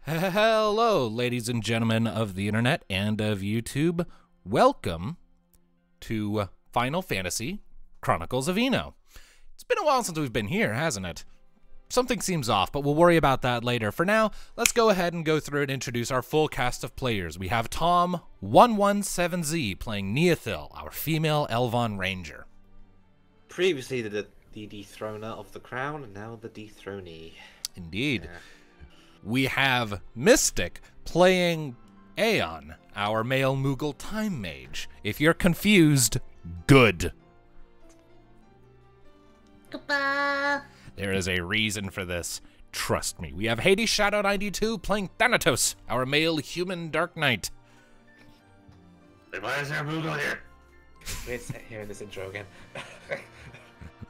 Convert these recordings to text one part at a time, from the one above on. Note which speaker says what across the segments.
Speaker 1: Hello, ladies and gentlemen of the internet and of YouTube. Welcome to Final Fantasy Chronicles of Aeon. It's been a while since we've been here, hasn't it? Something seems off, but we'll worry about that later. For now, let's go ahead and go through and introduce our full cast of players. We have Tom 117Z playing Neothil, our female Elvon Ranger.
Speaker 2: Previously the dethroner of the crown, and now the dethronee.
Speaker 1: Indeed.
Speaker 2: Yeah.
Speaker 1: We have Mystic playing Aeon, our male Moogle Time Mage. If you're confused, good.
Speaker 3: Kupos.
Speaker 1: There is a reason for this. Trust me. We have Hades Shadow 92 playing Thanatos, our male human Dark Knight.
Speaker 2: Why is there a Moogle here? We're hearing this intro again.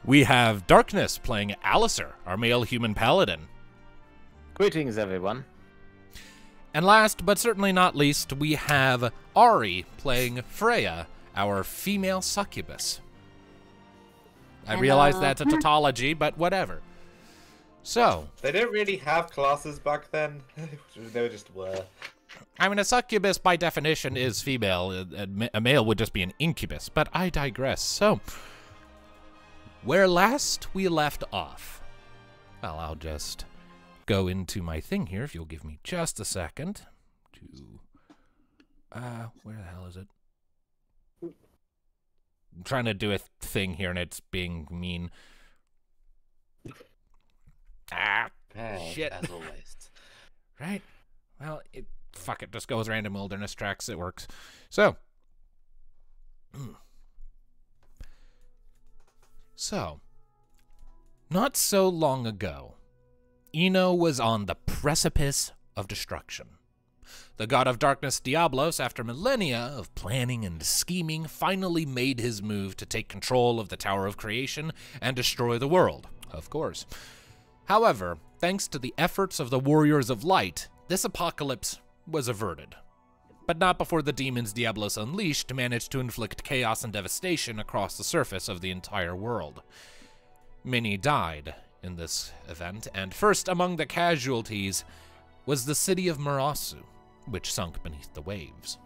Speaker 1: We have Darkness playing Alistair, our male human Paladin.
Speaker 4: Greetings, everyone.
Speaker 1: And last, but certainly not least, we have Ari playing Freya, our female succubus. I realize that's a tautology, but whatever. So,
Speaker 2: They didn't really have classes back then. They just were.
Speaker 1: I mean, a succubus by definition is female. A male would just be an incubus, but I digress. So, where last we left off, well, I'll just go into my thing here, if you'll give me just a second to, where the hell is it? I'm trying to do a thing here, and it's being mean. Shit.
Speaker 2: As always.
Speaker 1: Right? Well, fuck it, just go with random wilderness tracks, it works. So, not so long ago, Aeon was on the precipice of destruction. The god of darkness Diablos, after millennia of planning and scheming, finally made his move to take control of the Tower of Creation and destroy the world, of course. However, thanks to the efforts of the Warriors of Light, this apocalypse was averted. But not before the demons Diablos unleashed managed to inflict chaos and devastation across the surface of the entire world. Many died in this event, and first among the casualties was the city of Marasu, which sunk beneath the waves.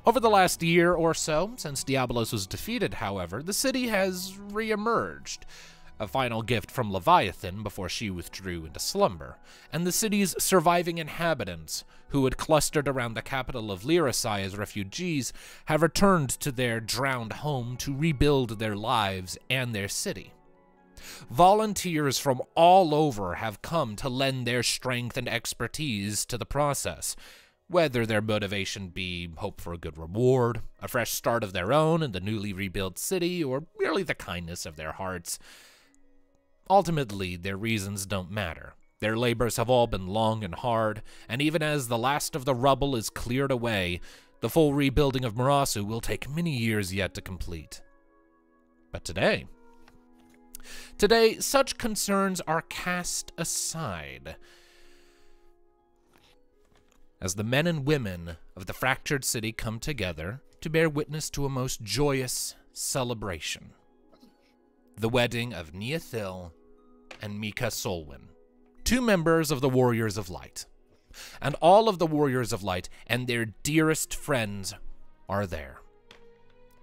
Speaker 1: Over the last year or so, since Diablos was defeated, however, the city has re-emerged, a final gift from Leviathan before she withdrew into slumber, and the city's surviving inhabitants, who had clustered around the capital of Lyricide as refugees, have returned to their drowned home to rebuild their lives and their city. Volunteers from all over have come to lend their strength and expertise to the process, whether their motivation be hope for a good reward, a fresh start of their own in the newly rebuilt city, or merely the kindness of their hearts. Ultimately, their reasons don't matter. Their labors have all been long and hard, and even as the last of the rubble is cleared away, the full rebuilding of Marasu will take many years yet to complete. But today, such concerns are cast aside, as the men and women of the fractured city come together to bear witness to a most joyous celebration. The wedding of Neothil and Mika Solwyn, two members of the Warriors of Light. And all of the Warriors of Light and their dearest friends are there.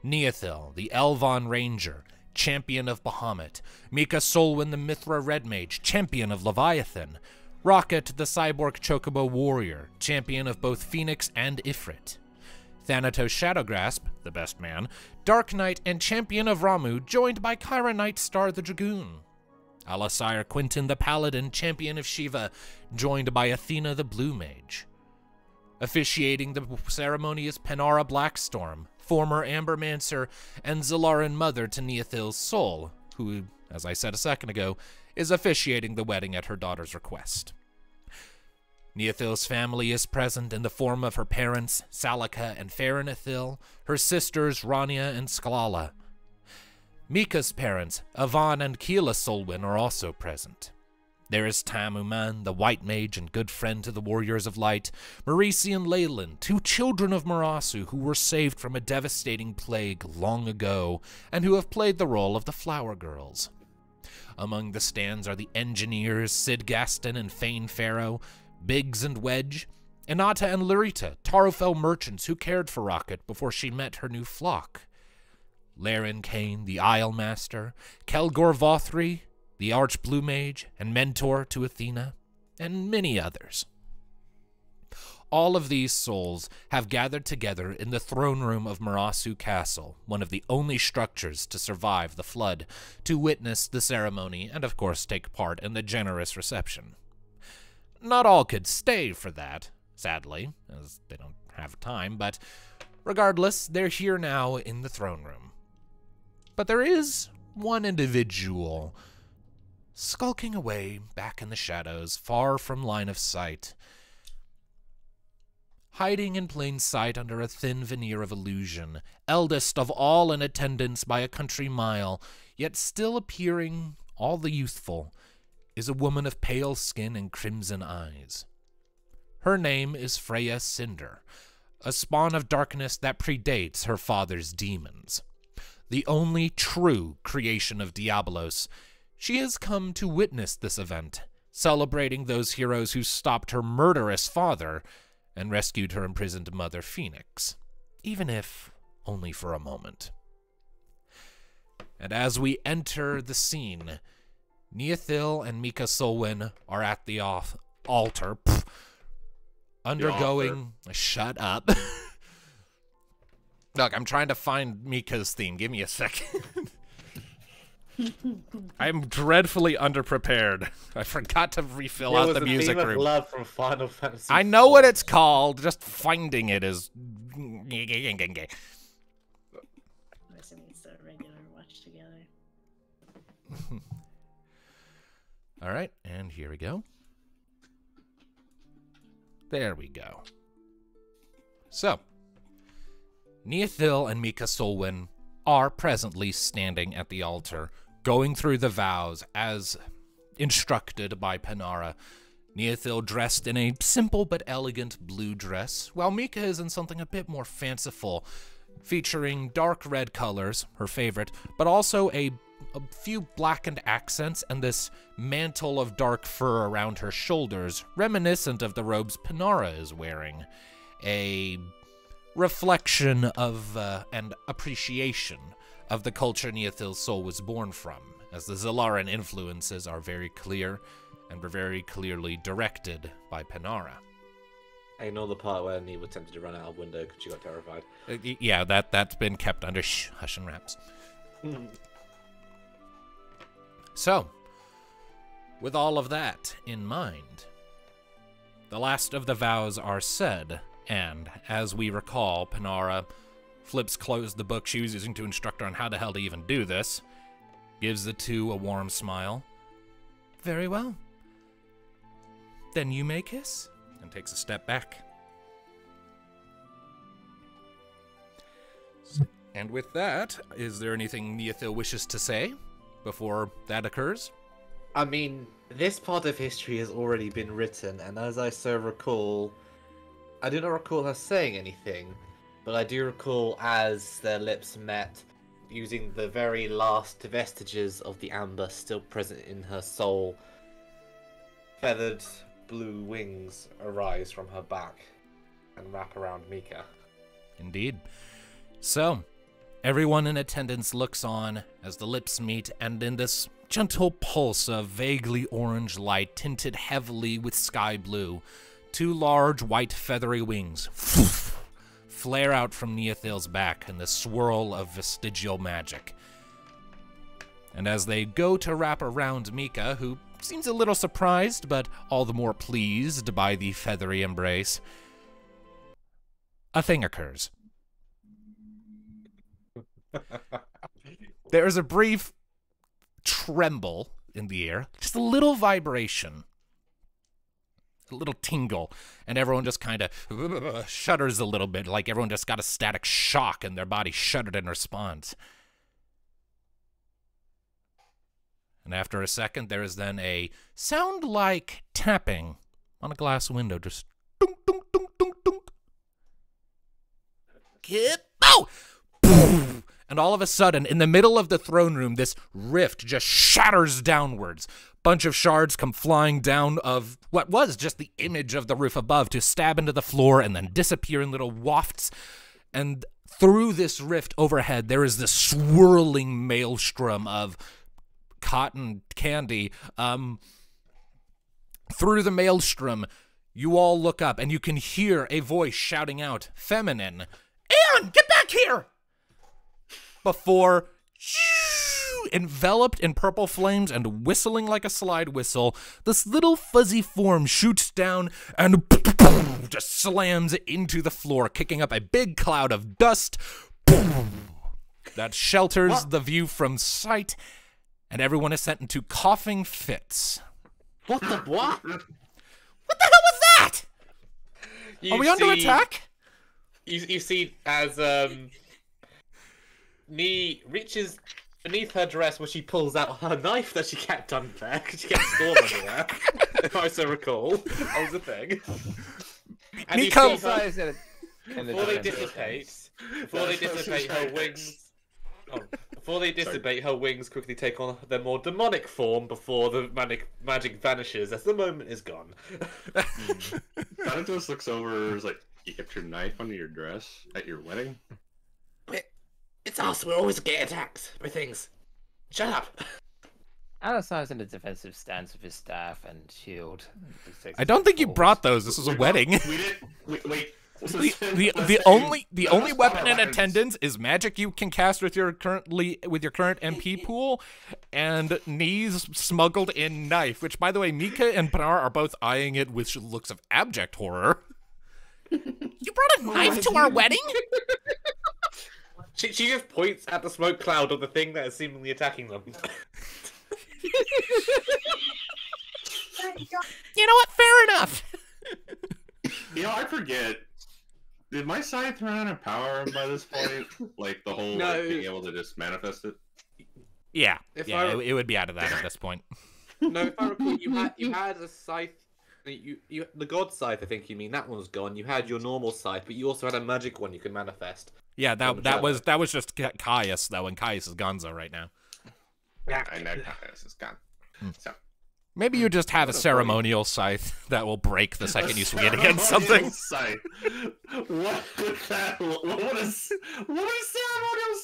Speaker 1: Neothil, the Elvon Ranger, champion of Bahamut; Mika Solwyn, the Mithra Red Mage, champion of Leviathan; Rocket, the Cyborg Chocobo Warrior, champion of both Phoenix and Ifrit; Thanatos Shadowgrasp, the best man, Dark Knight and champion of Ramu, joined by Kyra Nightstar the Dragoon; Alasire Quinton, the Paladin, champion of Shiva, joined by Athena the Blue Mage. Officiating the ceremony is Penara Blackstorm, former Ambermancer and Zalaran mother to Neothil's soul, who, as I said a second ago, is officiating the wedding at her daughter's request. Neothil's family is present in the form of her parents, Salika and Farinithil, her sisters, Rania and Sklala. Mika's parents, Avan and Keela Solwyn, are also present. There is Tamuman, the White Mage and good friend to the Warriors of Light, Marisi and Leyland, two children of Marasu who were saved from a devastating plague long ago, and who have played the role of the Flower Girls. Among the stands are the engineers, Sid Gaston and Fane Farrow, Biggs and Wedge, Inata and Larita, Tarofel merchants who cared for Rocket before she met her new flock. Laren Kane, the Isle Master, Kelgor Vothri, the Arch Blue Mage and mentor to Athena, and many others. All of these souls have gathered together in the throne room of Marasu Castle, one of the only structures to survive the flood, to witness the ceremony and, of course, take part in the generous reception. Not all could stay for that, sadly, as they don't have time, but regardless, they're here now in the throne room. But there is one individual skulking away back in the shadows, far from line of sight, hiding in plain sight under a thin veneer of illusion, eldest of all in attendance by a country mile, yet still appearing all the youthful, is a woman of pale skin and crimson eyes. Her name is Freya Cinder, a spawn of darkness that predates her father's demons. The only true creation of Diablos, she has come to witness this event, celebrating those heroes who stopped her murderous father and rescued her imprisoned mother Phoenix, even if only for a moment. And as we enter the scene, Neothil and Mika Solwyn are at the altar, undergoing... Shut up. Look, I'm trying to find Mika's theme. Give me a second. I'm dreadfully underprepared. I forgot to refill out the music room.
Speaker 2: Love from Final Fantasy
Speaker 1: I know what it's called. Just finding it is.
Speaker 3: Listen, it's a regular watch together.
Speaker 1: All right, and here we go. There we go. So, Neothil and Mika Solwyn are presently standing at the altar, going through the vows as instructed by Panara. Neothil dressed in a simple but elegant blue dress, while Mika is in something a bit more fanciful, featuring dark red colors, her favorite, but also a few blackened accents and this mantle of dark fur around her shoulders, reminiscent of the robes Panara is wearing. A reflection of and appreciation of the culture Neothil's soul was born from, as the Zalaran influences are very clear and were very clearly directed by Panara.
Speaker 2: I know the part where Neve was tempted to run out of window because she got terrified.
Speaker 1: Yeah, that's been kept under hush and wraps. So, with all of that in mind, the last of the vows are said, and as we recall, Panara flips closed the book she was using to instruct her on how the hell to even do this, gives the two a warm smile. Very well. Then you may kiss, and takes a step back. And with that, is there anything Neothil wishes to say before that occurs?
Speaker 2: I mean, this part of history has already been written, and as I so recall, I do not recall her saying anything, but I do recall as their lips met, using the very last vestiges of the amber still present in her soul, feathered blue wings arise from her back and wrap around Mika.
Speaker 1: Indeed. So, everyone in attendance looks on as the lips meet, and in this gentle pulse of vaguely orange light tinted heavily with sky blue, two large white feathery wings flare out from Neothil's back in the swirl of vestigial magic. And as they go to wrap around Mika, who seems a little surprised, but all the more pleased by the feathery embrace, a thing occurs. There is a brief tremble in the air, just a little vibration, a little tingle, and everyone just kind of shudders a little bit, like everyone just got a static shock and their body shuddered in response. And after a second, there is then a sound like tapping on a glass window, just dunk, dunk, dunk, dunk, dunk. Kip! Oh! And all of a sudden, in the middle of the throne room, this rift just shatters downwards. bunch of shards come flying down of what was just the image of the roof above to stab into the floor and then disappear in little wafts. And through this rift overhead, there is this swirling maelstrom of cotton candy. Through the maelstrom, you all look up and you can hear a voice shouting out, feminine, Aeon, get back here! Before, enveloped in purple flames and whistling like a slide whistle, this little fuzzy form shoots down and just slams into the floor, kicking up a big cloud of dust that shelters the view from sight, and everyone is sent into coughing fits.
Speaker 2: What the what?
Speaker 1: What the hell was that? Are we under attack?
Speaker 2: You see as Nee reaches beneath her dress where she pulls out her knife that she kept under there because she kept stored under there. If I so recall, that was the thing. And you see her, before they dissipate her wings. Before they dissipate, her wings quickly take on their more demonic form before the magic vanishes as the moment is gone.
Speaker 5: Thanatos looks over, is like, you kept your knife under your dress at your wedding?
Speaker 2: It's us, we're always getting attacked by things. Shut up.
Speaker 4: Alasar's in a defensive stance with his staff and shield.
Speaker 1: I don't think you brought those. This was a wedding.
Speaker 5: Wait.
Speaker 1: The only weapon in attendance is magic you can cast with your current MP pool, and Knee's smuggled in knife, which by the way, Mika and Pinar are both eyeing it with looks of abject horror.
Speaker 3: You brought a knife to our wedding?
Speaker 2: She just points at the smoke cloud of the thing that is seemingly attacking them.
Speaker 3: You know what? Fair enough.
Speaker 5: You know, I forget. Did my scythe run out of power by this point? Like the whole like, being able to just manifest it?
Speaker 1: Yeah, it would be out of that at this point.
Speaker 2: No, if I recall, you had a scythe. The god scythe, I think you mean. That one was gone. You had your normal scythe, but you also had a magic one you could manifest.
Speaker 1: Yeah, that was just Caius though, and Caius is Gonzo right now.
Speaker 5: Yeah, I know Caius is gone. So.
Speaker 1: Maybe you just have a ceremonial scythe that will break the second you swing it against something.
Speaker 5: Scythe. What would that? What would a ceremonial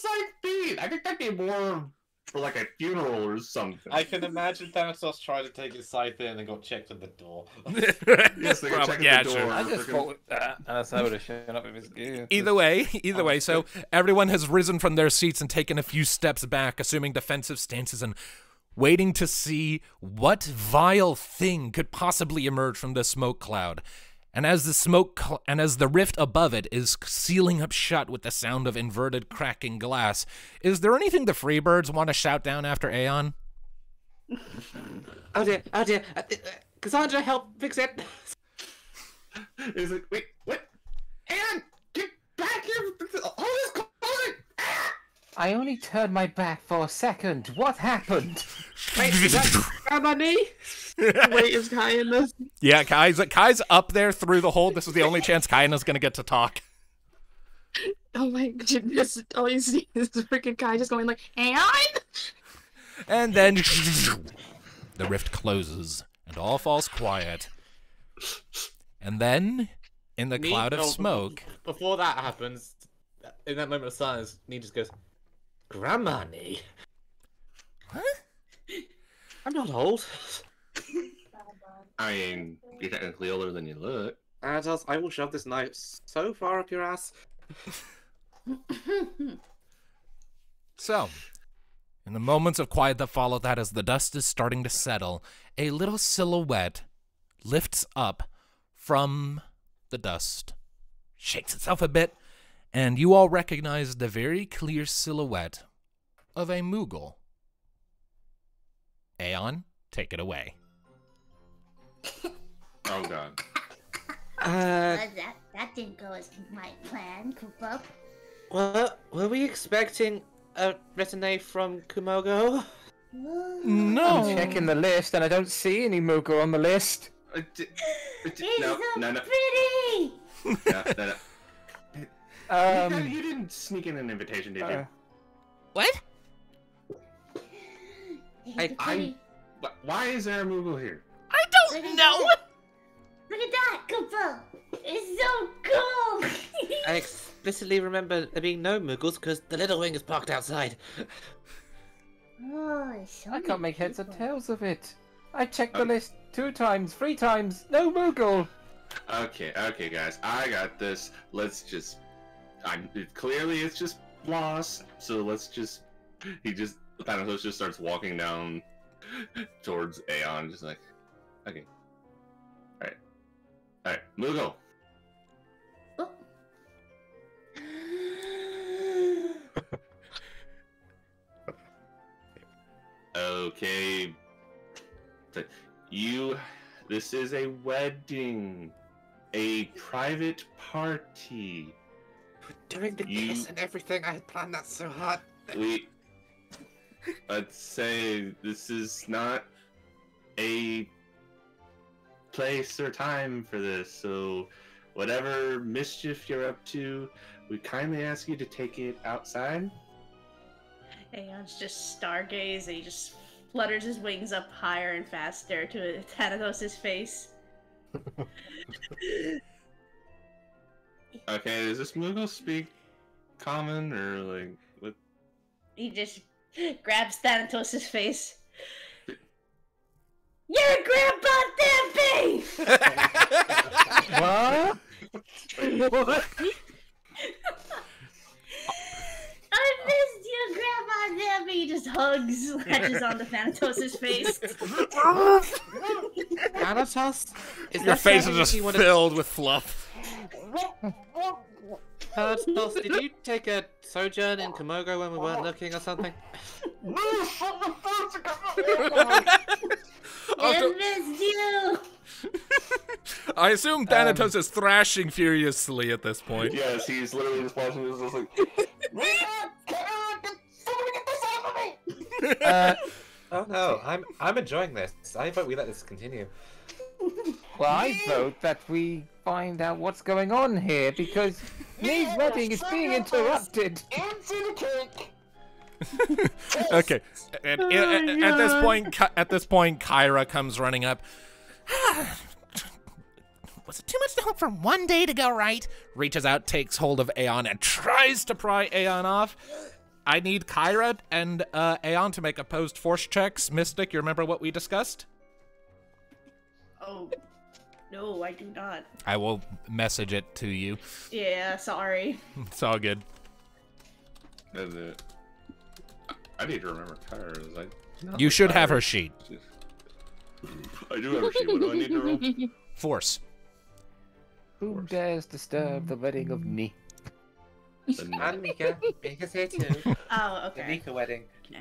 Speaker 5: scythe be? I think that'd be more for like a funeral or something.
Speaker 2: I can imagine Thanatos tried to take his scythe in and got checked at the door.
Speaker 5: Yes, they got checked at the door.
Speaker 1: Sure.
Speaker 4: I just thought with that, Alasar would have shown up with his gear.
Speaker 1: Either way, so everyone has risen from their seats and taken a few steps back, assuming defensive stances and waiting to see what vile thing could possibly emerge from the smoke cloud. And as the rift above it is sealing up shut with the sound of inverted cracking glass, is there anything the Freebirds want to shout down after Aeon?
Speaker 2: Oh dear. Cassandra, help fix it.
Speaker 5: Is it? Wait, what? Aeon, get back here! All this clothing!
Speaker 4: I only turned my back for a second. What happened?
Speaker 2: Wait, is that grab my knee?
Speaker 3: Wait, is Kai in this?
Speaker 1: Yeah, Kai's up there through the hole. This is the only chance Kaina's gonna get to talk.
Speaker 3: Oh my goodness. All you see is freaking Kai just going like, Aeon?
Speaker 1: And then the rift closes and all falls quiet. And then, in the cloud of smoke...
Speaker 2: Before that happens, in that moment of silence, Nee just goes, Grandma Nee?
Speaker 1: Huh?
Speaker 2: I'm not old.
Speaker 5: I mean, you're technically older than you look.
Speaker 2: Thanatos, I will shove this knife so far up your ass.
Speaker 1: So, in the moments of quiet that follow that, as the dust is starting to settle, a little silhouette lifts up from the dust, shakes itself a bit, and you all recognize the very clear silhouette of a Moogle. Aeon, take it away.
Speaker 5: Oh god.
Speaker 6: That didn't go as my plan, Kupos.
Speaker 2: Were we expecting a retinue from Kumogo?
Speaker 1: No.
Speaker 4: I'm checking the list and I don't see any Moogle on the list.
Speaker 6: No. Pretty!
Speaker 5: No. You didn't sneak in an invitation, did you?
Speaker 1: What?
Speaker 5: Why is there a Moogle here?
Speaker 1: I
Speaker 6: Look
Speaker 1: don't
Speaker 6: at
Speaker 1: know.
Speaker 6: Look at that, Kupo! It's so cool!
Speaker 2: I explicitly remember there being no Moogles because the little wing is parked outside.
Speaker 6: Oh, it's so
Speaker 4: I can't make heads or
Speaker 6: beautiful.
Speaker 4: tails of it. I checked the list 2 times, 3 times, no Moogle.
Speaker 5: Okay, guys, I got this. Let's just. Clearly, it's just loss. So let's just. Thanatos just starts walking down towards Aeon, just like, okay, all right, Moogle.
Speaker 6: Oh.
Speaker 5: Okay, this is a wedding, a private party.
Speaker 2: During the kiss and everything, I had planned that so hard.
Speaker 5: I'd say this is not a place or time for this, so whatever mischief you're up to, we kindly ask you to take it outside.
Speaker 7: Aeon's just stargaze and he just flutters his wings up higher and faster to Thanatos' face.
Speaker 5: Okay, does this Moogle speak common or like what?
Speaker 7: He just grabs Thanatos' face. You're Grandpa Dippy!
Speaker 4: What?
Speaker 2: What?
Speaker 7: I missed you, Grandpa Dippy! He just hugs, latches onto Thanatos' face.
Speaker 2: Thanatos?
Speaker 1: Your face is just filled with fluff.
Speaker 2: Thanatos, did you take a sojourn in Komogo when we weren't looking or something?
Speaker 7: I missed you!
Speaker 1: I assume Thanatos is thrashing furiously at this point.
Speaker 5: Yes, he's literally just watching this, just like.
Speaker 2: Oh no, I'm enjoying this. I vote we let this continue.
Speaker 4: Well, I vote that we find out what's going on here because Nee's wedding is being interrupted.
Speaker 1: Okay. At this point, Kyra comes running up. Was it too much to hope for one day to go right? Reaches out, takes hold of Aeon, and tries to pry Aeon off. I need Kyra and Aeon to make opposed force checks. Mystic, you remember what we discussed?
Speaker 7: Oh, no, I do not.
Speaker 1: I will message it to you.
Speaker 7: Yeah, sorry.
Speaker 1: It's all good.
Speaker 5: I need to remember Kyra. Is like,
Speaker 1: You should have her sheet.
Speaker 5: I do have her sheet. What do I need to roll?
Speaker 1: Force.
Speaker 4: Who dares disturb the wedding of Nee?
Speaker 2: And Mika. Mika's here too.
Speaker 7: Oh,
Speaker 2: The
Speaker 7: okay.
Speaker 2: Mika wedding.
Speaker 7: Yeah.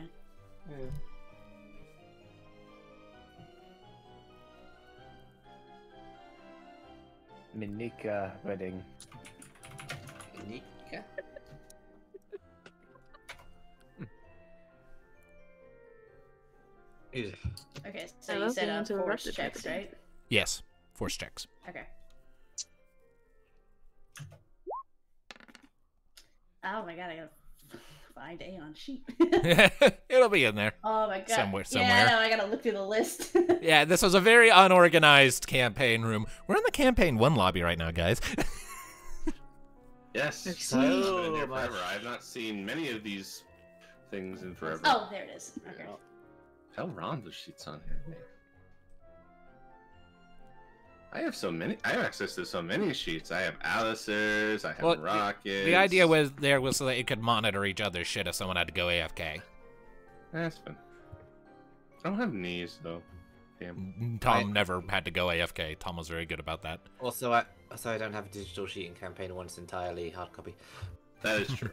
Speaker 4: Minika wedding.
Speaker 2: Mika?
Speaker 7: Okay, so
Speaker 3: I
Speaker 7: you
Speaker 3: love
Speaker 7: said
Speaker 3: being able to
Speaker 7: force
Speaker 3: interrupt the
Speaker 7: checks,
Speaker 3: text.
Speaker 7: right?
Speaker 1: Yes, force checks.
Speaker 7: Okay. Oh my god, I gotta find Aeon sheet.
Speaker 1: It'll be in there.
Speaker 7: Oh my god.
Speaker 1: Somewhere.
Speaker 7: Yeah, no, I gotta look through the list.
Speaker 1: Yeah, this was a very unorganized campaign room. We're in the campaign 1 lobby right now, guys.
Speaker 5: Yes.
Speaker 3: I've
Speaker 2: So
Speaker 5: I've been here
Speaker 2: much.
Speaker 5: forever. I've not seen many of these things in forever.
Speaker 7: Oh, there it is. Okay.
Speaker 5: Tell Ron the sheets on here. I have so many. I have access to so many sheets. I have Alice's. I have
Speaker 1: Well,
Speaker 5: Rockets.
Speaker 1: The idea was so that it could monitor each other's shit if someone had to go AFK.
Speaker 5: That's fun. I don't have knees though. Damn.
Speaker 1: Tom never had to go AFK. Tom was very good about that.
Speaker 2: Also, I don't have a digital sheet in campaign 1. It's entirely hard copy.
Speaker 5: That is true.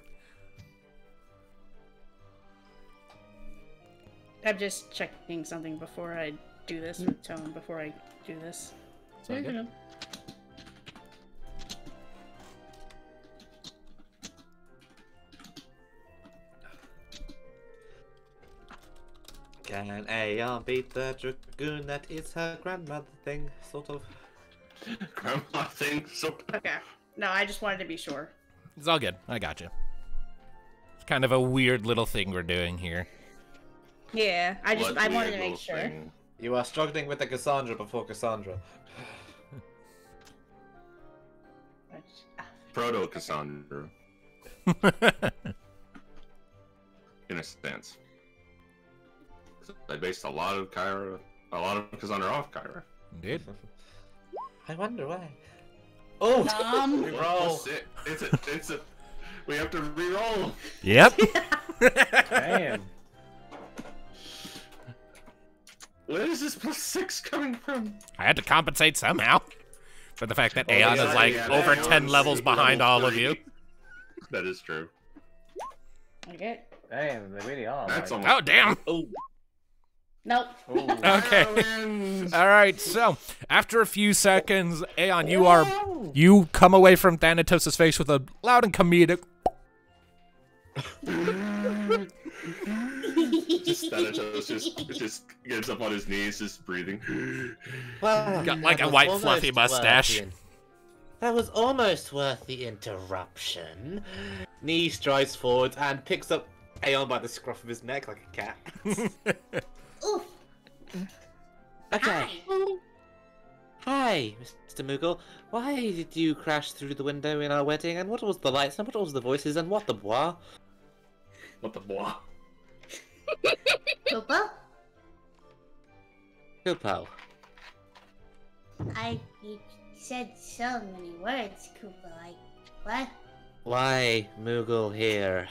Speaker 7: I'm just checking something before I do this with Tone, before I do this.
Speaker 1: So good.
Speaker 2: Can Aeon beat the dragoon? That is her grandmother thing, sort of.
Speaker 5: Grandma thing. So
Speaker 7: Okay. No, I just wanted to be sure.
Speaker 1: It's all good. I got you. It's kind of a weird little thing we're doing here.
Speaker 7: Yeah, I
Speaker 5: What
Speaker 7: wanted
Speaker 5: weird
Speaker 7: to make
Speaker 5: little
Speaker 7: sure.
Speaker 5: thing.
Speaker 2: You are struggling with the Cassandra before Cassandra.
Speaker 5: Proto Cassandra, in a sense. I based a lot of Cassandra off Kyra.
Speaker 1: Indeed.
Speaker 2: I wonder why. Oh!
Speaker 5: Reroll. It's a. We have to reroll.
Speaker 1: Yep.
Speaker 4: Damn.
Speaker 5: Where is this +6 coming from?
Speaker 1: I had to compensate somehow for the fact that
Speaker 5: Oh,
Speaker 1: Aeon
Speaker 5: yeah,
Speaker 1: is like
Speaker 5: yeah,
Speaker 1: over
Speaker 5: Aeon's
Speaker 1: 10 levels behind
Speaker 5: level
Speaker 1: all of
Speaker 5: 3.
Speaker 1: you.
Speaker 5: That is true.
Speaker 7: Okay.
Speaker 4: Damn, they really are.
Speaker 5: That's
Speaker 4: like-
Speaker 5: almost.
Speaker 1: Oh, damn.
Speaker 2: Oh!
Speaker 7: Nope.
Speaker 4: Ooh.
Speaker 1: Okay.
Speaker 5: Wins.
Speaker 1: All right, so after a few seconds, Aeon, you come away from Thanatos' face with a loud and comedic.
Speaker 5: Just Thanatos just gets up on his knees, just breathing.
Speaker 2: Well,
Speaker 1: Got like
Speaker 2: that
Speaker 1: a
Speaker 2: was
Speaker 1: white
Speaker 2: almost
Speaker 1: fluffy
Speaker 2: worth
Speaker 1: mustache.
Speaker 2: the in- That was almost worth the interruption. Nee strides forward and picks up Aeon by the scruff of his neck like a cat.
Speaker 6: Oof.
Speaker 2: Okay.
Speaker 6: Hi.
Speaker 2: Hi, Mr. Moogle. Why did you crash through the window in our wedding? And what was the lights? And what was the voices? And what the bois?
Speaker 5: What the bois?
Speaker 6: Kupo?
Speaker 2: Kupo.
Speaker 6: You said so many words, Kupo. What?
Speaker 2: Why Moogle here?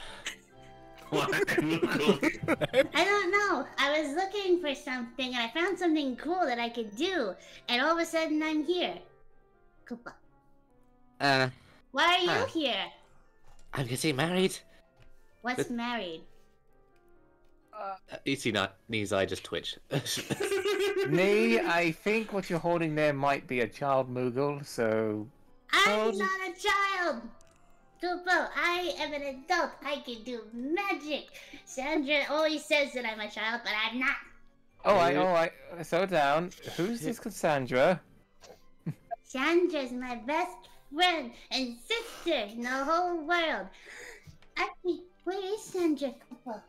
Speaker 5: What?
Speaker 6: I don't know. I was looking for something and I found something cool that I could do. And all of a sudden I'm here. Kupo. Why are you
Speaker 2: Hi.
Speaker 6: here?
Speaker 2: I'm getting married.
Speaker 6: What's married?
Speaker 2: You see not Nee's eye just twitch.
Speaker 4: Nee, I think what you're holding there might be a child Moogle, so...
Speaker 6: I'm not a child! Kupo, I am an adult. I can do magic. Sandra always says that I'm a child, but I'm not.
Speaker 4: Alright, slow down. Who's this Cassandra?
Speaker 6: Sandra's my best friend and sister in the whole world. Actually, where is Sandra, Kupo?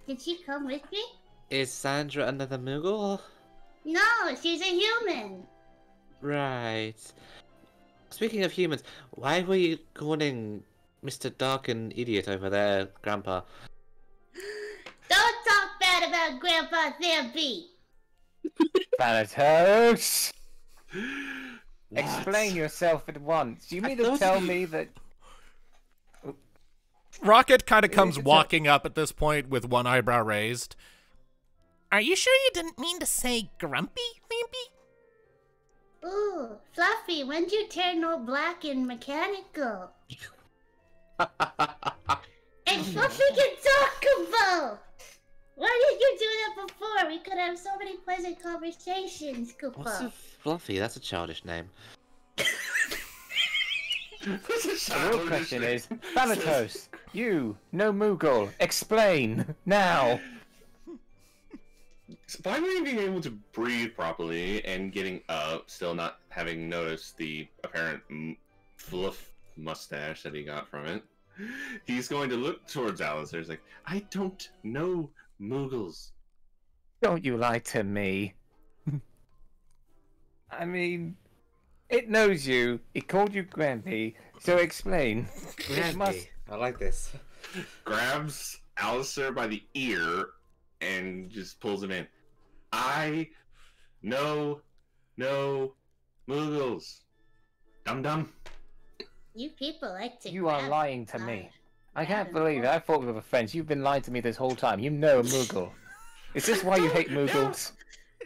Speaker 6: Did she come with me?
Speaker 2: Is Sandra another Moogle?
Speaker 6: No, she's a human.
Speaker 2: Right. Speaking of humans, why were you calling Mr. Dark an idiot over there, Grandpa?
Speaker 6: Don't talk bad about Grandpa Therapy.
Speaker 4: Thanatos!
Speaker 5: What?
Speaker 4: Explain yourself at once. Do you mean to
Speaker 2: thought
Speaker 4: tell
Speaker 2: you-
Speaker 4: me that...
Speaker 1: Rocket kind of comes
Speaker 2: It's
Speaker 1: walking up at this point with one eyebrow raised. Are you sure you didn't mean to say grumpy, Lampy?
Speaker 6: Ooh, Fluffy, when'd you turn all black and mechanical? And Fluffy can talk about. Why did you do that before? We could have so many pleasant conversations,
Speaker 2: What's
Speaker 6: Kupo.
Speaker 2: a Fluffy? That's a childish name.
Speaker 4: The real question is, Thanatos, you, no Moogle, explain, now!
Speaker 5: Finally being able to breathe properly and getting up, still not having noticed the apparent fluff mustache that he got from it, he's going to look towards Alistair. He's like, I don't know Moogles.
Speaker 4: Don't you lie to me. I mean, it knows you, it called you Grampy, so explain. It must...
Speaker 2: Grampy. I like this.
Speaker 5: Grabs Alistair by the ear and just pulls him in. I know no Moogles. Dum dum.
Speaker 6: You people like to.
Speaker 4: You are
Speaker 6: grab
Speaker 4: lying to
Speaker 6: my-
Speaker 4: me. I can't believe it. I thought we were friends. You've been lying to me this whole time. You know a Moogle. Is this why you hate Moogles?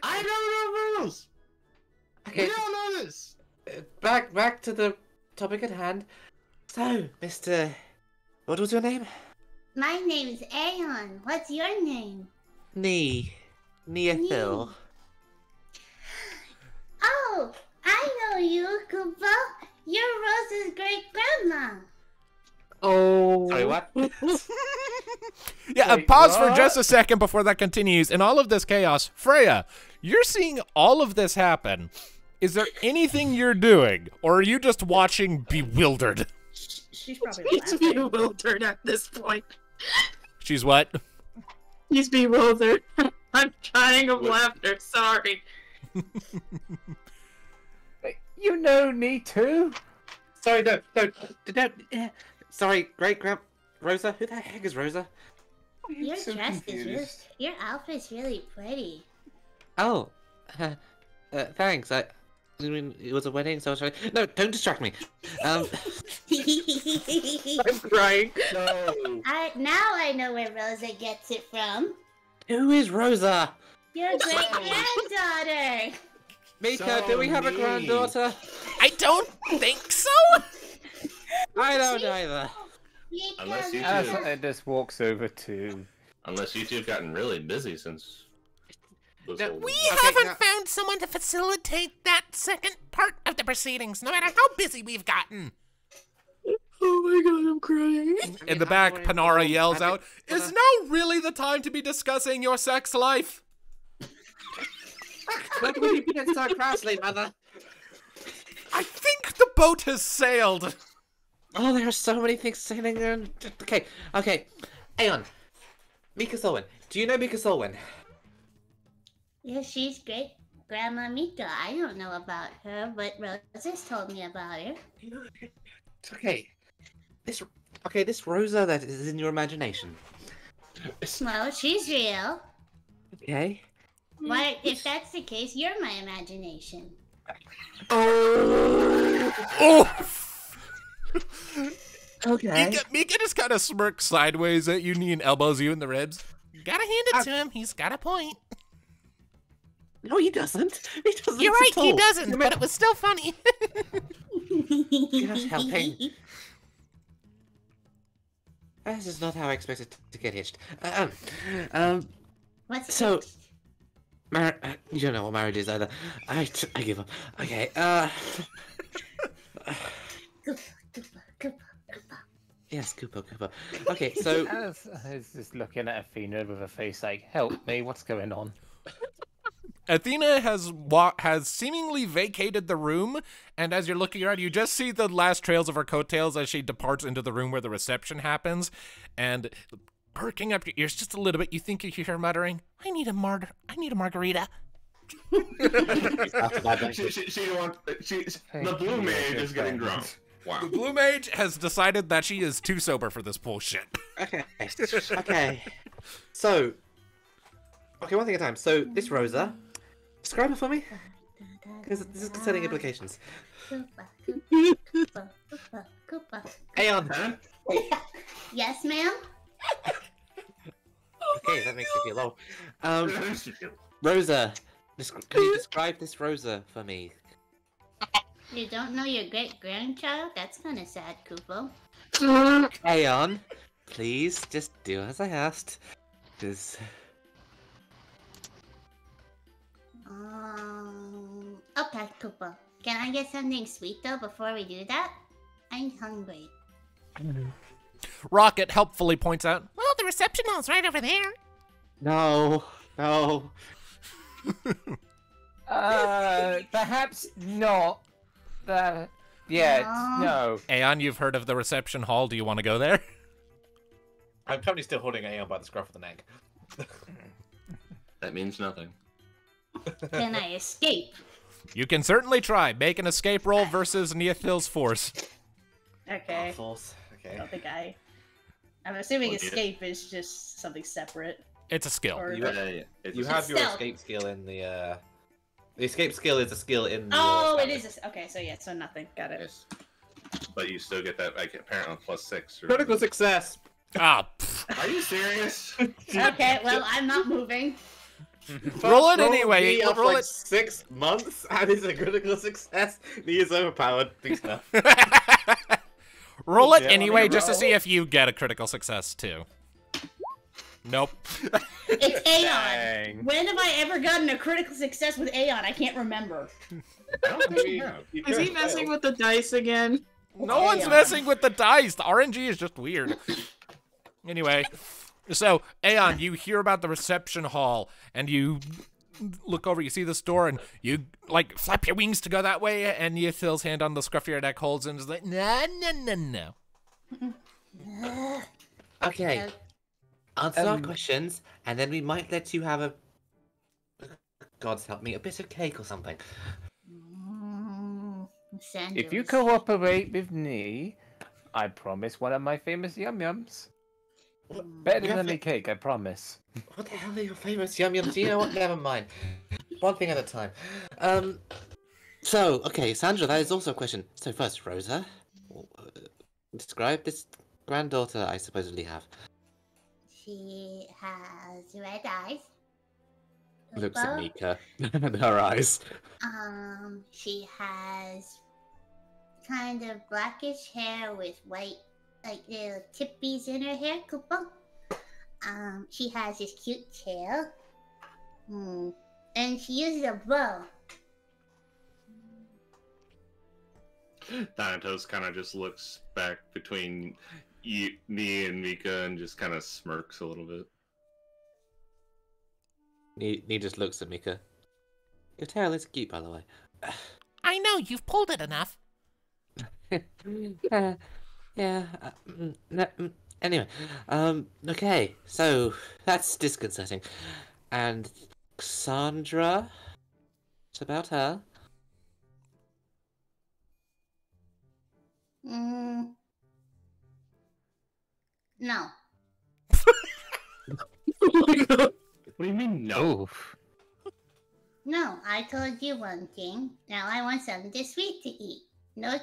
Speaker 5: I don't know Moogles.
Speaker 2: Okay,
Speaker 5: We all know this.
Speaker 2: back to the topic at hand. So, Mr. What was your name?
Speaker 6: My name's Aeon. What's your name?
Speaker 2: Nee. Neathil.
Speaker 6: Oh, I know you, Kupo. You're Rose's great grandma.
Speaker 2: Oh. Sorry, what?
Speaker 1: Yeah,
Speaker 4: Wait,
Speaker 1: pause for
Speaker 4: what?
Speaker 1: just a second before that continues. In all of this chaos, Freya, you're seeing all of this happen. Is there anything you're doing, or are you just watching bewildered?
Speaker 7: She's probably
Speaker 3: He's
Speaker 7: laughing.
Speaker 3: bewildered at this point.
Speaker 1: She's what?
Speaker 3: He's bewildered. I'm dying of
Speaker 5: What?
Speaker 3: laughter. Sorry.
Speaker 4: You know me too.
Speaker 2: Sorry, no. Sorry, great grand Rosa. Who the heck is Rosa?
Speaker 6: Your
Speaker 4: so
Speaker 6: dress is really,
Speaker 4: confused.
Speaker 6: your outfit's really pretty.
Speaker 2: Oh, thanks. I mean, it was a wedding, so I was trying. No, don't distract me. I'm crying.
Speaker 5: No.
Speaker 6: Now I know where Rosa gets it from.
Speaker 2: Who is Rosa?
Speaker 6: Your great granddaughter.
Speaker 2: Mika,
Speaker 5: So
Speaker 2: do we have a
Speaker 5: mean.
Speaker 2: granddaughter?
Speaker 1: I don't think so.
Speaker 2: I don't either.
Speaker 5: Unless you
Speaker 4: As
Speaker 5: two,
Speaker 4: I just walks over to.
Speaker 5: unless you two have gotten really busy since. This
Speaker 2: No,
Speaker 5: whole-
Speaker 1: We
Speaker 2: Okay,
Speaker 1: haven't
Speaker 2: now-
Speaker 1: found someone to facilitate that second part of the proceedings, no matter how busy we've gotten.
Speaker 3: Oh my god, I'm crying.
Speaker 1: In the back, Panara yells out, "Is now really the time to be discussing your sex life?"
Speaker 2: What would you begin so crassly, mother?
Speaker 1: I think the boat has sailed.
Speaker 2: Oh, there are so many things sailing around. Okay. Aeon. Mika Solwyn. Do you know Mika Solwyn?
Speaker 6: Yeah, she's great. Grandma Mika. I don't know about her, but Rosa's told me about her.
Speaker 2: Okay. This Rosa that is in your imagination.
Speaker 6: Well, she's real.
Speaker 2: Okay.
Speaker 6: Why, if that's the case, you're my imagination.
Speaker 1: Oh!
Speaker 2: Okay.
Speaker 1: Mika just kind of smirks sideways at you and elbows you in the ribs. Gotta hand it to him. He's got a point.
Speaker 2: No, he doesn't. He doesn't.
Speaker 1: You're right,
Speaker 2: at all.
Speaker 1: he doesn't, but it was still funny.
Speaker 2: You're not helping. This is not how I expected to get hitched.
Speaker 6: What's
Speaker 2: So-
Speaker 6: next?
Speaker 2: You don't know what marriage is either. I give up. Okay.
Speaker 6: Koopa.
Speaker 2: Yes, Kupo. Okay, so
Speaker 4: As I was just looking at Athena with a face like, "Help me, what's going on?"
Speaker 1: Athena has seemingly vacated the room, and as you're looking around, you just see the last trails of her coattails as she departs into the room where the reception happens, and perking up your ears just a little bit, you think you hear her muttering, I need a margarita."
Speaker 5: The blue mage is getting drunk. Wow.
Speaker 1: The Blue Mage has decided that she is too sober for this bullshit.
Speaker 2: okay. So one thing at a time. So this Rosa, describe her for me, because this is concerning implications.
Speaker 6: Koopa.
Speaker 2: Aeon.
Speaker 5: Huh?
Speaker 6: Yes, ma'am?
Speaker 2: Okay, that makes me feel low. Rosa, can you describe this Rosa for me?
Speaker 6: You don't know your great-grandchild? That's kind of sad, Kupo.
Speaker 2: Aeon, please just do as I asked. Because
Speaker 6: Okay, Kupo. Can I get something sweet, though, before we do that? I'm hungry.
Speaker 1: Rocket helpfully points out, well, the reception hall's right over there.
Speaker 2: no.
Speaker 4: Perhaps not. Yeah, no.
Speaker 1: Aeon, you've heard of the reception hall. Do you want to go there?
Speaker 2: I'm currently still holding Aeon by the scruff of the neck.
Speaker 5: That means nothing.
Speaker 6: Can I escape?
Speaker 1: You can certainly try. Make an escape roll versus Neothil's force.
Speaker 7: Okay.
Speaker 2: False.
Speaker 7: I
Speaker 2: Okay.
Speaker 7: don't think I'm assuming
Speaker 5: Well, yeah.
Speaker 7: escape is just something separate.
Speaker 1: It's a skill.
Speaker 7: Or...
Speaker 2: You have your
Speaker 6: Stealth.
Speaker 2: escape skill in the. The escape skill is a skill in the.
Speaker 7: Oh, it
Speaker 2: standard.
Speaker 7: is. Okay, so yeah, so nothing. Got it.
Speaker 5: Yes. But you still get that, like, apparently +6. Or...
Speaker 2: Critical success.
Speaker 1: Ah,
Speaker 5: Are you serious?
Speaker 7: Okay, well, I'm not moving.
Speaker 1: roll it
Speaker 2: Roll
Speaker 1: anyway.
Speaker 2: me up
Speaker 1: Roll
Speaker 2: like
Speaker 1: it.
Speaker 2: 6 months and it's a critical success. He is overpowered. Think so.
Speaker 1: Roll it
Speaker 2: Yeah,
Speaker 1: anyway,
Speaker 2: let me
Speaker 1: just to
Speaker 2: roll.
Speaker 1: see if you get a critical success too. Nope.
Speaker 7: It's Aeon.
Speaker 4: Dang.
Speaker 7: When have I ever gotten a critical success with Aeon? I can't remember.
Speaker 5: I don't think you have.
Speaker 3: Is he messing with the dice again?
Speaker 1: No one's messing with the dice. The RNG is just weird. Anyway, so Aeon, you hear about the reception hall, and you look over. You see this door, and you like flap your wings to go that way. And Neothil's hand on the scruff of your neck holds, and is like, no.
Speaker 2: Okay. Answer our questions, and then we might let you have a gods help me, a bit of cake or something.
Speaker 6: Sandra
Speaker 4: If you
Speaker 6: was-
Speaker 4: cooperate with me, I promise one of my famous yum-yums. Better than any cake, I promise.
Speaker 2: What the hell are your famous yum-yums? You know what? Never mind. One thing at a time. So, okay, Sandra, that is also a question. So first, Rosa, describe this granddaughter I supposedly have.
Speaker 6: She has red eyes.
Speaker 2: Looks at
Speaker 6: Kupo.
Speaker 2: Mika and her eyes.
Speaker 6: She has kind of blackish hair with white, like little tippies in her hair, Kupo. She has this cute tail. And she uses a bow.
Speaker 5: Thanatos kind of just looks back between me and Mika and just kind of smirks a little bit.
Speaker 2: Nee just looks at Mika. Your tail is cute, by the way.
Speaker 1: I know, you've pulled it enough.
Speaker 2: Anyway, okay, so that's disconcerting. And Sandra? It's about her.
Speaker 6: No.
Speaker 5: What do you mean, no?
Speaker 4: Oof.
Speaker 6: No, I told you one thing. Now I want something sweet to eat. No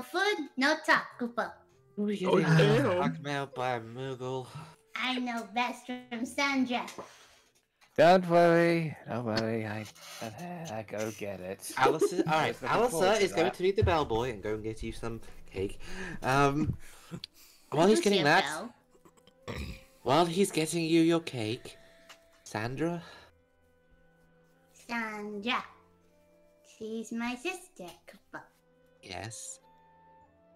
Speaker 6: food, no talk, Kupo.
Speaker 2: You're
Speaker 3: ew.
Speaker 2: getting blackmailed by a Moogle.
Speaker 6: I know best from Sandra.
Speaker 4: Don't worry, I go get it.
Speaker 2: Alison, alright,
Speaker 4: Yes, looking forward
Speaker 2: Alisa
Speaker 4: to
Speaker 2: is going
Speaker 4: that.
Speaker 2: to meet the bellboy and go and get you some cake. While he's getting that, while he's getting you your cake, Sandra?
Speaker 6: Sandra. She's my sister, Kupo.
Speaker 2: Yes.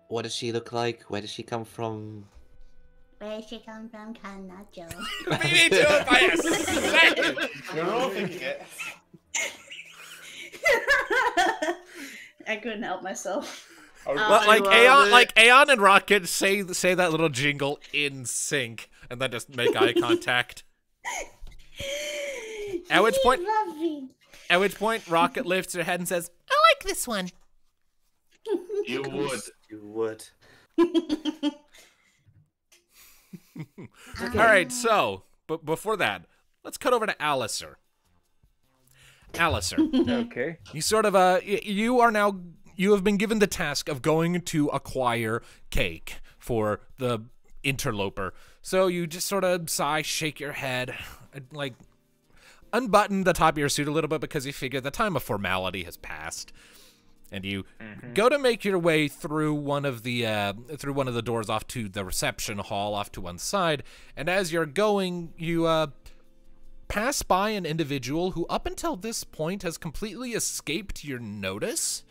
Speaker 2: What does she look like? Where does she come from?
Speaker 6: Where she come from, cannot Joe.
Speaker 1: Beat me to it by a second!
Speaker 8: We're all thinking it.
Speaker 7: I couldn't help myself.
Speaker 1: Well,
Speaker 3: I
Speaker 1: like
Speaker 3: love
Speaker 1: Aeon,
Speaker 3: it.
Speaker 1: Aeon and Rocket say that little jingle in sync, and then just make eye contact. At which point, Rocket lifts her head and says, "I like this one."
Speaker 5: You would.
Speaker 2: You would.
Speaker 1: All right, so but before that, let's cut over to Alistair. Alistair,
Speaker 4: Okay.
Speaker 1: you sort of you have been given the task of going to acquire cake for the interloper. So you just sort of sigh, shake your head, like unbutton the top of your suit a little bit because you figure the time of formality has passed. And you go to make your way through one of the doors off to the reception hall off to one side. And as you're going, you pass by an individual who up until this point has completely escaped your notice.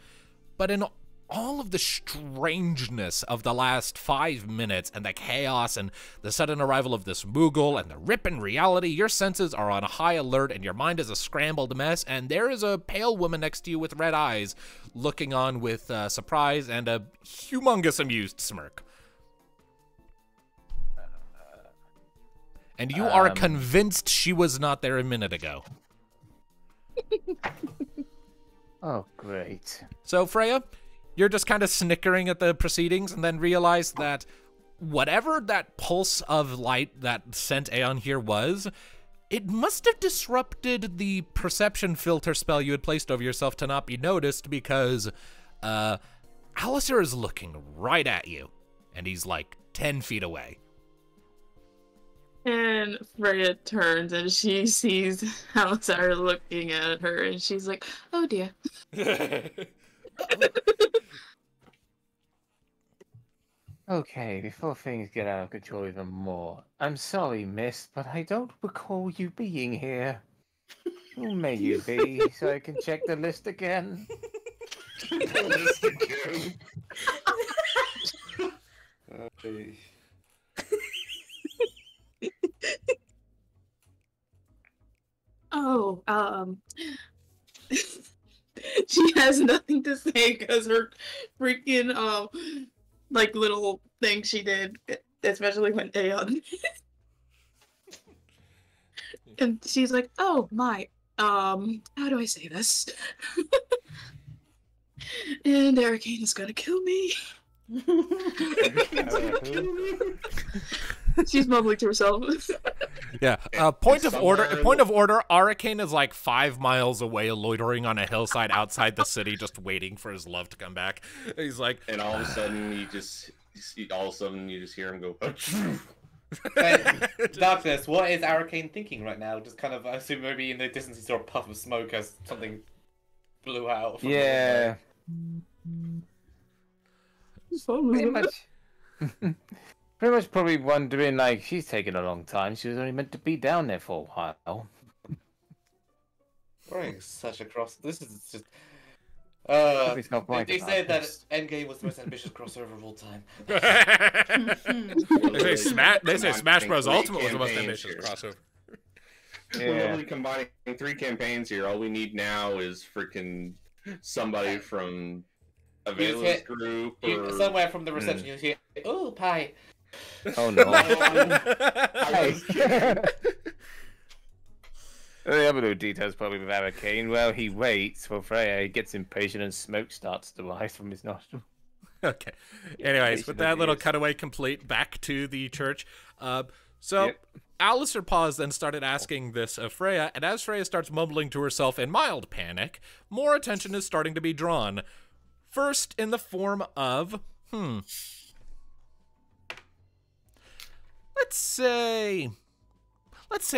Speaker 1: But in all of the strangeness of the last 5 minutes and the chaos and the sudden arrival of this Moogle and the rip in reality, your senses are on high alert and your mind is a scrambled mess, and there is a pale woman next to you with red eyes looking on with surprise and a humongous amused smirk. And you are convinced she was not there a minute ago.
Speaker 4: Oh, great.
Speaker 1: So, Freya, you're just kind of snickering at the proceedings and then realize that whatever that pulse of light that sent Aeon here was, it must have disrupted the perception filter spell you had placed over yourself to not be noticed because Alistair is looking right at you, and he's like 10 feet away.
Speaker 3: And Freya turns and she sees Alistair looking at her and she's like, oh dear.
Speaker 4: Okay, before things get out of control even more, I'm sorry, miss, but I don't recall you being here. Who may you be, so I can check the list again?
Speaker 5: List again.
Speaker 3: Oh, she has nothing to say because her freaking like little thing she did, especially when Aeon. And she's like, "Oh my, how do I say this? And Arcane is gonna kill me. She's mumbling to herself.
Speaker 1: Yeah. Point of order. Arcane is like 5 miles away, loitering on a hillside outside the city, just waiting for his love to come back. He's like,
Speaker 5: and all of a sudden you just hear him go.
Speaker 2: Darkness, what is Arcane thinking right now? Just kind of, I assume maybe in the distance he saw a puff of smoke as something blew out. From
Speaker 4: Yeah. Pretty much. Pretty much probably wondering, like, she's taking a long time. She was only meant to be down there for a while.
Speaker 2: Wearing such a cross. This is just.
Speaker 4: They
Speaker 2: said that Endgame was the most ambitious crossover of all time.
Speaker 1: they say Smash Bros. Ultimate was the most ambitious crossover.
Speaker 5: We're literally combining 3 campaigns here. All we need now is freaking somebody from Availa's group.
Speaker 2: Somewhere from the reception, you hear, "Ooh, pie."
Speaker 4: Oh no. The other little details probably with Arcane. Well, he waits for Freya, he gets impatient, and smoke starts to rise from his nostril.
Speaker 1: Okay. Anyways, with that little cutaway complete, back to the church. Alistair paused and started asking this of Freya, and as Freya starts mumbling to herself in mild panic, more attention is starting to be drawn. First, in the form of, let's say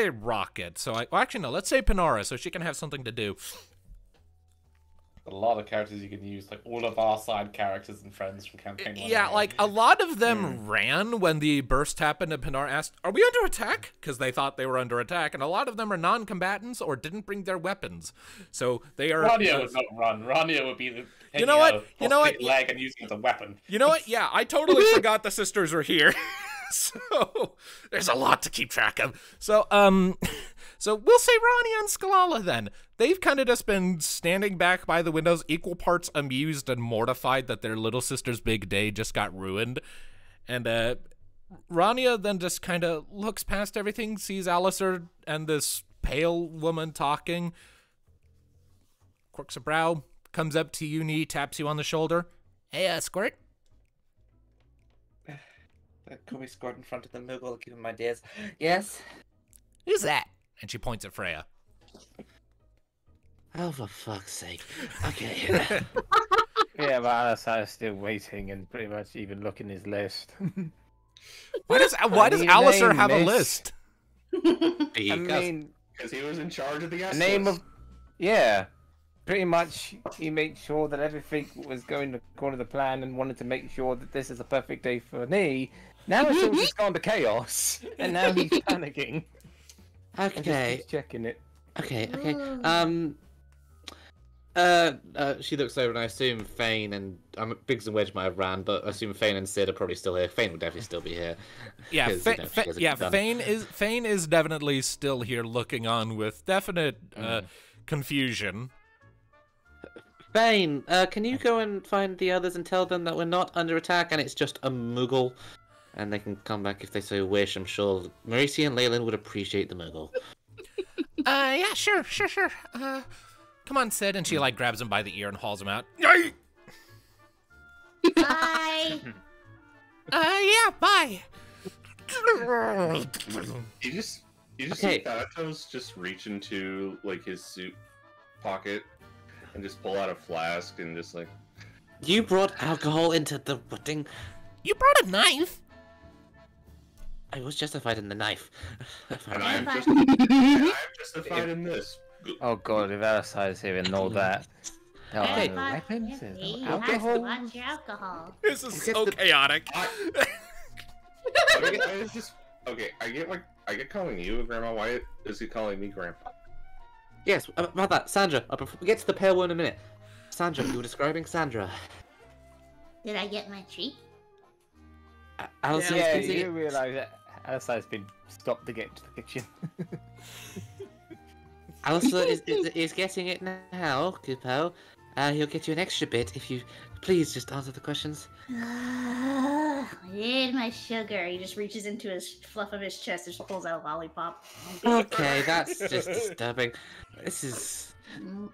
Speaker 1: Rocket. Let's say Panara, so she can have something to do.
Speaker 2: A lot of characters you can use, like all of our side characters and friends from campaign 1.
Speaker 1: Yeah, like a lot of them ran when the burst happened and Panara asked, "Are we under attack?" Because they thought they were under attack, and a lot of them are non-combatants or didn't bring their weapons. So they are.
Speaker 2: Rania would not run. Rania would be the leg and using it as a weapon.
Speaker 1: You know what? Yeah, I totally forgot the sisters were here. So there's a lot to keep track of. So we'll say Rania and Skalala then. They've kind of just been standing back by the windows, equal parts amused and mortified that their little sister's big day just got ruined. And Rania then just kind of looks past everything, sees Alistair and this pale woman talking, quirks a brow, comes up to you, taps you on the shoulder. "Hey, Squirt."
Speaker 2: Can we squirt in front of the Moogle? Give him my ideas. Yes?
Speaker 1: "Who's that?" And she points at Freya.
Speaker 2: Oh, for fuck's sake. Okay.
Speaker 4: Yeah, but Alistair's still waiting and pretty much even looking his list.
Speaker 1: Why does Alistair have a list?
Speaker 4: I mean,
Speaker 5: because he was in charge of the
Speaker 4: yeah. Pretty much, he made sure that everything was going according to the plan and wanted to make sure that this is a perfect day for me. Now it's all just gone to chaos, and now he's panicking.
Speaker 2: Okay.
Speaker 4: He's checking it.
Speaker 2: Okay. She looks over and I assume Fane and Biggs and Wedge might have ran, but I assume Fane and Sid are probably still here. Fane will definitely still be here.
Speaker 1: Yeah, Fane is definitely still here, looking on with definite confusion.
Speaker 2: Fane, can you go and find the others and tell them that we're not under attack and it's just a Moogle, and they can come back if they so wish. I'm sure Marisi and Leyland would appreciate the Moogle.
Speaker 1: Yeah, sure. Come on, Sid. And she grabs him by the ear and hauls him out.
Speaker 6: Bye.
Speaker 1: Yeah, bye.
Speaker 5: You just see Thanatos just reach into his suit pocket and just pull out a flask and just
Speaker 2: You brought alcohol into the wedding?
Speaker 1: You brought a knife?
Speaker 2: I was justified in the knife.
Speaker 5: And I am justified in this.
Speaker 4: Oh god, if Alistair's here and all that.
Speaker 2: Hey,
Speaker 4: weapons?
Speaker 6: You have to watch your alcohol.
Speaker 1: This is so chaotic.
Speaker 5: I get calling you Grandma. Why is he calling me Grandpa?
Speaker 2: Yes, about that, Sandra. We'll get to the pale one in a minute. Sandra, you were describing Sandra.
Speaker 6: Did I get my treat?
Speaker 2: Alistair,
Speaker 4: yeah, you realise that Alistair's been stopped to get to the kitchen.
Speaker 2: Alistair is getting it now, Kupo. He'll get you an extra bit if you please just answer the questions.
Speaker 6: Ugh, where's my sugar? He just reaches into his fluff of his chest and just pulls out a lollipop.
Speaker 2: Okay, that's just disturbing. This is...
Speaker 6: Mm,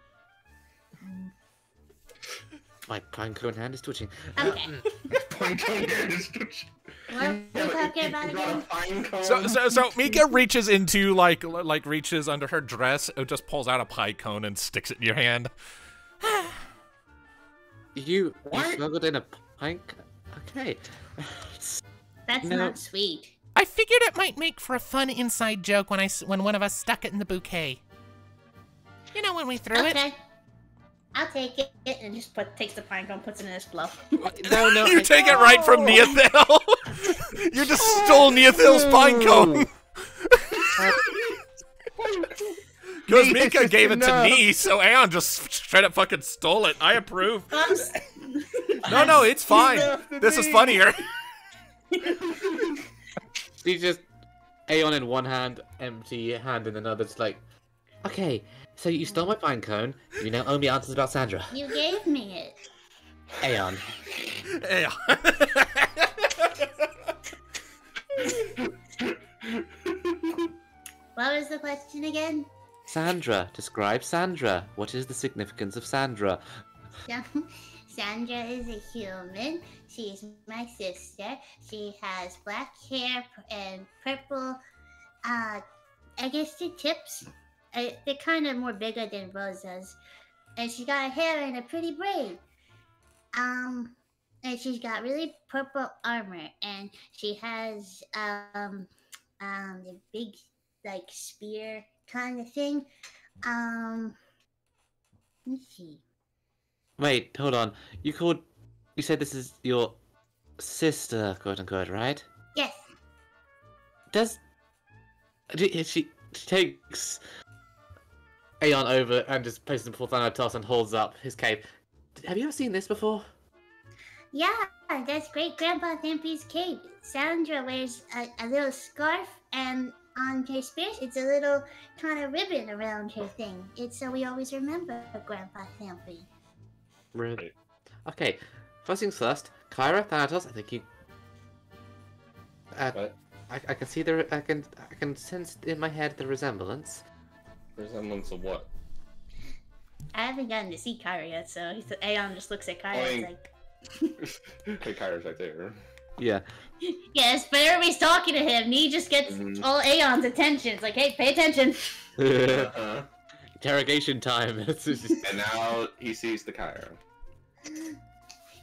Speaker 2: My pinecone hand is twitching.
Speaker 6: Okay.
Speaker 5: Pinecone hand is twitching.
Speaker 6: What are we talking about
Speaker 5: You got a
Speaker 6: again?
Speaker 5: pinecone?
Speaker 1: So Mika reaches into like reaches under her dress, just pulls out a pie cone and sticks it in your hand.
Speaker 2: You
Speaker 5: What?
Speaker 2: smuggled in a pink? Okay.
Speaker 6: That's
Speaker 2: No.
Speaker 6: not sweet.
Speaker 1: I figured it might make for a fun inside joke when one of us stuck it in the bouquet. You know, when we threw it.
Speaker 6: Okay. I'll take it and just takes the pine cone, puts it in his fluff.
Speaker 2: No,
Speaker 1: You take it right from Neothil. You just stole Neothil's pine cone. Because
Speaker 4: Nee,
Speaker 1: Mika
Speaker 4: it's just
Speaker 1: gave it to
Speaker 4: enough.
Speaker 1: Nee, so Aeon just straight up fucking stole it. I approve.
Speaker 6: Oops.
Speaker 1: No, it's fine. This is funnier.
Speaker 2: She just Aeon in one hand, empty hand in another. It's like, okay, so you stole my pine cone. You now owe me answers about Sandra.
Speaker 6: You gave me it.
Speaker 2: Aeon.
Speaker 1: Aeon.
Speaker 6: What was the question again?
Speaker 2: Sandra. Describe Sandra. What is the significance of Sandra?
Speaker 6: Sandra is a human. She's my sister. She has black hair and purple, I guess the tips. They're kind of more bigger than Rosa's. And she got her hair in a pretty braid. And she's got really purple armor. And she has, the big, like, spear kind of thing. Let me see.
Speaker 2: Wait, hold on. You said this is your sister, quote unquote, right?
Speaker 6: Yes.
Speaker 2: She takes Aeon over and just places him before Thanatos and holds up his cape. Have you ever seen this before?
Speaker 6: Yeah, that's great Grandpa Thimpy's cape. Sandra wears a little scarf, and on her spears, it's a little kind of ribbon around her thing. It's so we always remember Grandpa Thimpy.
Speaker 2: Really? Okay. First things first. Kyra, Thanatos, I think you.
Speaker 5: What?
Speaker 2: I can see I can sense in my head the resemblance.
Speaker 5: Resemblance of what?
Speaker 7: I haven't gotten to see Kyra yet, so Aeon just looks at Kyra and is like,
Speaker 5: Hey, Kyra's right there.
Speaker 2: Yeah.
Speaker 7: yes, but everybody's talking to him, and he just gets all Aeon's attention. It's like, hey, pay attention.
Speaker 5: Uh-huh.
Speaker 2: Interrogation time.
Speaker 5: And now he sees the Kyra.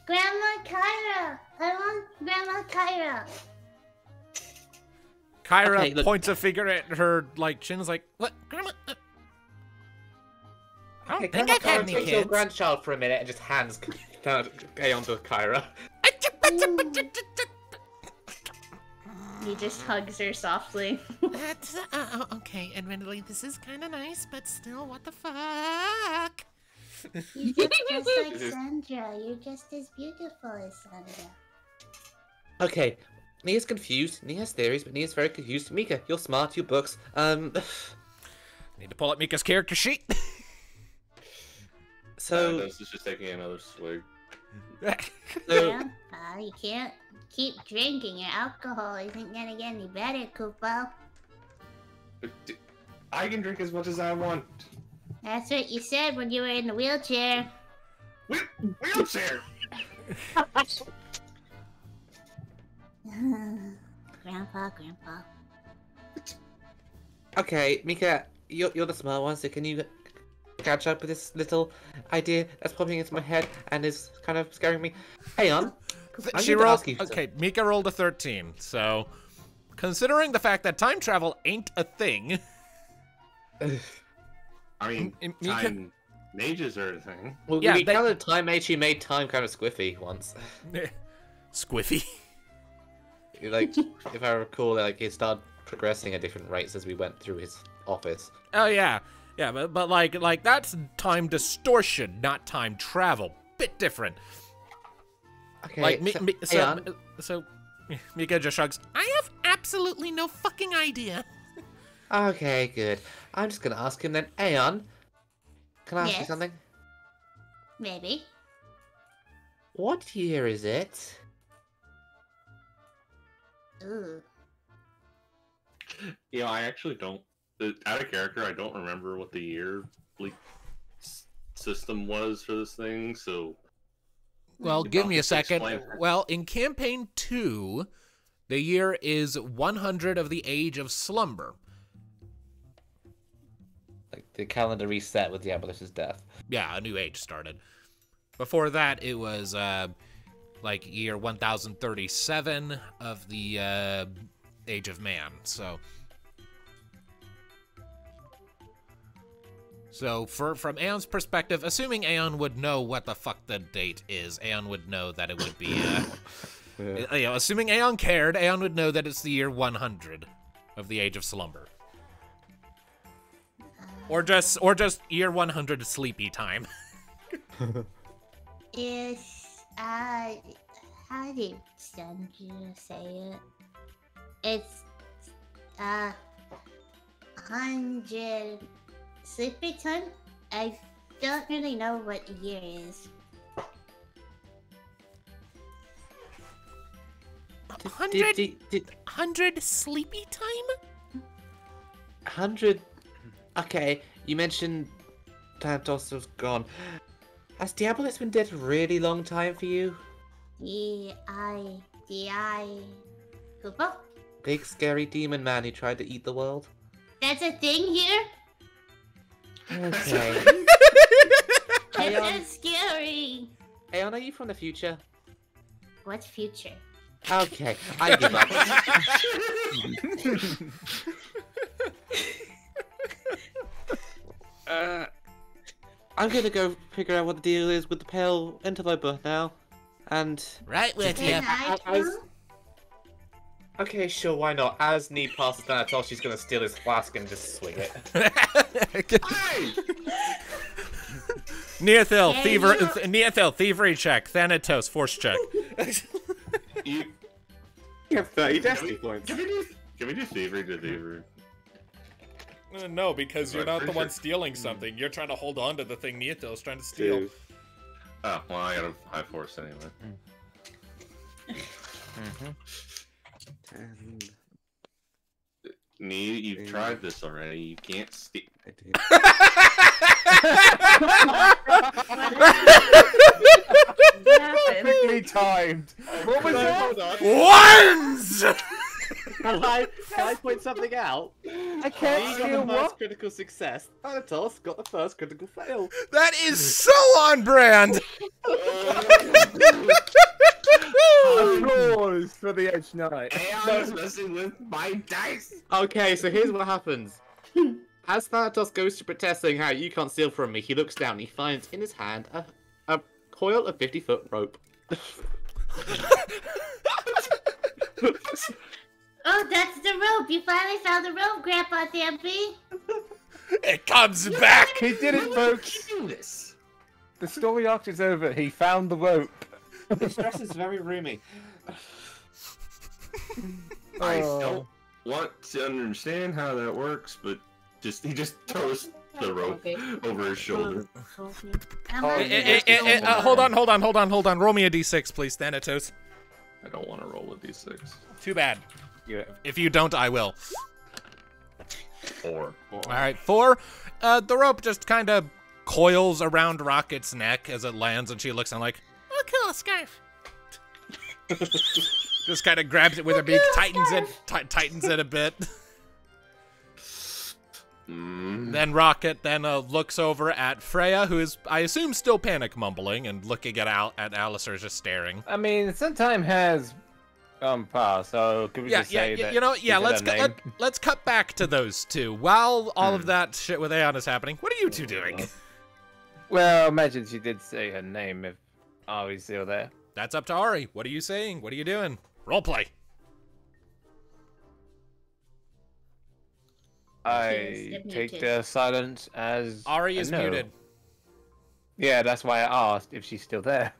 Speaker 6: Grandma Kyra! I want Grandma Kyra!
Speaker 1: Kyra
Speaker 2: Okay, look-
Speaker 1: points a finger at her like chin, is like, "What, Grandma? I don't think I've had any
Speaker 2: takes your
Speaker 1: kids."
Speaker 2: grandchild for a minute and just hands Aeon to Kyra.
Speaker 7: He just hugs her softly.
Speaker 1: Okay, admittedly, this is kind of nice, but still, what the fuck?
Speaker 6: You look just like Sandra. You're just as beautiful as Sandra.
Speaker 2: Okay. Nia's confused. Nia has theories, but Nia's very confused. Mika, you're smart, you books.
Speaker 1: Need to pull up Mika's character sheet.
Speaker 2: So,
Speaker 5: This is just taking another swig.
Speaker 2: so
Speaker 6: Grandpa, you can't keep drinking. Your alcohol isn't gonna get any better, Kupo.
Speaker 5: I can drink as much as I want.
Speaker 6: That's what you said when you were in the wheelchair.
Speaker 5: Wheelchair!
Speaker 6: Grandpa.
Speaker 2: okay, Mika, you're the smart one, so can you catch up with this little idea that's popping into my head and is kind of scaring me? Hey, on.
Speaker 1: She rolled. Okay, Mika rolled a 13. So, considering the fact that time travel ain't a thing,
Speaker 5: I mean,
Speaker 1: Mika-
Speaker 5: time mages are a thing.
Speaker 2: Well,
Speaker 1: Yeah,
Speaker 2: we
Speaker 1: they-
Speaker 2: counted time mage who made time kind of squiffy once.
Speaker 1: Squiffy.
Speaker 2: Like, if I recall, like he started progressing at different rates as we went through his office.
Speaker 1: Oh yeah, but like that's time distortion, not time travel. Bit different.
Speaker 2: Okay,
Speaker 1: Like
Speaker 2: Aeon,
Speaker 1: so Mika just shrugs. I have absolutely no fucking idea.
Speaker 2: okay, good. I'm just gonna ask him then. Aeon, can I ask you
Speaker 6: Yes?
Speaker 2: something?
Speaker 6: Maybe.
Speaker 2: What year is it?
Speaker 6: Ooh.
Speaker 5: You know, I actually don't. Out of character, I don't remember what the year system was for this thing. So,
Speaker 1: Well, give me a second.
Speaker 5: Explain.
Speaker 1: Well, in campaign 2, the year is 100 of the Age of Slumber.
Speaker 2: Like the calendar reset with Diabolus's death.
Speaker 1: Yeah, a new age started. Before that, it was like year 1037 of the Age of Man. So from Aeon's perspective, assuming Aeon would know what the fuck the date is, Aeon would know that it would be, assuming Aeon cared, Aeon would know that it's the year 100 of the Age of Slumber. Or just year 100 sleepy time.
Speaker 6: It's how did Sandra say it? It's 100 sleepy time. I don't really know what the year is.
Speaker 1: 100 sleepy time?
Speaker 2: 100. Okay, you mentioned Thanatos was gone. Has Diabolus been dead a really long time for you?
Speaker 6: D.I. Kupo?
Speaker 2: Big scary demon man who tried to eat the world?
Speaker 6: That's a thing here?
Speaker 2: Okay.
Speaker 6: That's so scary.
Speaker 2: Aeon, are you from the future?
Speaker 6: What's future?
Speaker 2: Okay, I give up. I'm gonna go figure out what the deal is with the pale interloper now. And...
Speaker 1: Right with
Speaker 6: Can
Speaker 1: you.
Speaker 6: I come?
Speaker 2: Okay, sure, why not? As Need passes Thanatos, she's gonna steal his flask and just swing it.
Speaker 1: Neothil, thievery check. Thanatos, force check.
Speaker 5: You
Speaker 2: have 30 destiny points.
Speaker 5: Can we do thievery to thievery?
Speaker 1: No, because you're
Speaker 5: I'm
Speaker 1: not the
Speaker 5: pretty
Speaker 1: one
Speaker 5: sure-
Speaker 1: stealing something. You're trying to hold on to the thing Neothil's trying to steal.
Speaker 2: Dude.
Speaker 5: Oh, well, I got a high force anyway.
Speaker 2: And
Speaker 5: You've tried this already. You can't steal.
Speaker 2: I did.
Speaker 7: What happened?
Speaker 4: Perfectly timed. What was that?
Speaker 2: Hold on.
Speaker 1: Ones!
Speaker 2: Can I point something out?
Speaker 4: I can't
Speaker 2: He
Speaker 4: steal
Speaker 2: got the first
Speaker 4: what?
Speaker 2: critical success. Thanatos got the first critical fail.
Speaker 1: That is so on brand!
Speaker 4: Applause for the Edge Knight.
Speaker 5: Aeon's messing with my dice!
Speaker 2: Okay, so here's what happens. As Thanatos goes to protest saying how you can't steal from me, he looks down and he finds in his hand a coil of 50-foot rope.
Speaker 6: Oh, that's the rope. You finally found the rope, Grandpa Thampy.
Speaker 1: It comes back!
Speaker 4: He did it, folks.
Speaker 5: Do this!
Speaker 4: The story arc is over. He found the rope.
Speaker 2: This dress is very roomy.
Speaker 5: I
Speaker 4: Oh.
Speaker 5: don't want to understand how that works, but he just throws the rope over his shoulder.
Speaker 1: Hold on. Roll me a d6, please, Thanatos.
Speaker 5: I don't want to roll with d6.
Speaker 1: Too bad.
Speaker 4: Yeah.
Speaker 1: If you don't, I will.
Speaker 5: 4.
Speaker 1: Alright, 4. The rope just kind of coils around Rocket's neck as it lands, and she looks and like, oh, cool, a scarf. Just kind of grabs it with her beak, tightens it a bit. Then Rocket looks over at Freya, who is, I assume, still panic mumbling and looking at Alistair just staring.
Speaker 4: I mean, some time has passed, so could we just say that?
Speaker 1: You know,
Speaker 4: she said her name?
Speaker 1: let's cut back to those two. While all of that shit with Aeon is happening, what are you two doing?
Speaker 4: Well, imagine she did say her name if Ari's still there.
Speaker 1: That's up to Ari. What are you saying? What are you doing? Roleplay.
Speaker 4: I take the silence as
Speaker 1: Ari
Speaker 4: a
Speaker 1: is
Speaker 4: no.
Speaker 1: muted.
Speaker 4: Yeah, that's why I asked if she's still there.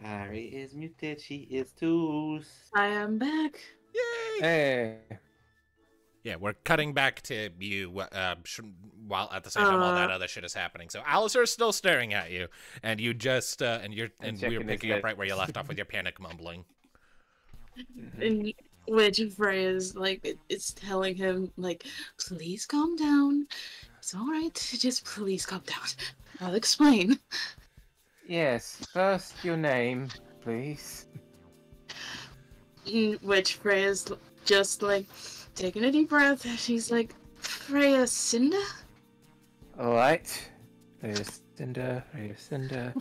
Speaker 2: Ari is muted, she is too.
Speaker 3: I am back.
Speaker 1: Yay!
Speaker 4: Hey.
Speaker 1: Yeah, we're cutting back to you while at the same time all that other shit is happening. So Alistair is still staring at you, and you just and we were
Speaker 4: checking his
Speaker 1: picking up
Speaker 4: lips.
Speaker 1: right where you left off with your panic mumbling.
Speaker 3: And which Freya's like, it's telling him, like, please calm down. It's alright, just please calm down. I'll explain.
Speaker 4: Yes, first your name, please.
Speaker 3: Which Freya's just like taking a deep breath. She's like, Freya Cinda?
Speaker 4: Alright. Freya Cinder, Freya Cinder.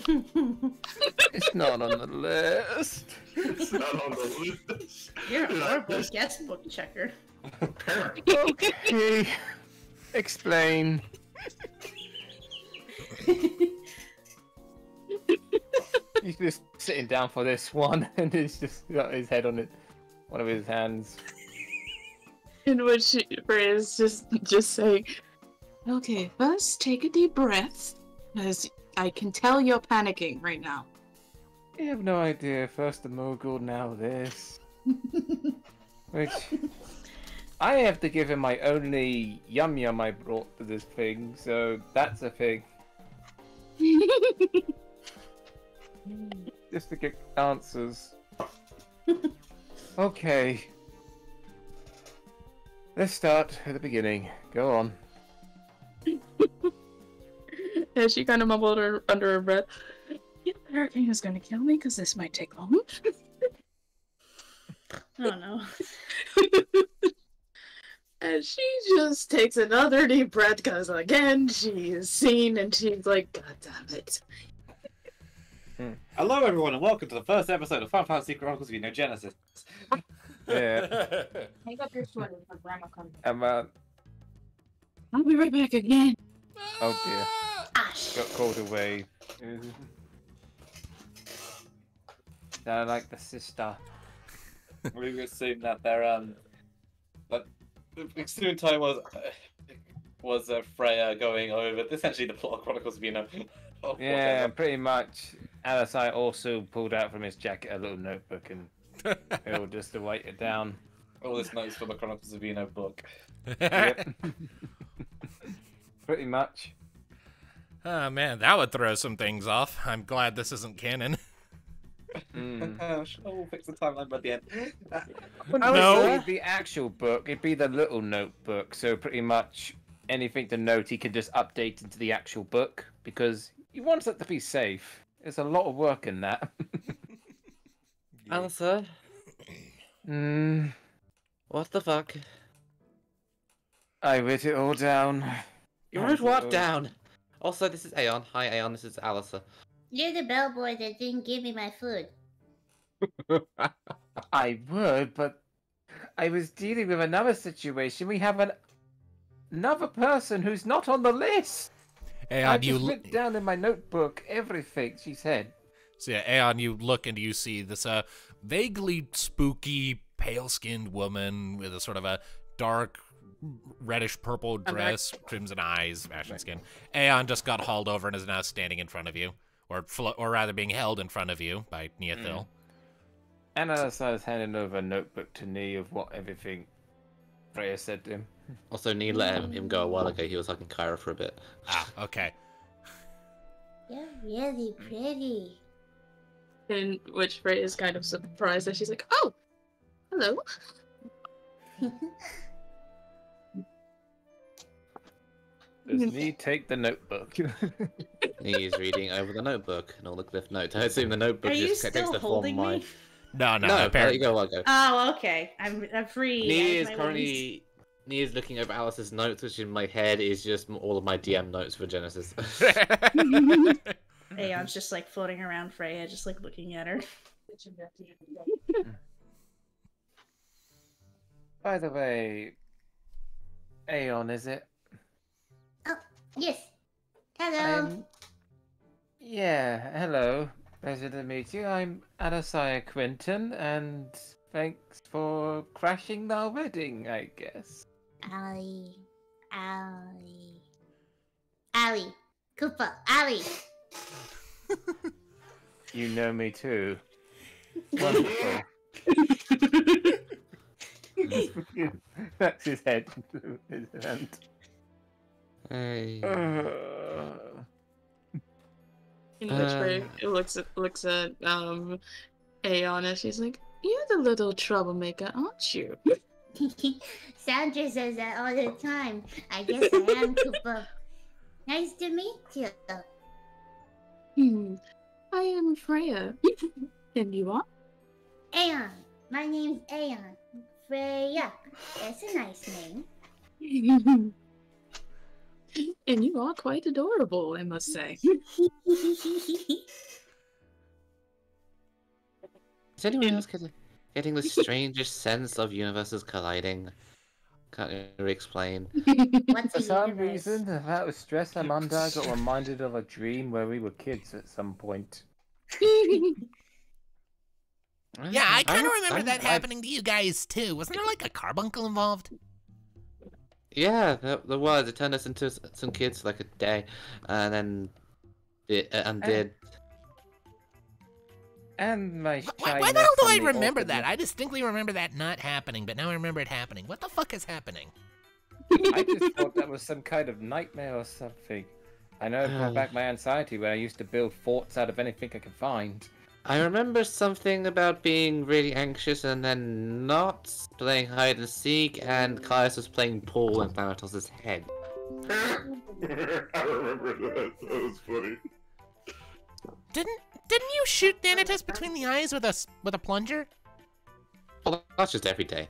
Speaker 4: It's not on the list.
Speaker 5: It's not on the list.
Speaker 7: You're a horrible guest book checker.
Speaker 4: Okay. Explain. He's just sitting down for this one, and he's just got his head on it, one of his hands.
Speaker 3: In which Freya's just saying, okay, first take a deep breath, because I can tell you're panicking right now.
Speaker 4: I have no idea. First the mogul, now this. Which I have to give him my only yum yum I brought to this thing, so that's a thing. Just to get answers. Okay. Let's start at the beginning. Go on.
Speaker 3: Yeah, she kind of mumbled under her breath. Yeah, the hurricane is going to kill me because this might take long.
Speaker 7: Oh no.
Speaker 3: And she just takes another deep breath because, again, she is seen and she's like, God damn it.
Speaker 8: Hello, everyone, and welcome to the first episode of Final Fantasy Chronicles of Genesis.
Speaker 4: Yeah.
Speaker 3: Hang up your sweater for Grandma comes.
Speaker 4: I'll
Speaker 3: be right back again.
Speaker 4: Oh dear. Got called away. Sound like the sister.
Speaker 8: We assume that they're but the soon time was Freya going over essentially the plot of Chronicles of
Speaker 4: Yeah, pretty much. Alisai also pulled out from his jacket a little notebook and he'll just to write it down.
Speaker 8: All this notes from the Chronicles of Eno book.
Speaker 4: Yep. Pretty much.
Speaker 1: Oh man, that would throw some things off. I'm glad this isn't canon.
Speaker 8: Sure, we'll fix the timeline by the end.
Speaker 4: No, the actual book, it'd be the little notebook. So pretty much anything to note, he can just update into the actual book because he wants it to be safe. There's a lot of work in that.
Speaker 2: Answer. What the fuck?
Speaker 4: I wrote it all down.
Speaker 2: You wrote what down? Also, this is Aeon. Hi, Aeon. This is Alyssa.
Speaker 6: You're the bellboy that didn't give me my food.
Speaker 4: I would, but I was dealing with another situation. We have another person who's not on the list.
Speaker 1: Aeon,
Speaker 4: I just wrote down in my notebook everything she said.
Speaker 1: So yeah, Aeon, you look and you see this vaguely spooky, pale-skinned woman with a sort of a dark reddish-purple dress, crimson eyes, ashen skin. Aeon just got hauled over and is now standing in front of you. Or rather being held in front of you by Neothil.
Speaker 4: And as I was handing over a notebook to Nee of what everything Freya said to him.
Speaker 2: Also, Nee let him go a while ago. He was hugging Kyra for a bit.
Speaker 1: Ah, okay.
Speaker 6: You're really pretty.
Speaker 3: In which Freya is kind of surprised that she's like, oh, hello.
Speaker 4: Does Nee take the notebook?
Speaker 2: Nee is reading over the notebook and all the cliff notes. I assume the notebook
Speaker 7: Are you
Speaker 2: just takes
Speaker 7: still
Speaker 2: the form
Speaker 7: holding
Speaker 2: of my...
Speaker 7: me?
Speaker 1: No,
Speaker 2: No, I let
Speaker 1: apparently.
Speaker 2: you go a while ago.
Speaker 7: Oh, okay. I'm free.
Speaker 2: Nee
Speaker 7: I
Speaker 2: is
Speaker 7: have my
Speaker 2: currently... Nee is looking over Alice's notes, which in my head is just all of my DM notes for Genesis.
Speaker 7: wings. Aeon's just like floating around Freya, just like looking at her.
Speaker 4: By the way, Aeon, is it?
Speaker 6: Oh, yes. Hello.
Speaker 4: Yeah, hello. Pleasure to meet you. I'm Alasaya Quinton, and thanks for crashing our wedding, I guess.
Speaker 6: Ali. Koopa. Ali.
Speaker 4: You know me too. Wonderful. That's his head. His hand.
Speaker 2: Hey.
Speaker 3: In which Freya looks at Aeon and she's like, you the little troublemaker, aren't you?
Speaker 6: Sandra says that all the time. I guess I am, Kupo. Nice to meet you.
Speaker 3: I am Freya. And you are?
Speaker 6: Aeon. My name's Aeon. Freya. That's a nice name.
Speaker 3: And you are quite adorable, I must say.
Speaker 2: Is anyone else getting the strangest sense of universes colliding? Can't really explain.
Speaker 6: What's
Speaker 4: For
Speaker 6: a
Speaker 4: some
Speaker 6: universe?
Speaker 4: reason, out of stress I'm under, I got reminded of a dream where we were kids at some point.
Speaker 1: Yeah, I kind of remember that happening to you guys too. Wasn't there like a carbuncle involved?
Speaker 2: Yeah, there was. It turned us into some kids for like a day, and then it undid.
Speaker 4: And my
Speaker 1: Why the hell do I remember that? I distinctly remember that not happening, but now I remember it happening. What the fuck is happening?
Speaker 4: I just thought that was some kind of nightmare or something. I know it brought back my anxiety when I used to build forts out of anything I could find.
Speaker 2: I remember something about being really anxious and then not playing hide and seek, and Caius was playing pool in Thanatos' head.
Speaker 5: I remember that. That was funny.
Speaker 1: Didn't you shoot Thanatos between the eyes with a plunger?
Speaker 2: Well, that's just every day.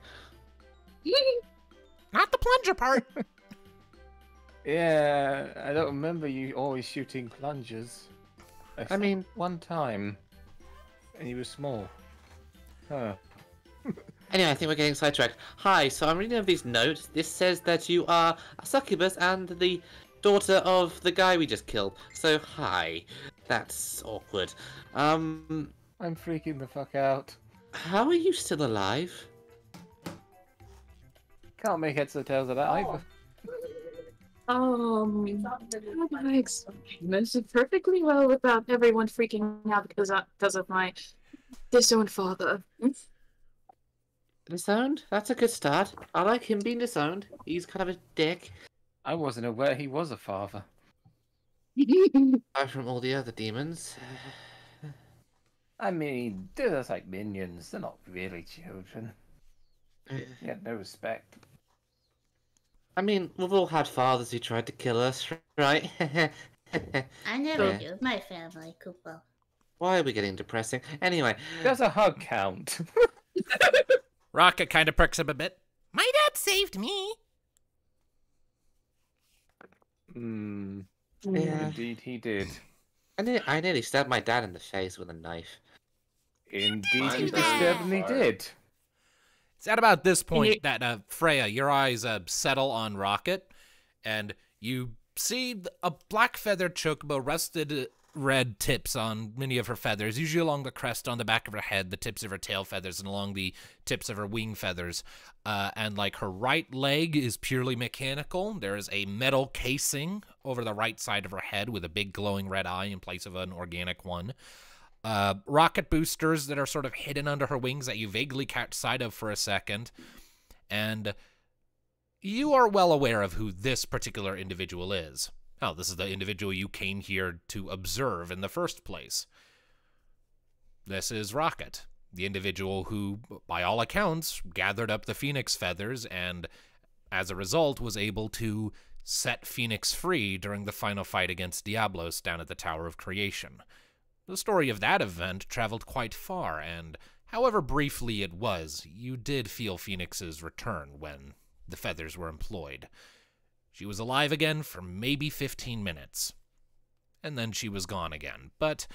Speaker 1: Not the plunger part.
Speaker 4: Yeah, I don't remember you always shooting plungers.
Speaker 2: I mean,
Speaker 4: one time. And he was small. Huh.
Speaker 2: Anyway, I think we're getting sidetracked. Hi, so I'm reading over these notes. This says that you are a succubus and the daughter of the guy we just killed. So, hi. That's awkward.
Speaker 4: I'm freaking the fuck out.
Speaker 2: How are you still alive?
Speaker 4: Can't make heads or tails of that either.
Speaker 3: How do I explain this perfectly well without everyone freaking out because of my disowned father?
Speaker 2: Disowned? That's a good start. I like him being disowned. He's kind of a dick.
Speaker 4: I wasn't aware he was a father.
Speaker 2: Apart from all the other demons.
Speaker 4: I mean, they're just like minions. They're not really children. Yeah, no respect.
Speaker 2: I mean, we've all had fathers who tried to kill us, right?
Speaker 6: I never do. My family, Kupo.
Speaker 2: Why are we getting depressing? Anyway.
Speaker 4: Does a hug count?
Speaker 1: Rocket kind of perks up a bit. My dad saved me.
Speaker 2: Yeah.
Speaker 4: Indeed he did.
Speaker 2: I nearly stabbed my dad in the face with a knife.
Speaker 4: Indeed he disturbingly did.
Speaker 1: It's at about this point that, Freya, your eyes settle on Rocket, and you see a black-feathered chocobo rested red tips on many of her feathers, usually along the crest on the back of her head, the tips of her tail feathers, and along the tips of her wing feathers. And, like, her right leg is purely mechanical. There is a metal casing over the right side of her head with a big glowing red eye in place of an organic one. Rocket boosters that are sort of hidden under her wings that you vaguely catch sight of for a second. And you are well aware of who this particular individual is. Oh, this is the individual you came here to observe in the first place. This is Rocket, the individual who, by all accounts, gathered up the Phoenix feathers and, as a result, was able to set Phoenix free during the final fight against Diablos down at the Tower of Creation. The story of that event traveled quite far, and however briefly it was, you did feel Phoenix's return when the feathers were employed. She was alive again for maybe 15 minutes, and then she was gone again, but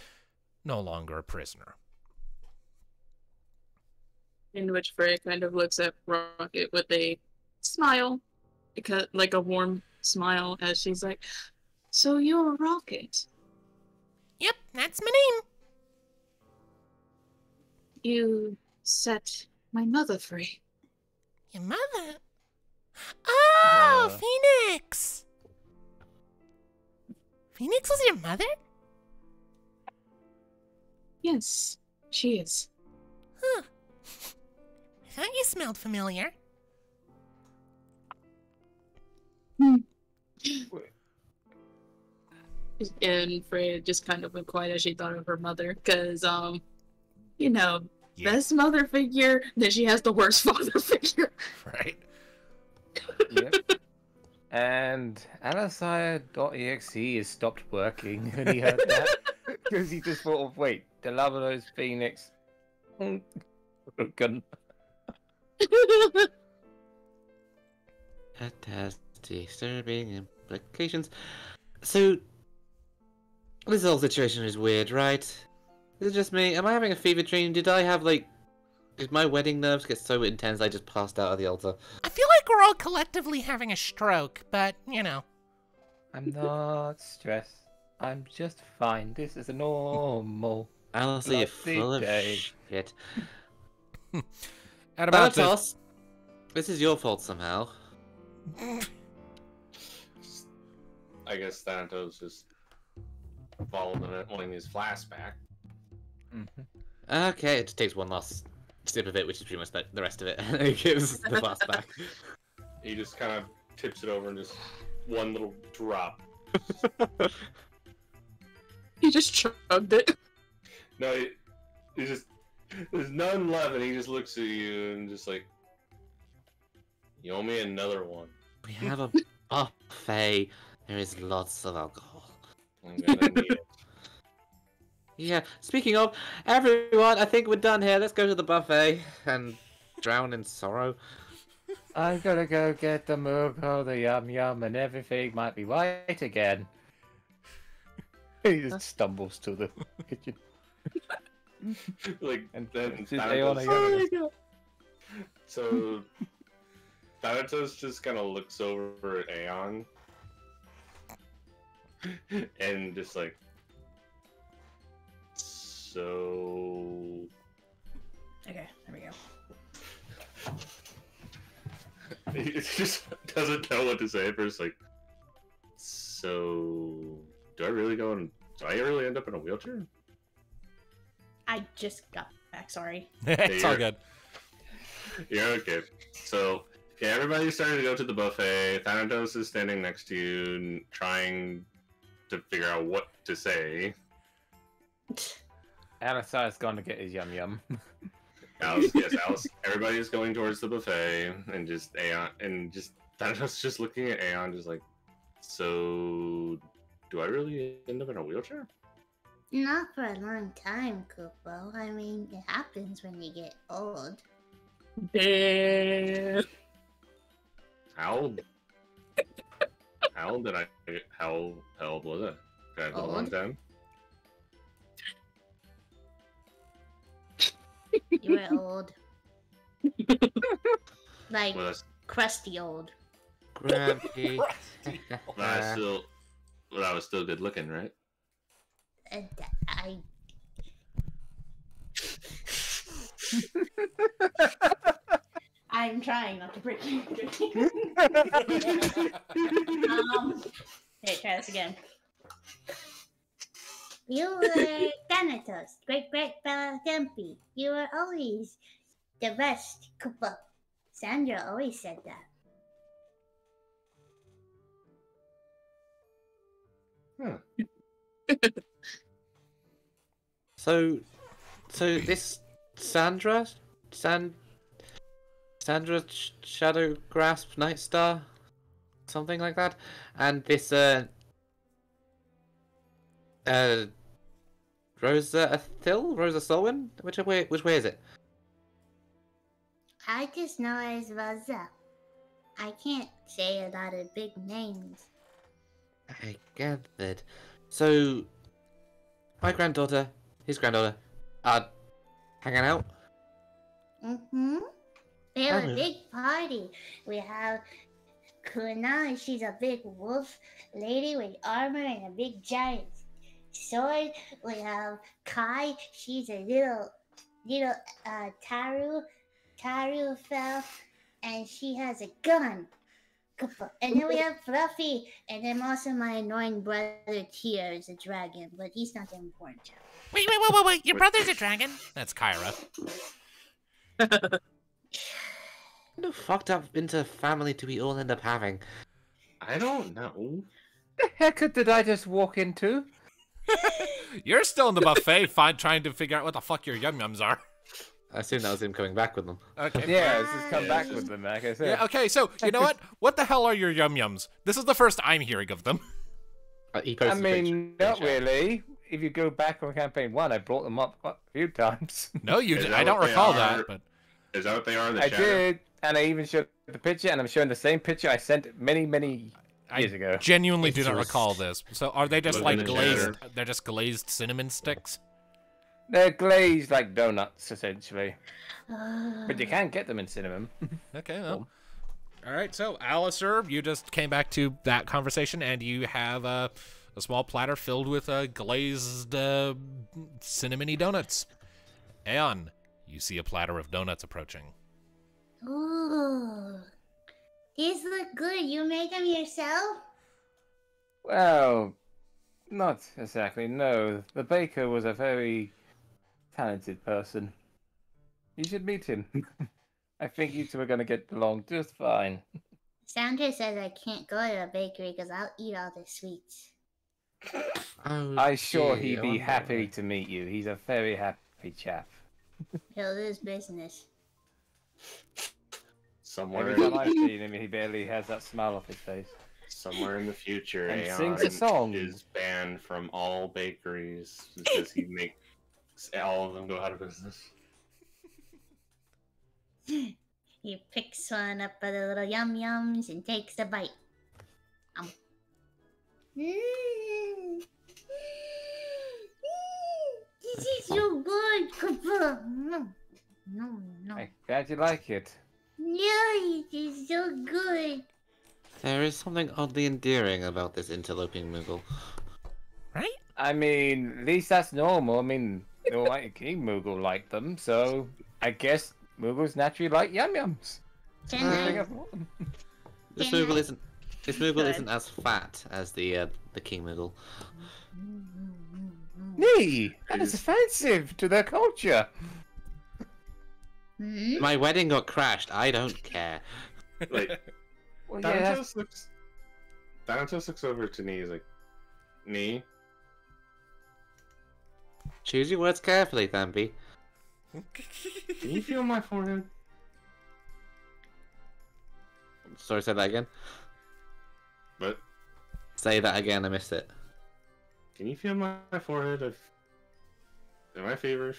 Speaker 1: no longer a prisoner.
Speaker 3: In which Freya kind of looks at Rocket with a smile, because like a warm smile, as she's like, "So you're Rocket?
Speaker 1: Yep, that's my name.
Speaker 3: You set my mother free."
Speaker 1: Your mother? Oh, Phoenix! Phoenix was your mother?
Speaker 3: Yes, she is.
Speaker 1: Huh. I thought you smelled familiar.
Speaker 3: And Freya just kind of went quiet as she thought of her mother, because, you know, best mother figure, then she has the worst father figure.
Speaker 1: Right?
Speaker 4: Yep. And Alasire.exe has stopped working when he heard that. Because he just thought of, wait, the Lavalos Phoenix. Broken.
Speaker 2: That has disturbing implications. So, this whole situation is weird, right? Is it just me? Am I having a fever dream? Did I have, like... Did my wedding nerves get so intense I just passed out at the altar?
Speaker 1: I feel like we're all collectively having a stroke, but, you know.
Speaker 4: I'm not stressed. I'm just fine. This is a normal.
Speaker 2: Honestly, you're
Speaker 4: Lovely
Speaker 2: full of
Speaker 4: day.
Speaker 2: shit.
Speaker 1: At about this,
Speaker 2: Thanatos, this is your fault somehow.
Speaker 5: I guess Thanatos just following his flask back.
Speaker 2: Okay, it just takes one last sip of it, which is pretty much the rest of it. And he gives the flask back.
Speaker 5: He just kind of tips it over and just one little drop.
Speaker 3: He just chugged it.
Speaker 5: No, he just there's none left, and he just looks at you and just like, you owe me another one.
Speaker 2: We have a buffet. There is lots of alcohol.
Speaker 5: I'm gonna need it.
Speaker 2: Yeah, speaking of, everyone, I think we're done here. Let's go to the buffet and drown in sorrow.
Speaker 4: I'm gonna go get the Murko, the Yum Yum, and everything might be right again. He just stumbles to the kitchen.
Speaker 5: Like,
Speaker 4: And
Speaker 5: then
Speaker 4: Aeon
Speaker 5: Thanatos,
Speaker 4: again.
Speaker 5: so Thanatos just kind of looks over at Aeon and just like, so
Speaker 7: Okay, there we go.
Speaker 5: he just doesn't know what to say at first. Like, so do I really end up in a wheelchair?
Speaker 7: I just got back, sorry.
Speaker 1: it's all good.
Speaker 5: Yeah, okay. So, yeah, everybody's starting to go to the buffet. Thanatos is standing next to you and trying to figure out what to say.
Speaker 4: Alicire's gone to get his Yum Yum.
Speaker 5: Alice. Everybody's going towards the buffet, and just Aeon, and just Thanatos just looking at Aeon, just like, so do I really end up in a wheelchair?
Speaker 6: Not for a long time, Kupo. I mean, it happens when you get old.
Speaker 3: Damn.
Speaker 5: How old was it? Did I live a long
Speaker 6: Old?
Speaker 5: time?
Speaker 6: You were old. Like,
Speaker 5: Well, that's,
Speaker 6: crusty old.
Speaker 2: Grumpy.
Speaker 5: I was still good looking, right?
Speaker 6: And I... I'm trying not to break you. Hey, try this again. You were Thanatos, great Tempe. You were always the best, Kupo. Sandra always said that.
Speaker 2: So this Sandra Shadow Grasp Night Star, something like that, and this Rosa Solwyn. Which way is it?
Speaker 6: I just know as Raza. I can't say a lot of big names.
Speaker 2: I gathered. So my granddaughter, his granddaughter, are hanging out.
Speaker 6: Mm-hmm. We have a
Speaker 2: Oh.
Speaker 6: big party. We have Kuna, she's a big wolf lady with armor and a big giant sword. We have Kai, she's a little Taru fell, and she has a gun. And then we have Fluffy, and then also my annoying brother Tyr is a dragon, but he's not that important.
Speaker 1: Wait. Your brother's a dragon? That's Kyra.
Speaker 2: What the fucked up into family do we all end up having?
Speaker 5: I don't know.
Speaker 4: The heck did I just walk into?
Speaker 1: You're still in the buffet trying to figure out what the fuck your yum-yums are.
Speaker 2: I assume that was him coming back with them.
Speaker 1: Okay.
Speaker 4: Yeah, let's just come back with them, like I said.
Speaker 1: Yeah, okay, so, you know what? What the hell are your yum-yums? This is the first I'm hearing of them.
Speaker 2: He
Speaker 4: I
Speaker 2: posted a
Speaker 4: mean,
Speaker 2: picture.
Speaker 4: not really. If you go back on campaign 1, I brought them up a few times.
Speaker 1: No, you
Speaker 5: Is
Speaker 1: did.
Speaker 5: that
Speaker 1: I don't
Speaker 5: what they
Speaker 1: recall
Speaker 5: are?
Speaker 1: that, but...
Speaker 5: Is that what they are in the
Speaker 4: I
Speaker 5: shadow?
Speaker 4: did, and I even showed the picture, and I'm showing the same picture I sent many, many years ago.
Speaker 1: Genuinely do not
Speaker 2: Interest.
Speaker 1: recall this. So are they just
Speaker 5: Look
Speaker 1: like
Speaker 5: in the
Speaker 1: glazed?
Speaker 5: shadow.
Speaker 1: They're just glazed cinnamon sticks?
Speaker 4: They're glazed like donuts, essentially. But you can get them in cinnamon.
Speaker 1: Okay, well. All right, so Alistair, you just came back to that conversation, and you have a small platter filled with glazed cinnamony donuts. Aeon, you see a platter of donuts approaching.
Speaker 6: Ooh. These look good. You made them yourself?
Speaker 4: Well, not exactly, no. The baker was a very talented person. You should meet him. I think you two are going to get along just fine.
Speaker 6: Sandra says I can't go to the bakery because I'll eat all the sweets.
Speaker 2: Oh,
Speaker 4: I'm sure
Speaker 2: gee,
Speaker 4: he'd
Speaker 2: I
Speaker 4: be
Speaker 2: wonder
Speaker 4: happy
Speaker 2: why.
Speaker 4: to meet you. He's a very happy chap.
Speaker 6: He'll lose business.
Speaker 5: Somewhere,
Speaker 4: Every time I've seen him, he barely has that smile off his face.
Speaker 5: somewhere in the future,
Speaker 4: And
Speaker 5: Aeon
Speaker 4: sings a song.
Speaker 5: is banned from all bakeries because he makes all of them go out of business.
Speaker 6: He picks one up by the little yum yums and takes a bite. This is so good, Kupos. No, no.
Speaker 4: I'm glad you like it.
Speaker 6: Yeah, it is so good.
Speaker 2: There is something oddly endearing about this interloping Moogle.
Speaker 1: Right?
Speaker 4: I mean, at least that's normal. I mean, the Almighty King Moogle liked them, so I guess Moogles naturally like yum yums.
Speaker 6: Can
Speaker 4: I think
Speaker 6: I?
Speaker 4: I've bought them.
Speaker 2: This
Speaker 6: Can I-
Speaker 2: Moogle isn't. This Moogle
Speaker 7: Good.
Speaker 2: isn't as fat as the King Moogle.
Speaker 4: Nee, that is offensive to their culture.
Speaker 6: Hmm?
Speaker 2: My wedding got crashed. I don't care.
Speaker 5: Like,
Speaker 4: Well, yeah, that's-
Speaker 5: Thanatos looks over to Nee. He's like, Nee,
Speaker 2: Choose your words carefully, Thambi.
Speaker 5: can you feel my forehead?
Speaker 2: Sorry, say that again.
Speaker 5: But
Speaker 2: Say that again. I missed it.
Speaker 5: can you feel my forehead? Am I feverish?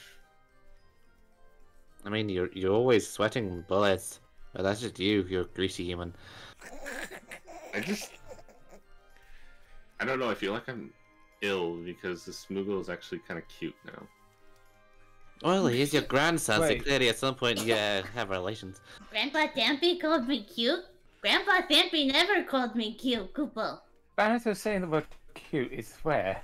Speaker 2: I mean, you're always sweating bullets, but that's just you. You're a greasy human.
Speaker 5: I don't know. I feel like I'm ill because this Moogle is actually kind of cute now.
Speaker 2: Well, he's your grandson, so
Speaker 4: Wait.
Speaker 2: clearly at some point you have relations.
Speaker 6: Grandpa Thampy called me cute? Grandpa Thampy never called me cute, Kupos.
Speaker 4: Thanatos saying the word cute is where?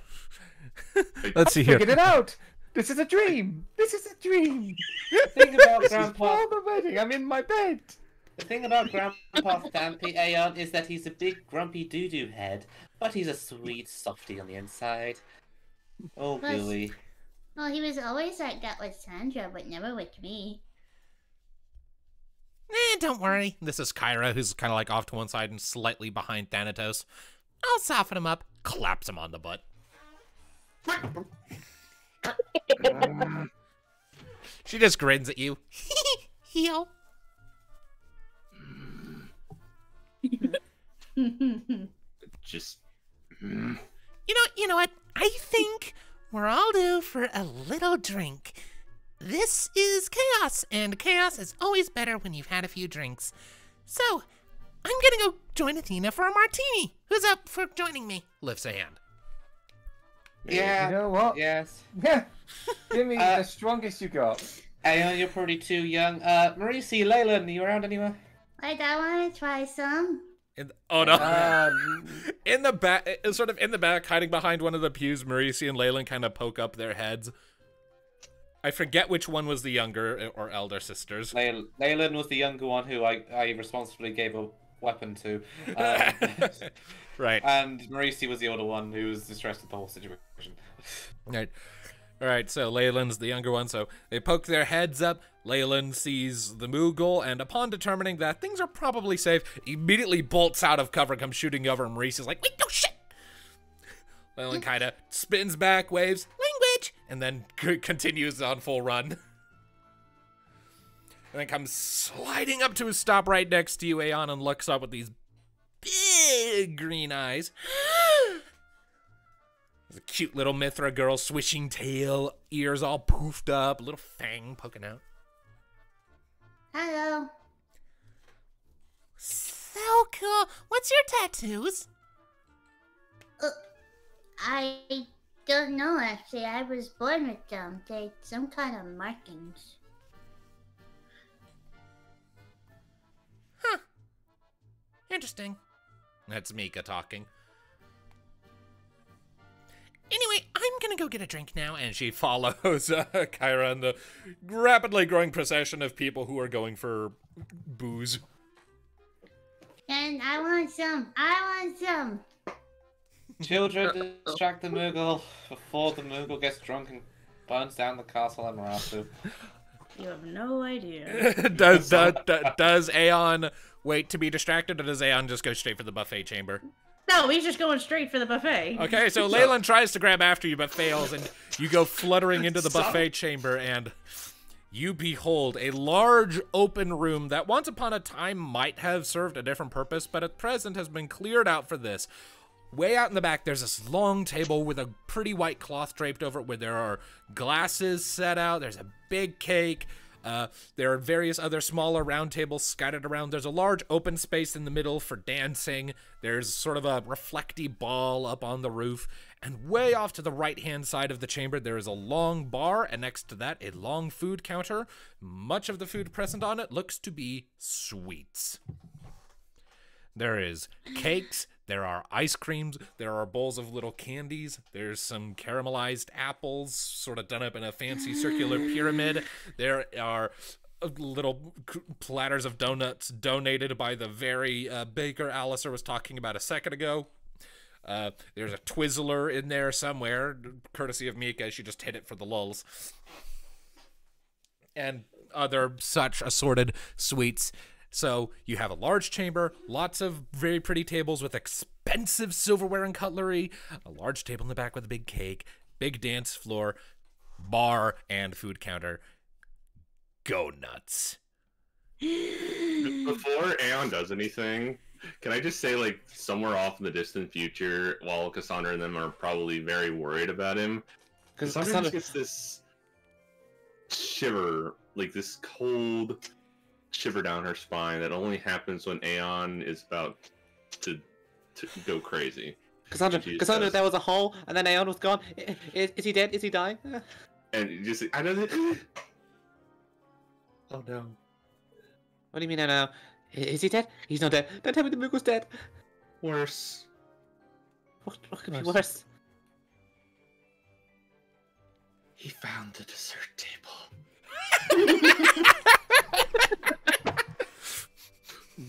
Speaker 1: Let's see here.
Speaker 4: Figured it out! This is a dream! This is a dream!
Speaker 8: The thing about
Speaker 4: This is
Speaker 8: Grandpa,
Speaker 4: for the wedding! I'm in my bed!
Speaker 8: the thing about Grandpa Stampy Aeon is that he's a big grumpy doo-doo head, but he's a sweet softy on the inside. Oh,
Speaker 6: Plus-
Speaker 8: Billy.
Speaker 6: Well, he was always like that with Sandra, but never with me.
Speaker 1: Don't worry. This is Kyra, who's kind of like off to one side and slightly behind Thanatos. I'll soften him up, claps him on the butt. She just grins at you. Heel.
Speaker 5: Just.
Speaker 1: You know what? I think we're all due for a little drink. This is chaos, and chaos is always better when you've had a few drinks. So, I'm gonna go join Athena for a martini. Who's up for joining me? Lifts a hand.
Speaker 8: Yeah.
Speaker 4: You know what?
Speaker 8: Yes.
Speaker 4: Yeah. Give me the strongest you got.
Speaker 8: Aeon, you're probably too young. Marisi, Leyland, are you around anywhere?
Speaker 6: Like, I want to try some.
Speaker 1: Oh no!
Speaker 4: Um,
Speaker 1: In the back, sort of in the back, hiding behind one of the pews, Marisi and Leyland kind of poke up their heads. I forget which one was the younger or elder sisters.
Speaker 8: Leyland was the younger one who I responsibly gave a weapon to.
Speaker 1: Right.
Speaker 8: And Marisi was the older one who was distressed at the whole situation.
Speaker 1: Right. All right, so Leyland's the younger one, so they poke their heads up. Leyland sees the Moogle, and upon determining that things are probably safe, immediately bolts out of cover, comes shooting over, and Maurice is like, wait, no shit! Leyland kind of spins back, waves, language, and then continues on full run. and then comes sliding up to a stop right next to you, Aeon, and looks up with these big green eyes. There's a cute little Mithra girl, swishing tail, ears all poofed up, a little fang poking out.
Speaker 6: Hello.
Speaker 9: So cool. What's your tattoos?
Speaker 6: I don't know, actually. I was born with them. They're some kind of markings.
Speaker 1: Huh. Interesting. That's Mika talking. Anyway, I'm gonna go get a drink now. And she follows Kyra and the rapidly growing procession of people who are going for booze.
Speaker 6: And I want some. I want some.
Speaker 8: Children, distract the Moogle before the Moogle gets drunk and burns down the castle I'm around to.
Speaker 7: You have no idea.
Speaker 1: Does Aeon wait to be distracted, or does Aeon just go straight for the buffet chamber?
Speaker 7: No, he's just going straight for the buffet.
Speaker 1: Okay, so Leyland tries to grab after you, but fails, and you go fluttering into the buffet chamber, and you behold a large open room that once upon a time might have served a different purpose, but at present has been cleared out for this. Way out in the back, there's this long table with a pretty white cloth draped over it where there are glasses set out. There's a big cake. There are various other smaller round tables scattered around. There's a large open space in the middle for dancing. There's sort of a reflecty ball up on the roof. And way off to the right-hand side of the chamber, there is a long bar, and next to that, a long food counter. Much of the food present on it looks to be sweets. There is cakes, there are ice creams, there are bowls of little candies, there's some caramelized apples sort of done up in a fancy circular pyramid. There are little platters of donuts donated by the very baker Alistair was talking about a second ago. There's a Twizzler in there somewhere, courtesy of Mika. She just hit it for the lulz. And other such assorted sweets. So you have a large chamber, lots of very pretty tables with expensive silverware and cutlery, a large table in the back with a big cake, big dance floor, bar, and food counter. Go nuts.
Speaker 5: Before Aeon does anything, can I just say, like, somewhere off in the distant future, while Cassandra and them are probably very worried about him, Cassandra just gets this shiver, like this cold shiver down her spine that only happens when Aeon is about to go crazy.
Speaker 2: Cassandra, there was a hole, and then Aeon was gone. Is he dead? Is he dying?
Speaker 5: And you just, I know that. Oh no.
Speaker 2: What do you mean, oh no? Is he dead? He's not dead. Don't tell me the Moogle's dead.
Speaker 5: Worse.
Speaker 2: What could be worse?
Speaker 5: He found the dessert table.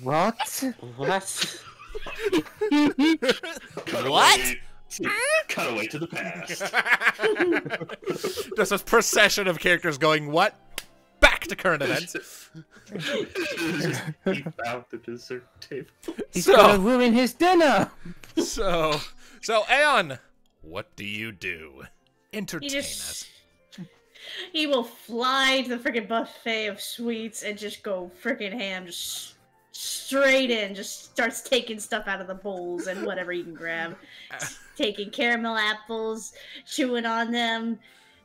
Speaker 4: What?
Speaker 2: What?
Speaker 1: What?
Speaker 5: Cut away to the past.
Speaker 1: Just a procession of characters going, what? Back to current events.
Speaker 5: He found the dessert table.
Speaker 4: He's gonna ruin his dinner!
Speaker 1: So Aeon, what do you do? Entertain us.
Speaker 7: He will fly to the freaking buffet of sweets and just go freaking ham, just straight in, just starts taking stuff out of the bowls and whatever you can grab. Taking caramel apples, chewing on them.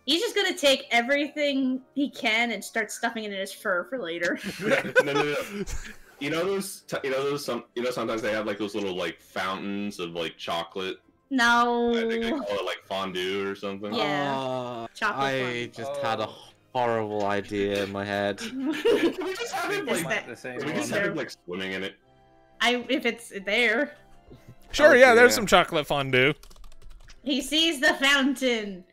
Speaker 7: He's just gonna take everything he can and start stuffing it in his fur for later.
Speaker 5: No. You know sometimes they have like those little like fountains of like chocolate.
Speaker 7: No.
Speaker 5: I think they call it like fondue or something.
Speaker 7: Yeah. Chocolate
Speaker 2: I just had a horrible idea in my head.
Speaker 5: Can we just have him like swimming in it?
Speaker 7: If it's there.
Speaker 1: Sure, yeah, there's some chocolate fondue.
Speaker 7: He sees the fountain.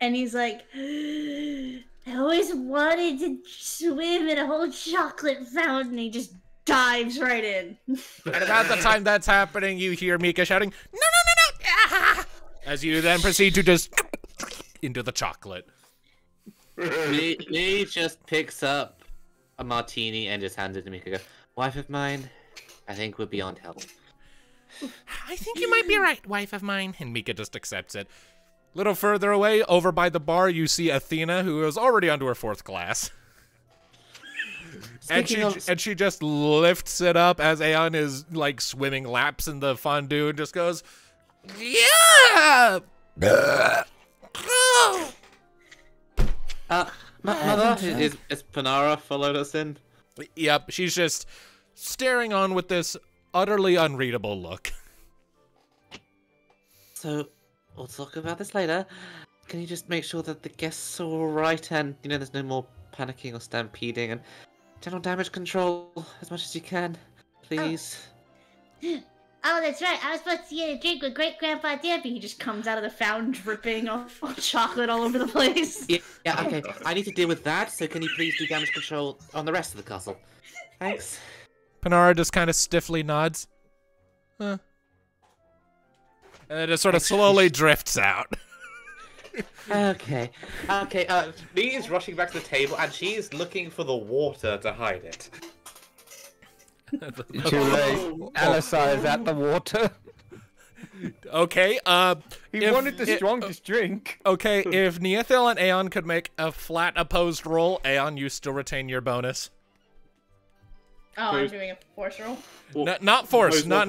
Speaker 7: And he's like, I always wanted to swim in a whole chocolate fountain. He just dives right in.
Speaker 1: And about the time that's happening, you hear Mika shouting, no, no, no, no! Ah! As you then proceed to just into the chocolate.
Speaker 2: Me just picks up a martini and just hands it to Mika. Goes, wife of mine, I think we're beyond help.
Speaker 1: I think you might be right, wife of mine. And Mika just accepts it. A little further away, over by the bar, you see Athena, who is already onto her 4th glass. And she just lifts it up as Aeon is like swimming laps in the fondue and just goes, yeah.
Speaker 2: Mother, is Panara followed us in?
Speaker 1: Yep, she's just staring on with this utterly unreadable look.
Speaker 2: So, we'll talk about this later. Can you just make sure that the guests are alright and, there's no more panicking or stampeding and general damage control as much as you can, please?
Speaker 6: Oh, that's right. I was supposed to get a drink with Great Grandpa Dampy. He just comes out of the fountain dripping off chocolate all over the place.
Speaker 2: Yeah, okay. I need to deal with that, so can you please do damage control on the rest of the castle? Thanks.
Speaker 1: Panara just kind of stiffly nods. Huh. And then it sort of slowly drifts out.
Speaker 2: Okay. Lee is rushing back to the table, and she's looking for the water to hide it.
Speaker 4: Too late. Alisar is at the water.
Speaker 1: Okay,
Speaker 4: He wanted the strongest drink.
Speaker 1: Okay, if Neithil and Aeon could make a flat opposed roll, Aeon, you still retain your bonus.
Speaker 7: Oh, I'm doing a force roll?
Speaker 1: Not force, not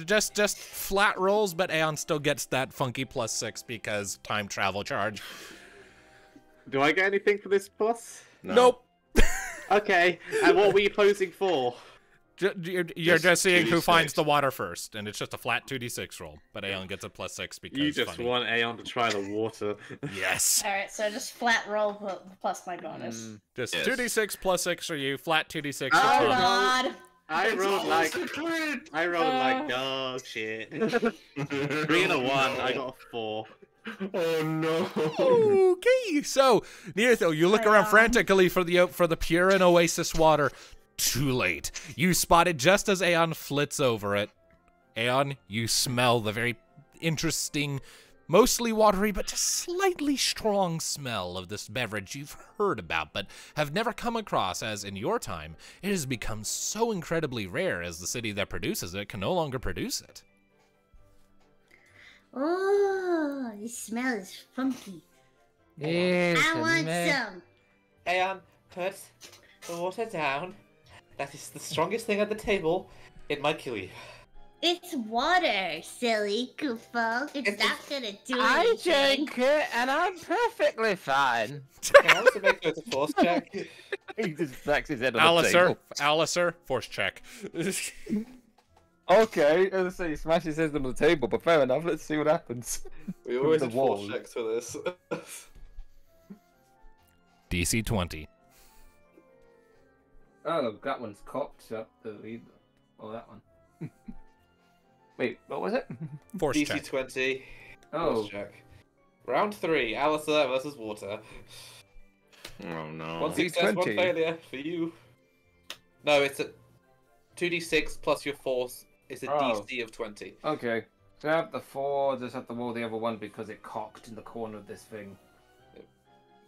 Speaker 1: just flat rolls, but Aeon still gets that funky +6 because time travel charge.
Speaker 2: Do I get anything for this plus?
Speaker 5: No.
Speaker 1: Nope.
Speaker 2: Okay, and what were you posing for?
Speaker 1: You're just seeing who finds the water first, and it's just a flat 2d6 roll, but Aeon gets a +6 because
Speaker 2: You just want Aeon to try the water.
Speaker 1: Yes.
Speaker 7: Alright, so just flat roll plus my bonus.
Speaker 1: Just 2d6 +6 for you, flat 2d6 for
Speaker 7: Oh
Speaker 1: Tom.
Speaker 7: god!
Speaker 2: I rolled like dog shit. 3 and a 1, I got a 4.
Speaker 5: Oh no.
Speaker 1: Okay, so Neithil, you look around frantically for the pure and oasis water. Too late. You spot it just as Aeon flits over it. Aeon, you smell the very interesting, mostly watery, but just slightly strong smell of this beverage you've heard about, but have never come across, as in your time, it has become so incredibly rare as the city that produces it can no longer produce it.
Speaker 6: Oh, this smell is funky.
Speaker 4: Yes,
Speaker 6: I want some.
Speaker 2: Aeon, put the water down. That is the strongest thing at the table. It might kill you.
Speaker 6: It's water, silly Kupo. It's not gonna do
Speaker 4: I
Speaker 6: anything.
Speaker 4: drink it and I'm perfectly fine.
Speaker 2: Can I also make it a force check?
Speaker 4: He just backs his head on the table.
Speaker 1: Alistair, force check.
Speaker 4: Okay, as I say, he smashes his head on the table, but fair enough, let's see what happens.
Speaker 2: We always
Speaker 4: have
Speaker 2: have force
Speaker 4: walls.
Speaker 2: checks for this.
Speaker 1: DC 20.
Speaker 4: Oh, that one's cocked up. Oh, that one. Wait, what was it?
Speaker 1: Force
Speaker 2: DC
Speaker 1: check.
Speaker 2: 20.
Speaker 4: Oh,
Speaker 2: Force check. Round 3, Alistair versus water.
Speaker 5: Oh no.
Speaker 2: 1 success, 1
Speaker 4: D20.
Speaker 2: failure for you. No, it's a 2d6 plus your force. It's a DC of 20.
Speaker 4: okay. So I have the 4, just have to roll the other one because it cocked in the corner of this thing.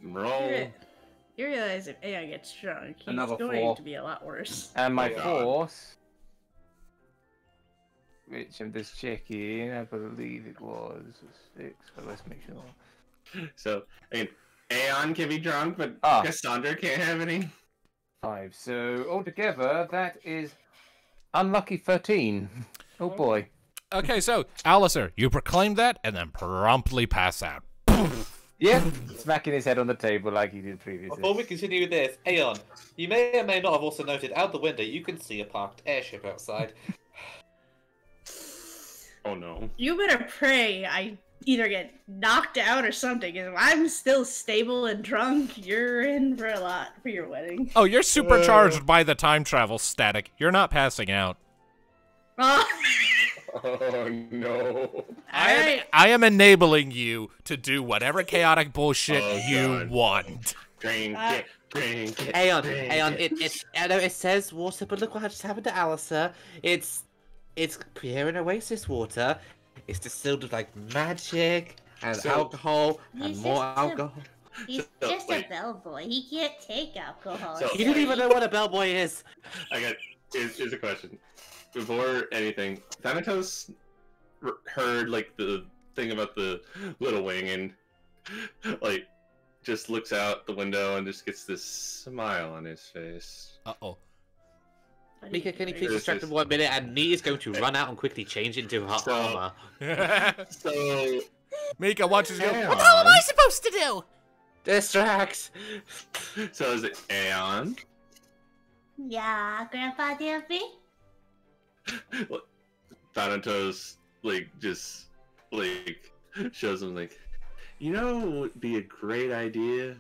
Speaker 5: Roll.
Speaker 7: You realize if Aeon gets drunk, he's
Speaker 4: Another
Speaker 7: going
Speaker 4: 4.
Speaker 7: to be a lot worse.
Speaker 4: And my
Speaker 2: Oh, God.
Speaker 4: force, which I'm just checking, I believe it was a 6, but let's make sure.
Speaker 5: So, I mean, Aeon can be drunk, but
Speaker 4: Ah.
Speaker 5: Cassandra can't have any.
Speaker 4: 5. So altogether, that is unlucky 13. Oh boy.
Speaker 1: Okay, so, Alistair, you proclaim that and then promptly pass out.
Speaker 4: Yeah, smacking his head on the table like he did previously.
Speaker 2: Before we continue with this, Aeon, you may or may not have also noted out the window you can see a parked airship outside.
Speaker 5: Oh no.
Speaker 7: You better pray I either get knocked out or something, because if I'm still stable and drunk, you're in for a lot for your wedding.
Speaker 1: Oh, you're supercharged by the time travel static. You're not passing out.
Speaker 7: Oh.
Speaker 5: Oh no.
Speaker 7: Alright.
Speaker 1: I am enabling you to do whatever chaotic bullshit
Speaker 5: Oh,
Speaker 1: you
Speaker 5: God.
Speaker 1: want.
Speaker 5: Drink it. Drink it.
Speaker 2: Aeon,
Speaker 5: drink
Speaker 2: Aeon,
Speaker 5: it.
Speaker 2: I know it says water, but look what just happened to Alistair. It's pure and oasis water. It's distilled with like magic and
Speaker 5: So-
Speaker 2: alcohol and
Speaker 6: He's
Speaker 2: more
Speaker 6: just a-
Speaker 2: alcohol.
Speaker 6: He's
Speaker 5: So,
Speaker 6: just a
Speaker 5: wait.
Speaker 6: bellboy. He can't take alcohol.
Speaker 5: So-
Speaker 2: You don't even know what a bellboy is.
Speaker 5: I got. Here's a question. Before anything, Thanatos heard like the thing about the little wing and like just looks out the window and just gets this smile on his face.
Speaker 1: Uh-oh.
Speaker 2: Mika, can you please distract him 1 minute? And Nee is going to run out and quickly change into her armor.
Speaker 5: So,
Speaker 1: Mika watches go,
Speaker 5: Aeon.
Speaker 9: What the hell am I supposed to do?
Speaker 2: Distract!
Speaker 5: So is it Aeon?
Speaker 6: Yeah, Grandpa Dampy?
Speaker 5: Thanatos, shows him, you know what would be a great idea?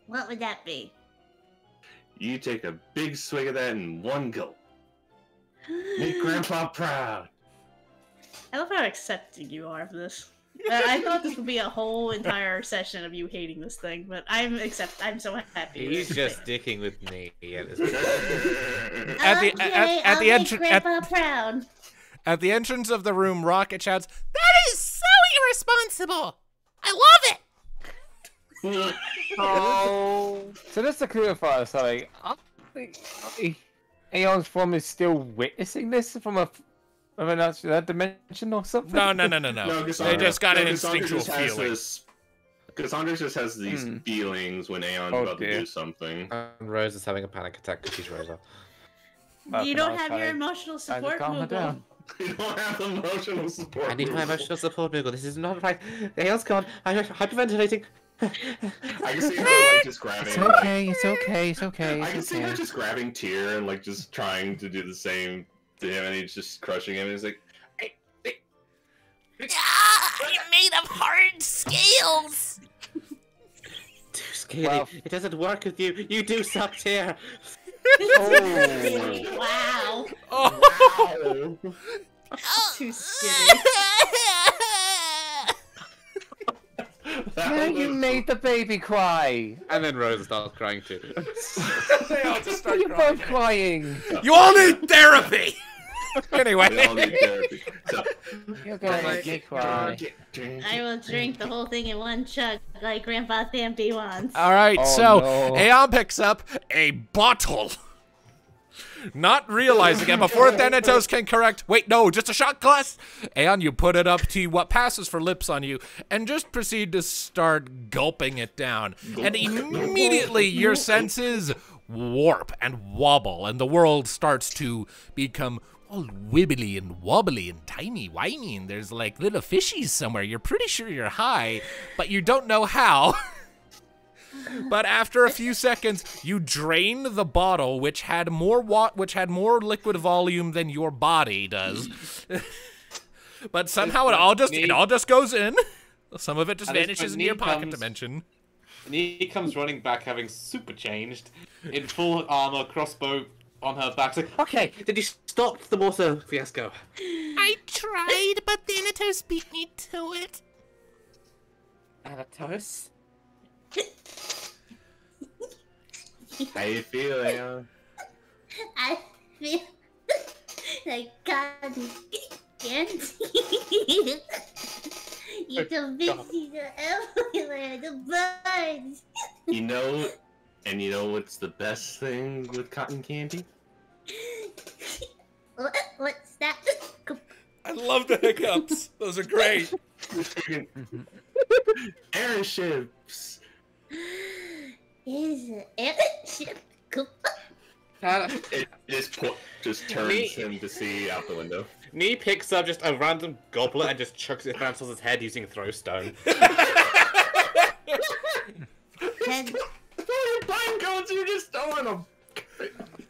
Speaker 6: What would that be?
Speaker 5: You take a big swig of that in one gulp. Make Grandpa proud.
Speaker 7: I love how accepting you are of this. I thought this would be a whole entire session of you hating this thing, but I'm so happy.
Speaker 2: He's just dicking with Nee.
Speaker 1: At the
Speaker 6: Grandpa proud.
Speaker 1: At the entrance of the room, Rocket shouts,
Speaker 9: That is so irresponsible. I love it.
Speaker 4: So just to clarify something, Aeon's form is still witnessing this from another dimension or something?
Speaker 1: No. They just got an
Speaker 5: Cassandra
Speaker 1: instinctual
Speaker 5: just has
Speaker 1: feeling.
Speaker 5: Cassandra just has these feelings when Aeon's about to do something.
Speaker 2: And Rose is having a panic attack because she's Rosa.
Speaker 7: You don't have your emotional support, Moogle.
Speaker 5: You don't have emotional support.
Speaker 2: I need my emotional support, Moogle. This is not right. Aeon's gone. I'm hyperventilating.
Speaker 5: I can see her just grabbing.
Speaker 4: It's okay.
Speaker 5: I can see her just grabbing Tyr and just trying to do the same to him, and he's just crushing him. And he's like,
Speaker 9: You're made of hard scales.
Speaker 2: too scary. It doesn't work with you. You do suck, Tyr.
Speaker 6: Wow.
Speaker 1: Oh.
Speaker 7: Too skinny.
Speaker 4: Now you made the baby cry.
Speaker 2: And then Rosa starts crying too.
Speaker 1: They all just start
Speaker 4: You're both crying.
Speaker 1: You all need therapy! Anyway.
Speaker 5: We all need therapy. So,
Speaker 4: You're gonna make me cry.
Speaker 6: I will drink the whole thing in one chug like Grandpa Thampy wants.
Speaker 1: Alright,
Speaker 4: Oh,
Speaker 1: so
Speaker 4: no.
Speaker 1: Aeon picks up a bottle. Not realizing it before Thanatos can correct. Wait, no, just a shot glass. Aeon, you put it up to what passes for lips on you, and just proceed to start gulping it down. And immediately your senses warp and wobble, and the world starts to become all wibbly and wobbly and tiny-whiny, and there's little fishies somewhere. You're pretty sure you're high, but you don't know how. But after a few seconds, you drain the bottle, which had more liquid volume than your body does. But somehow it all just goes in. Some of it just vanishes into your pocket dimension.
Speaker 8: Nee comes running back, having super changed, in full armor, crossbow on her back. Like,
Speaker 2: Okay, did you stop the water fiasco?
Speaker 9: I tried, but Thanatos beat me to it.
Speaker 2: Thanatos?
Speaker 5: How you feel, Aeon?
Speaker 6: I feel like cotton candy. You're too busy to everywhere, the birds.
Speaker 5: You know what's the best thing with cotton candy?
Speaker 6: What's that?
Speaker 1: I love the hiccups. Those are great.
Speaker 5: Airships.
Speaker 6: Is an airship
Speaker 5: It just turns him to see out the window.
Speaker 2: Nee picks up just a random goblet and just chucks it at Thanatos' head using a throw stone.
Speaker 5: You're just throwing them.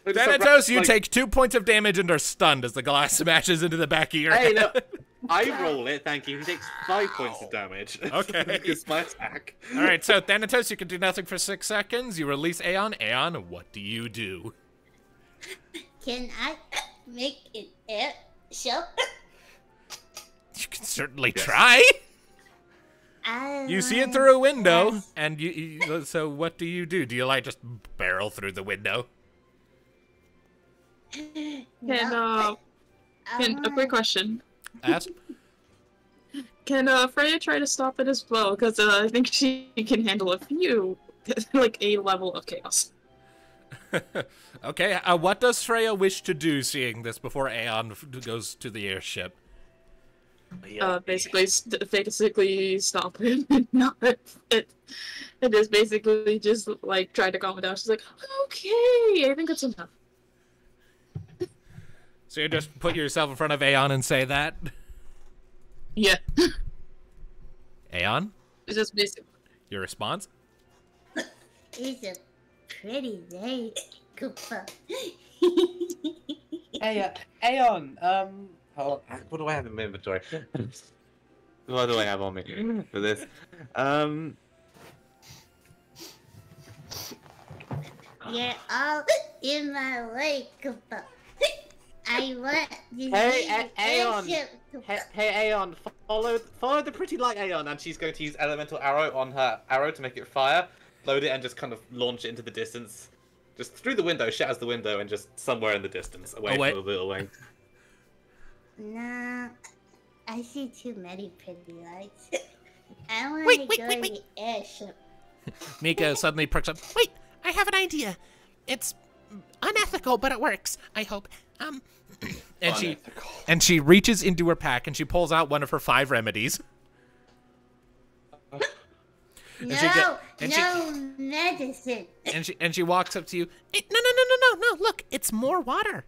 Speaker 1: Thanatos, you take 2 points of damage and are stunned as the glass smashes into the back of your
Speaker 2: Hey,
Speaker 1: head.
Speaker 2: no. I roll it, thank you. He takes 5 points of damage.
Speaker 1: Okay.
Speaker 2: It's my attack.
Speaker 1: Alright, so Thanatos, you can do nothing for 6 seconds. You release Aeon. Aeon, what do you do?
Speaker 6: Can I make an airship?
Speaker 1: You can certainly try. You see it through a window, and so what do you do? Do you just barrel through the window?
Speaker 3: A quick question.
Speaker 1: Ask.
Speaker 3: Can Freya try to stop it as well? Because I think she can handle a few, a level of chaos.
Speaker 1: Okay, what does Freya wish to do seeing this before Aeon goes to the airship?
Speaker 3: basically stop him. No, it is basically just like trying to calm it down. She's like, okay, I think that's enough.
Speaker 1: So you just put yourself in front of Aeon and say that?
Speaker 3: Yeah.
Speaker 1: Aeon?
Speaker 3: It's just basic.
Speaker 1: Your response?
Speaker 6: It's a pretty day, Koopa.
Speaker 2: Hey, Aeon, hold on. What do I have in my inventory? What do I have on me for this?
Speaker 6: You're all in my way, Koopa. I want to
Speaker 2: Hey, Aeon.
Speaker 6: airship, Koopa.
Speaker 2: Hey, Aeon, follow the pretty light, Aeon, and she's going to use elemental arrow on her arrow to make it fire. Load it and just kind of launch it into the distance. Just through the window, shatters the window, and just somewhere in the distance, away from the little wing.
Speaker 6: Nah, I see too many pretty lights. I want to go to the airship.
Speaker 1: Mika suddenly perks up.
Speaker 9: Wait, I have an idea. It's unethical, but it works, I hope.
Speaker 1: And she reaches into her pack and she pulls out one of her 5 remedies.
Speaker 6: No medicine.
Speaker 1: And she walks up to you.
Speaker 9: No, look, it's more water.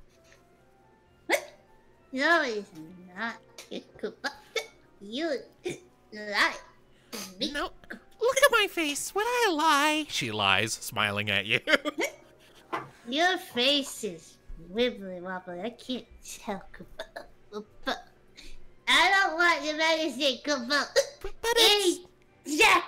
Speaker 6: No, it's not, Koopa. You lie to me.
Speaker 9: No, look at my face. Would I lie?
Speaker 1: She lies, smiling at you.
Speaker 6: Your face is wibbly wobbly. I can't tell, Koopa. I don't want the medicine, Koopa.
Speaker 9: But it's...
Speaker 6: Yeah.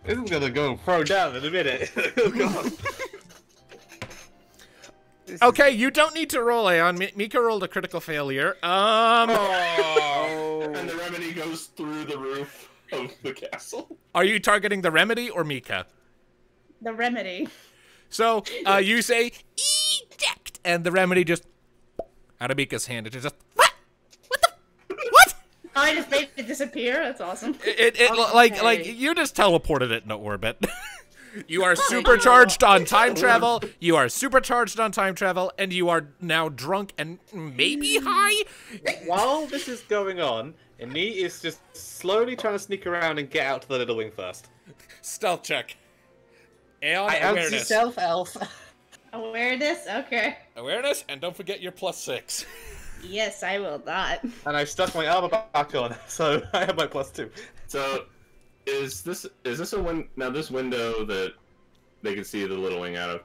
Speaker 2: This is gonna go throw down in a minute. Oh, God.
Speaker 1: Okay, you don't need to roll, Aeon. Mika rolled a critical failure.
Speaker 5: And the remedy goes through the roof of the castle.
Speaker 1: Are you targeting the remedy or Mika?
Speaker 7: The remedy.
Speaker 1: So, you say, eject, and the remedy just, out of Mika's hand, it just, what? What the, what?
Speaker 7: Oh, I just made it disappear? That's awesome.
Speaker 1: Like, you just teleported it into orbit. You are supercharged on time travel, you are supercharged on time travel, and you are now drunk and maybe high?
Speaker 2: While this is going on, Emi is just slowly trying to sneak around and get out to the little wing first.
Speaker 1: Stealth check. Aeon,
Speaker 2: I am
Speaker 1: awareness.
Speaker 2: yourself, elf.
Speaker 7: Awareness? Okay.
Speaker 1: Awareness, and don't forget your +6.
Speaker 7: Yes, I will not.
Speaker 2: And I stuck my armor back on, so I have my +2.
Speaker 5: So, is this a now this window that they can see the little wing out of?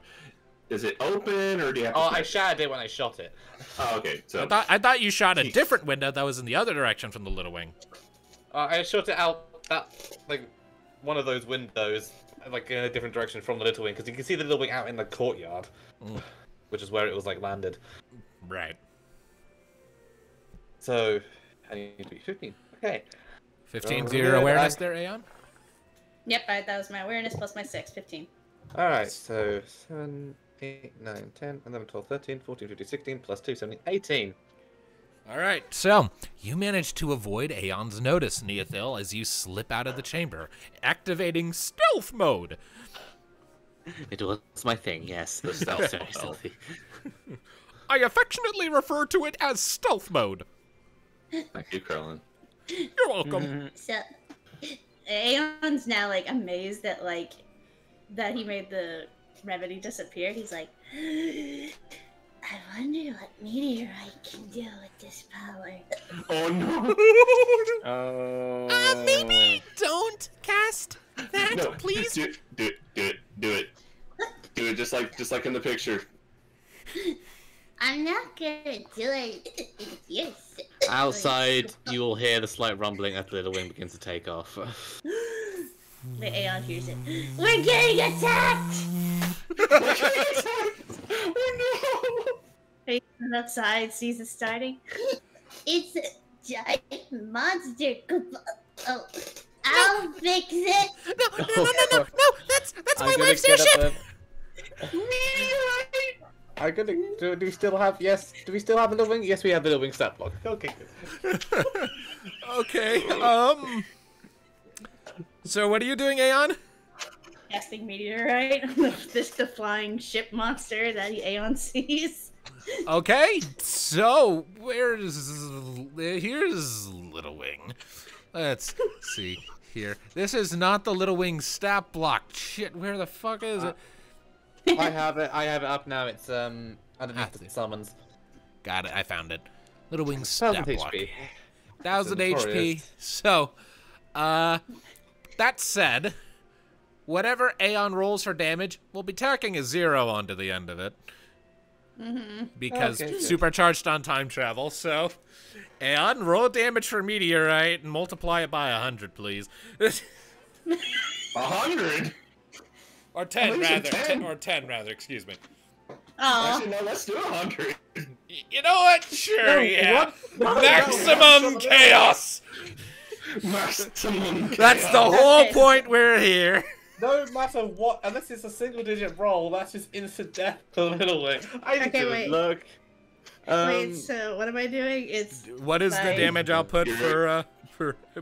Speaker 5: Is it open or do you have?
Speaker 2: I shattered it when I shot it.
Speaker 5: Oh, okay. So
Speaker 1: I thought you shot a different window that was in the other direction from the little wing.
Speaker 2: I shot it out one of those windows, like in a different direction from the little wing, because you can see the little wing out in the courtyard, which is where it was like landed.
Speaker 1: Right.
Speaker 2: So I need to be 15. Okay.
Speaker 1: 15 to your awareness there, Aeon?
Speaker 7: Yep, that was my awareness plus my 6, 15.
Speaker 2: Alright, so 7, 8, 9, 10, 11, 12, 13, 14, 15, 16, plus 2, 17, 18.
Speaker 1: Alright, so you managed to avoid Aeon's notice, Neothil, as you slip out of the chamber, activating stealth mode.
Speaker 2: It was my thing, yes. The stealth, very stealthy.
Speaker 1: I affectionately refer to it as stealth mode.
Speaker 5: Thank you, Krillin.
Speaker 1: You're welcome.
Speaker 7: So, Aeon's now, like, amazed that, like, that he made the remedy disappear. He's like, I wonder what meteorite can do with this power.
Speaker 5: Oh, no!
Speaker 9: Maybe don't cast that,
Speaker 5: No,
Speaker 9: please.
Speaker 5: Do it. Do it just like in the picture.
Speaker 6: I'm not gonna do it. Yes.
Speaker 2: Outside, you will hear the slight rumbling as the little wing begins to take off.
Speaker 7: The Aeon hears it.
Speaker 6: We're getting attacked!
Speaker 5: Oh no!
Speaker 7: Aeon outside sees it starting.
Speaker 6: It's a giant monster. Oh, I'll fix it.
Speaker 9: No, that's my wife's airship.
Speaker 2: I'm gonna. Do we still have? Yes. Do we still have a little wing? Yes, we have a little wing stat block. Okay. Good.
Speaker 1: Okay, so what are you doing, Aeon?
Speaker 7: Casting meteorite. The flying ship monster that Aeon sees.
Speaker 1: Okay, so here's Little Wing. Let's see here. This is not the Little Wing stat block. Shit, where the fuck is it?
Speaker 2: I have it up now. It's underneath the summons.
Speaker 1: Got it. I found it. Little Wing stat
Speaker 2: 1000
Speaker 1: block.
Speaker 2: HP.
Speaker 1: 1000
Speaker 2: It's
Speaker 1: HP.
Speaker 2: notorious.
Speaker 1: So, that said, whatever Aeon rolls for damage will be tacking a 0 onto the end of it. Because supercharged on time travel. So, Aeon, roll damage for meteorite and multiply it by 100, please.
Speaker 5: 100?
Speaker 1: Or 10 rather.
Speaker 5: 10.
Speaker 1: Or 10 rather. Excuse me.
Speaker 5: Actually, no, let's do 100.
Speaker 1: You know what? Sure, yeah. Maximum chaos.
Speaker 5: Maximum chaos.
Speaker 1: That's the whole point we're here.
Speaker 8: No matter what, unless it's a single-digit roll, that's just instant death for Little Wing.
Speaker 2: I
Speaker 7: Okay,
Speaker 2: didn't
Speaker 7: wait.
Speaker 2: look.
Speaker 7: Wait, so what am I doing? It's
Speaker 1: What is the
Speaker 7: like-
Speaker 1: damage output for a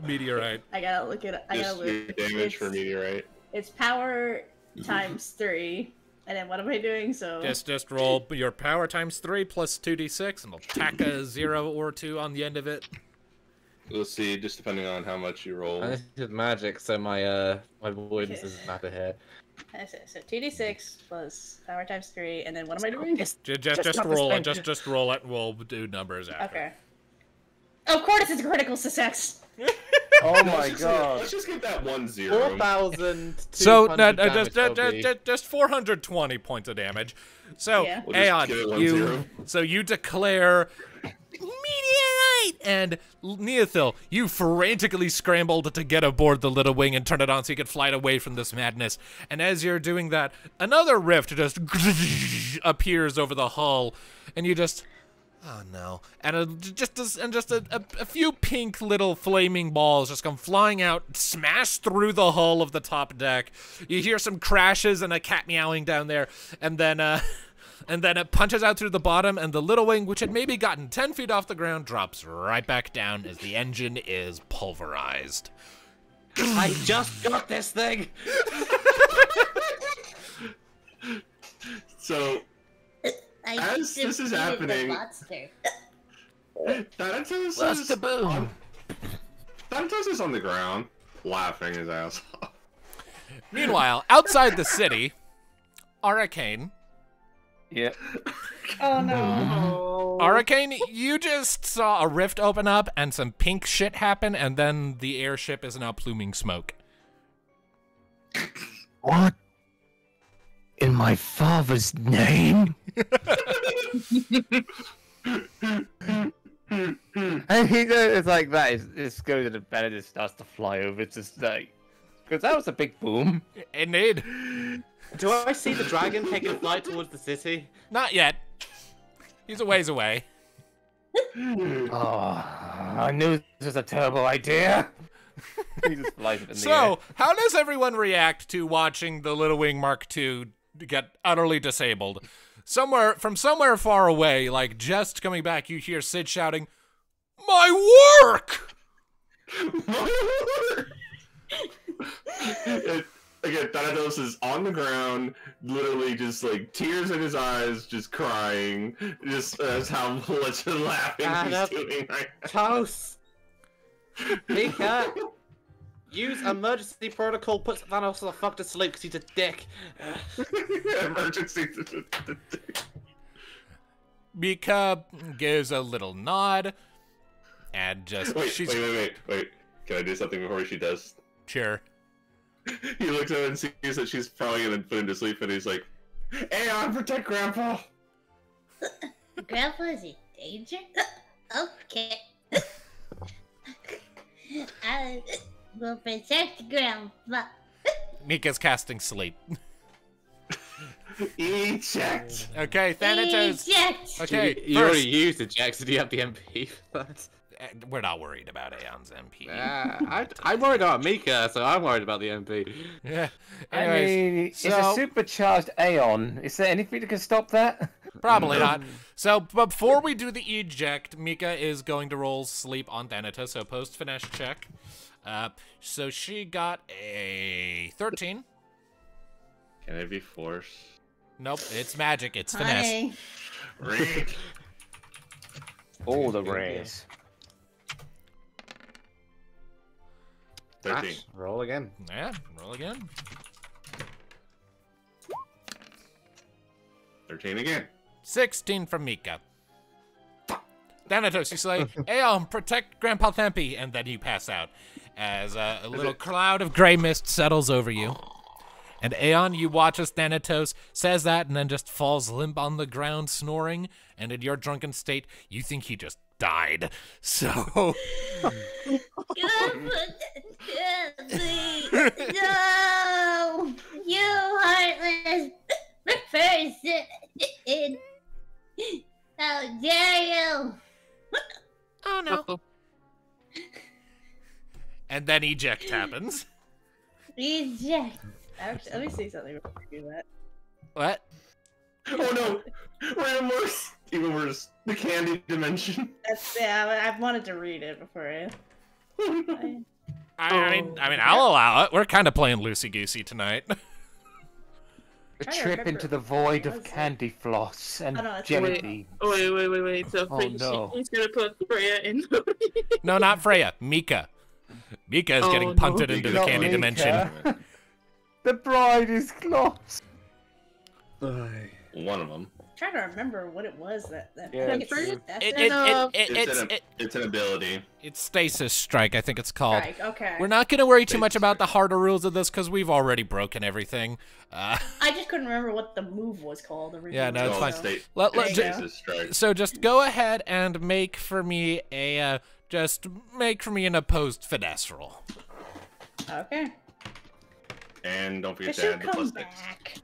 Speaker 1: meteorite?
Speaker 7: I gotta look it. I gotta
Speaker 5: Just
Speaker 7: look.
Speaker 5: your damage for meteorite.
Speaker 7: It's power times 3, and then what am I doing? So
Speaker 1: Just roll your power times 3 plus 2d6, and it'll tack a 0 or 2 on the end of it.
Speaker 5: We'll see, just depending on how much you roll.
Speaker 2: And this is magic, so my avoidance doesn't matter here.
Speaker 7: So 2d6 plus power times 3, and then what am I doing?
Speaker 1: Just roll it. Just roll it, and we'll do numbers after.
Speaker 7: Okay. Of course, it's a critical success.
Speaker 4: Oh my god.
Speaker 5: Let's just get that 1 0.
Speaker 2: 4,000.
Speaker 1: So just 420 points of damage. So
Speaker 7: Yeah.
Speaker 5: We'll just
Speaker 1: Aeon,
Speaker 5: give it 1-0.
Speaker 1: you declare meteorite, and Neothil, you frantically scrambled to get aboard the Little Wing and turn it on so you could fly away from this madness. And as you're doing that, another rift just appears over the hull, and you just. Oh no! And just a few pink little flaming balls just come flying out, smash through the hull of the top deck. You hear some crashes and a cat meowing down there, and then it punches out through the bottom, and the Little Wing, which had maybe gotten 10 feet off the ground, drops right back down as the engine is pulverized.
Speaker 2: I just got this thing.
Speaker 5: So, as this is happening, Thanatos is on the ground, laughing his ass off.
Speaker 1: Meanwhile, outside the city, Arcane.
Speaker 4: Yep.
Speaker 7: Oh no.
Speaker 1: Arcane, you just saw a rift open up and some pink shit happen, and then the airship is now pluming smoke.
Speaker 4: What? In my father's name? And it's like that. It goes to the bed and it starts to fly over. It's just like, because that was a big boom.
Speaker 1: Indeed.
Speaker 2: Do I see the dragon taking flight towards the city?
Speaker 1: Not yet. He's a ways away.
Speaker 4: Oh, I knew this was a terrible idea. He just flies it in the air.
Speaker 1: So, how does everyone react to watching the Little Wing Mark II get utterly disabled? From somewhere far away, like just coming back, you hear Sid shouting, "My work!"
Speaker 5: Again, Thanatos is on the ground, literally just like tears in his eyes, just crying, just as how much laughing he's doing right now.
Speaker 2: Toast. Mika, use emergency protocol. Puts Thanos the fuck to sleep because he's a dick.
Speaker 5: Emergency.
Speaker 1: Mika gives a little nod and just
Speaker 5: Wait. Can I do something before she does?
Speaker 1: Sure.
Speaker 5: He looks at her and sees that she's probably gonna put him to sleep, and he's like, "Aeon, protect Grandpa!"
Speaker 6: Grandpa is in danger? Okay. I will protect Grandpa.
Speaker 1: Mika's casting sleep.
Speaker 5: Eject!
Speaker 1: Okay, Thanatos.
Speaker 6: Eject!
Speaker 1: Okay,
Speaker 2: You already used eject. Did you have the MP for that?
Speaker 1: we're not worried about Aeon's MP.
Speaker 2: I'm worried about Mika, so I'm worried about the MP.
Speaker 1: Yeah.
Speaker 4: I
Speaker 1: Anyways,
Speaker 4: mean, it's a
Speaker 1: so-
Speaker 4: supercharged Aeon. Is there anything that can stop that?
Speaker 1: Probably not. So before we do the eject, Mika is going to roll sleep on Thanatos, so post finesse check. So she got a 13.
Speaker 5: Can it be force?
Speaker 1: Nope, it's magic. It's finesse.
Speaker 7: Hi.
Speaker 5: Rick.
Speaker 4: All the rares.
Speaker 5: 13.
Speaker 2: Ash, roll again.
Speaker 1: Yeah, roll again.
Speaker 5: 13 again.
Speaker 1: 16 from Mika. Thanatos, you say, Aeon, protect Grandpa Tempe, and then you pass out as a little cloud of gray mist settles over you. And Aeon, you watch as Thanatos says that and then just falls limp on the ground snoring, and in your drunken state, you think he just died. So...
Speaker 6: No! You heartless person! How dare you!
Speaker 9: Oh no.
Speaker 1: And then eject happens.
Speaker 6: Eject.
Speaker 7: Actually, let me see something before you do that.
Speaker 1: What?
Speaker 5: Oh no! We're in worse! Even worse. The candy dimension.
Speaker 7: That's I wanted to read it before I.
Speaker 1: I mean, I'll allow it. We're kind of playing loosey-goosey tonight.
Speaker 4: A
Speaker 7: Trying to
Speaker 4: trip
Speaker 7: remember
Speaker 4: into the
Speaker 7: what
Speaker 4: void
Speaker 7: was
Speaker 4: of
Speaker 7: it?
Speaker 4: candy floss and
Speaker 7: Oh, no, it's
Speaker 4: jelly
Speaker 3: wait.
Speaker 4: beans.
Speaker 3: Wait. So
Speaker 4: Oh, no.
Speaker 3: he's gonna put Freya in the...
Speaker 1: No, not Freya. Mika. Mika is
Speaker 3: Oh,
Speaker 1: getting
Speaker 3: no.
Speaker 1: punted into the
Speaker 4: Not
Speaker 1: candy
Speaker 4: Mika.
Speaker 1: dimension.
Speaker 4: The bride is lost.
Speaker 5: One of them.
Speaker 7: I'm trying to remember what it was that.
Speaker 4: Yeah,
Speaker 7: I think it's
Speaker 3: Fruit?
Speaker 7: that's
Speaker 5: It's an ability.
Speaker 1: It's stasis strike, I think it's called.
Speaker 7: Strike, okay.
Speaker 1: We're not going to worry too much about the harder rules of this because we've already broken everything.
Speaker 7: I just couldn't remember what the move was called originally.
Speaker 1: Yeah, no, it's
Speaker 5: Called
Speaker 1: fine.
Speaker 5: state-
Speaker 1: Let-
Speaker 7: There you go.
Speaker 5: stasis strike.
Speaker 1: So just go ahead and make for me a an opposed finesse roll.
Speaker 7: Okay.
Speaker 5: And don't forget
Speaker 7: But
Speaker 5: to
Speaker 7: she'll
Speaker 5: add the
Speaker 7: come
Speaker 5: plus 6.
Speaker 7: back.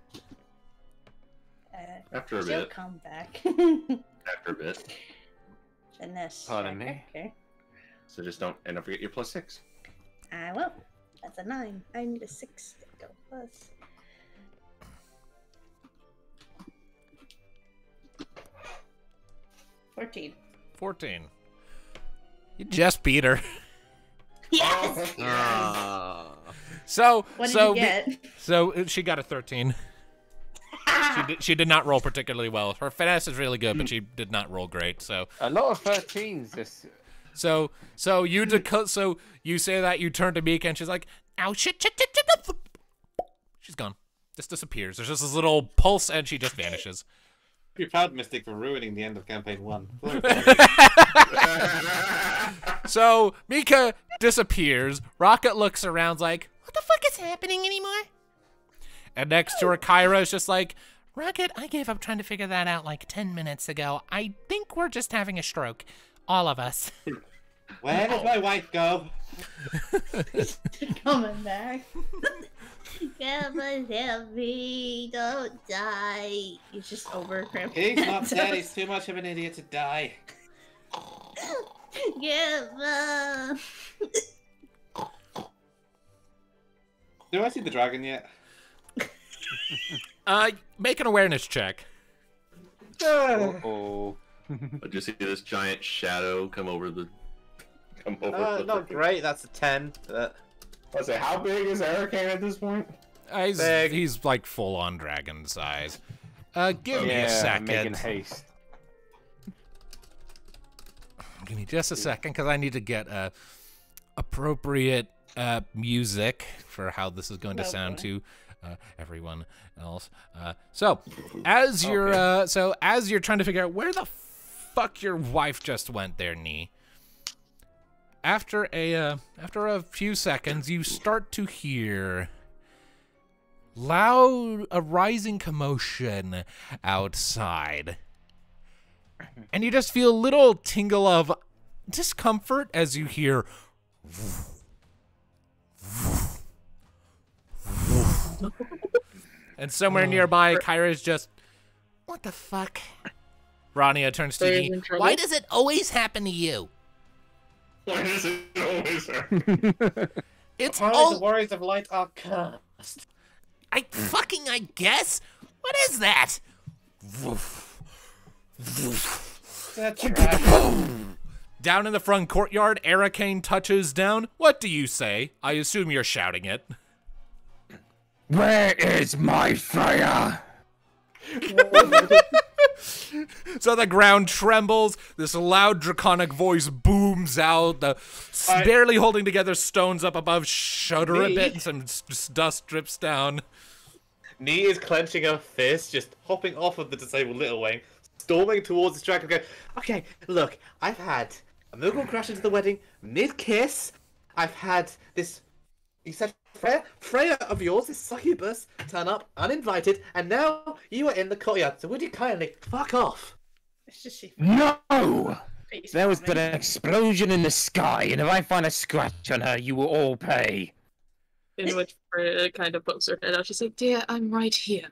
Speaker 5: After a
Speaker 7: She'll
Speaker 5: bit.
Speaker 7: come back.
Speaker 5: After a bit.
Speaker 7: Finesse.
Speaker 4: Pardon me?
Speaker 7: Okay.
Speaker 5: So just don't forget your plus 6.
Speaker 7: I will. That's a 9. I need a 6 to go plus. $14.
Speaker 1: 14. You just beat her.
Speaker 7: Yes.
Speaker 1: So
Speaker 7: What did
Speaker 1: so
Speaker 7: you get?
Speaker 1: so she got a 13. She did not roll particularly well. Her finesse is really good, but she did not roll great. So
Speaker 4: A lot of 13s this.
Speaker 1: so you say that, you turn to Mika and she's like, "Ow, shit." She's gone. Just disappears. There's just this little pulse and she just vanishes.
Speaker 8: Be proud, Mystic, for ruining the end of campaign 1.
Speaker 1: So Mika disappears. Rocket looks around like,
Speaker 9: What the fuck is happening anymore?
Speaker 1: and next to her, Kyra is just like,
Speaker 9: Rocket, I gave up trying to figure that out like 10 minutes ago. I think we're just having a stroke. All of us.
Speaker 8: Where did my wife go?
Speaker 7: Coming back.
Speaker 6: Come on, help me, don't die.
Speaker 7: He's just over cramped.
Speaker 8: He's not dead. He's too much of an idiot to die.
Speaker 6: Give up.
Speaker 8: Do I see the dragon yet?
Speaker 1: make an awareness check.
Speaker 4: Oh.
Speaker 5: I just see this giant shadow come over the.
Speaker 2: Not great, that's a 10.
Speaker 5: I say, how big is Hurricane at this point?
Speaker 1: He's like full on dragon size. Give me a
Speaker 4: Yeah,
Speaker 1: second.
Speaker 4: making haste.
Speaker 1: Give me just a second, because I need to get appropriate music for how this is going to sound to everyone else. So as you're trying to figure out where the fuck your wife just went there, Nee. After a few seconds, you start to hear a rising commotion outside. And you just feel a little tingle of discomfort as you hear and somewhere nearby, Kyra's just,
Speaker 9: What the fuck?
Speaker 1: Rania turns to
Speaker 3: Freya's
Speaker 1: me.
Speaker 3: in trouble.
Speaker 9: Why does it always happen to you?
Speaker 5: Why does it always happen?
Speaker 9: It's
Speaker 8: Apparently
Speaker 9: all
Speaker 8: the warriors of light are cursed.
Speaker 9: I guess. What is that?
Speaker 8: The dragon.
Speaker 1: Down in the front courtyard, Arcane touches down. What do you say? I assume you're shouting it.
Speaker 4: Where is my Freya?
Speaker 1: So the ground trembles, this loud draconic voice booms out, the barely holding together stones up above shudder a bit, and some dust drips down.
Speaker 2: Nee is clenching her fist, just hopping off of the disabled Little Wayne, storming towards the dragon, going, okay, look, I've had a Moogle crash into the wedding, mid-kiss, I've had this, you said Freya of yours, this succubus, turn up, uninvited, and now you are in the courtyard, so would you kindly fuck off?
Speaker 7: It's just
Speaker 4: No! There was an explosion in the sky, and if I find a scratch on her, you will all pay.
Speaker 3: In which Freya kind of pokes her head out. She's like, dear, I'm right here.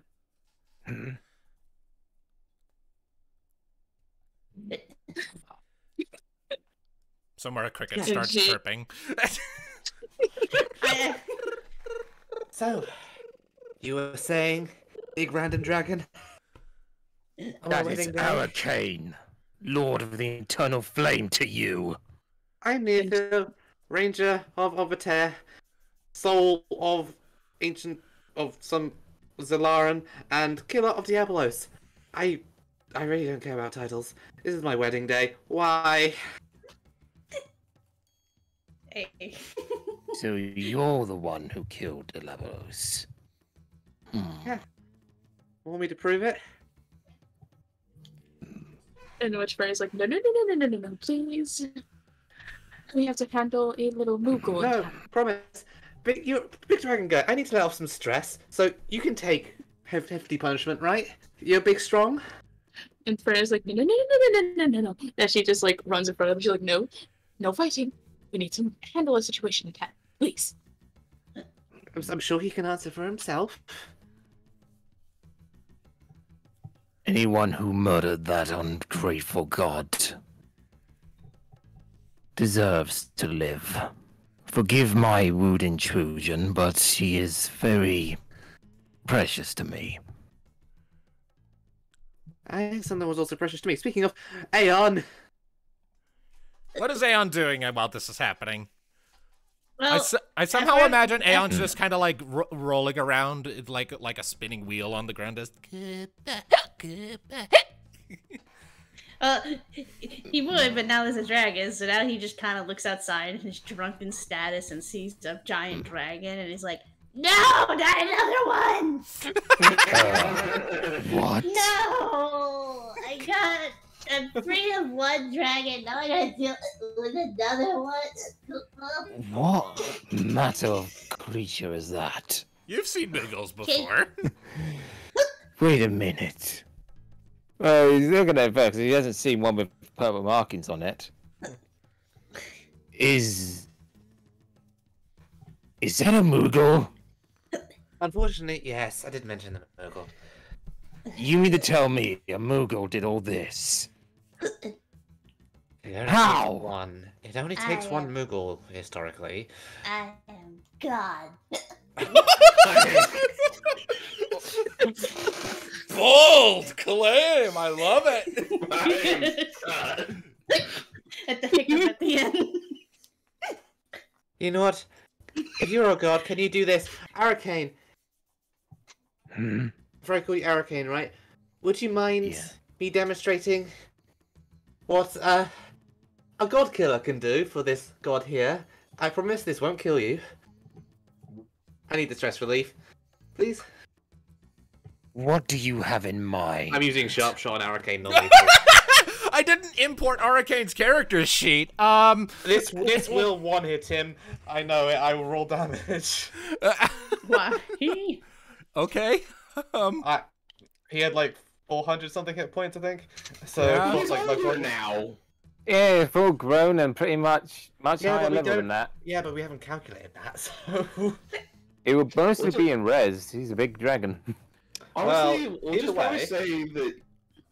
Speaker 1: Somewhere a cricket starts chirping.
Speaker 2: So, you were saying, big random dragon?
Speaker 4: That is Aeon, Lord of the Eternal Flame to you.
Speaker 2: I'm the Ranger of Ovater, soul of some Zalaran, and killer of Diablos. I really don't care about titles. This is my wedding day. Why?
Speaker 7: Hey.
Speaker 4: So you're the one who killed Diablos.
Speaker 2: Yeah. Want me to prove it?
Speaker 3: In which Freya's like, no, please. We have to handle a little Moogle.
Speaker 2: No, promise. Big dragon guy, I need to let off some stress, so you can take hefty punishment, right? You're big strong?
Speaker 3: And Freya's like, no. And she just like runs in front of him. She's like, no fighting. We need to handle a situation in time, please.
Speaker 2: I'm sure he can answer for himself.
Speaker 4: Anyone who murdered that ungrateful god deserves to live. Forgive my rude intrusion, but she is very precious to me.
Speaker 2: I think something was also precious to me. Speaking of, Aeon!
Speaker 1: What is Aeon doing while this is happening?
Speaker 7: Well,
Speaker 1: I somehow imagine Aeon's just kind of like rolling around like a spinning wheel on the ground. Just
Speaker 7: he would, but now there's a dragon, so now he just kind of looks outside in his drunken status and sees a giant dragon, and he's like, "No, not another one!
Speaker 4: What?
Speaker 6: No! I'm free of one dragon, now I gotta deal with another one.
Speaker 4: What matter of creature is that?
Speaker 1: You've seen Biggles before.
Speaker 4: Wait a minute. Well, he's looking at it because he hasn't seen one with purple markings on it. Is that a Moogle?
Speaker 2: Unfortunately, yes, I did mention the Moogle.
Speaker 4: You mean to tell me a Moogle did all this? How?
Speaker 2: It only takes one Moogle, historically.
Speaker 6: I am God.
Speaker 1: Bold claim, I love it.
Speaker 7: At the hiccup at the end.
Speaker 2: You know what? If you're a god, can you do this? Arcane. Before I call you Arcane, right? Would you mind me demonstrating what a god killer can do for this god here? I promise this won't kill you. I need the stress relief. Please?
Speaker 4: What do you have in mind?
Speaker 2: I'm using Sharp Shot on Arcane non-lethal.
Speaker 1: I didn't import Arcane's character sheet.
Speaker 2: This will one-hit him. I know it. I will roll damage.
Speaker 7: Why?
Speaker 1: Okay.
Speaker 2: He had like 400 something hit points, I think. So
Speaker 1: Yeah.
Speaker 2: it's like
Speaker 5: for now.
Speaker 4: Yeah, full grown and pretty much higher level than that.
Speaker 2: Yeah, but we haven't calculated that, so.
Speaker 4: It would mostly be in res. He's a big dragon.
Speaker 5: Honestly,
Speaker 2: Well,
Speaker 5: we'll
Speaker 2: either
Speaker 5: just probably
Speaker 2: way-
Speaker 5: say that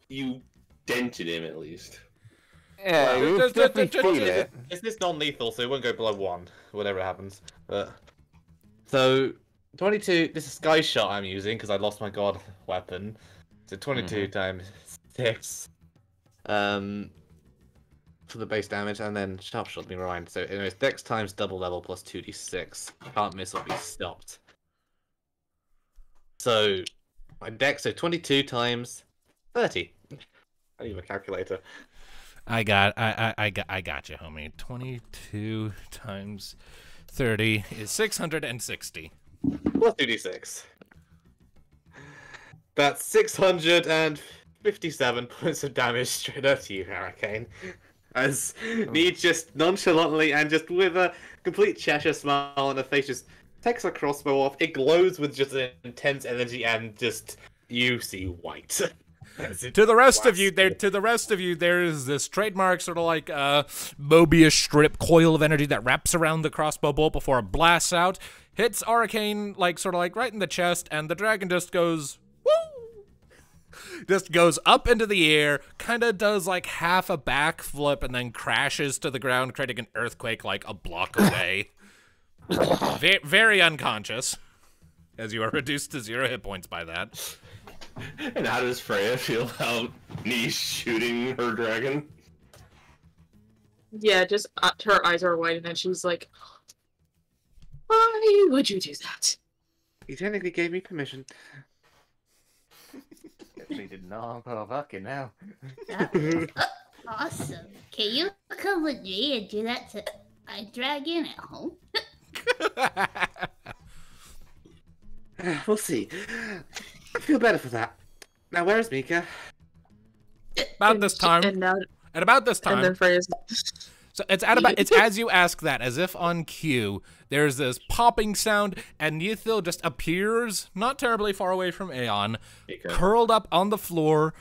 Speaker 5: you dented him at least.
Speaker 4: Yeah,
Speaker 1: Well,
Speaker 4: you definitely feel it.
Speaker 2: Is this non-lethal, so it won't go below 1, whatever happens. But so 22. This is Sky Shot I'm using because I lost my god weapon. So 22 times 6. For the base damage, and then Sharp Shot. Let me rewind. So anyways, Dex times double level plus 2d6. Can't miss or be stopped. So my dex, so 22 times 30. I need a calculator.
Speaker 1: I got you, homie. 22 times 30 is 660.
Speaker 2: Plus 2d6. That's 657 points of damage straight up to you, Hurricane. As Need just nonchalantly and just with a complete Cheshire smile on her face just takes her crossbow off. It glows with just an intense energy and just you see white.
Speaker 1: To the rest of you, there's this trademark sort of like Mobius strip coil of energy that wraps around the crossbow bolt before it blasts out, hits Arcane like sort of like right in the chest, and the dragon just goes woo, just goes up into the air, kind of does like half a backflip, and then crashes to the ground, creating an earthquake like a block away. Very unconscious, as you are reduced to 0 hit points by that.
Speaker 5: And how does Freya feel about me shooting her dragon?
Speaker 3: Yeah, just her eyes are wide, and then she's like, "Why would you do that?"
Speaker 2: He technically gave me permission.
Speaker 4: Definitely did not. Oh, fucking now.
Speaker 6: Awesome. Can you come with me and do that to a dragon at home?
Speaker 2: We'll see. I feel better for that. Now, where's Mika?
Speaker 1: About this time.
Speaker 3: And
Speaker 1: about this time.
Speaker 3: And then Freya's.
Speaker 1: So it's as you ask that, as if on cue, there's this popping sound, and Nithil just appears not terribly far away from Aeon, curled up on the floor,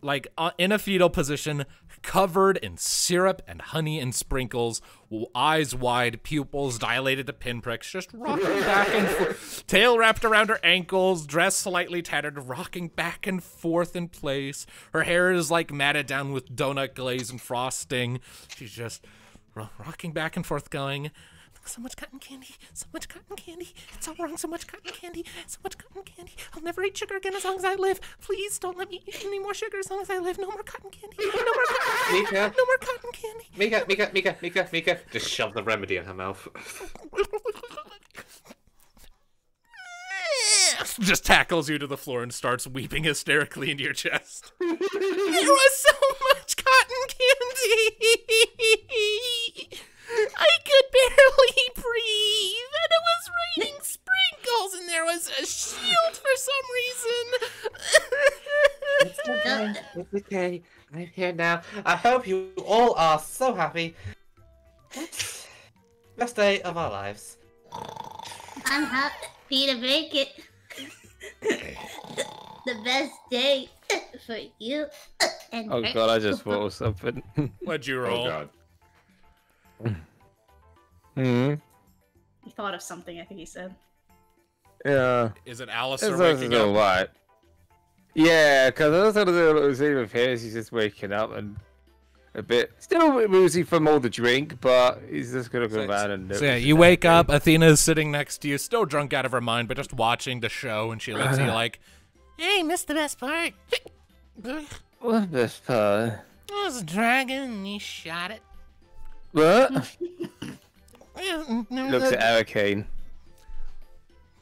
Speaker 1: like in a fetal position, covered in syrup and honey and sprinkles, eyes wide, pupils dilated to pinpricks, just rocking back and forth, tail wrapped around her ankles, dress slightly tattered, rocking back and forth in place. Her hair is like matted down with donut glaze and frosting. She's just rocking back and forth, going, "So much cotton candy, so much cotton candy. It's all wrong, so much cotton candy, so much cotton candy. I'll never eat sugar again as long as I live. Please don't let me eat any more sugar as long as I live. No more cotton candy. No more cotton candy.
Speaker 2: Mika.
Speaker 1: No more cotton candy."
Speaker 2: Mika. Just shove the remedy in her mouth.
Speaker 1: Just tackles you to the floor and starts weeping hysterically into your chest. There was so much cotton candy. I could barely breathe, and it was raining sprinkles, and there was a shield for some reason.
Speaker 2: It's okay. I'm here now. I hope you all are so happy. Best day of our lives.
Speaker 6: I'm happy to make it the best day for you and
Speaker 4: Oh
Speaker 6: her.
Speaker 4: god, I just thought of something.
Speaker 1: What'd you roll?
Speaker 5: Oh god.
Speaker 4: Hmm.
Speaker 7: He thought of something, I think he said.
Speaker 4: Yeah.
Speaker 1: Is it Alice
Speaker 4: It's
Speaker 1: or waking up?
Speaker 4: alright. Yeah, because I was sort of the scene of his, he's just waking up and still a bit woozy from all the drink, but he's just gonna go around and
Speaker 1: So yeah, you wake up, Athena's sitting next to you, still drunk out of her mind, but just watching the show, and she looks at you like,
Speaker 9: Hey, missed the best part.
Speaker 4: What's this part?
Speaker 9: It was a dragon and he shot it.
Speaker 4: What?
Speaker 9: Looks
Speaker 4: Looks at Arcane.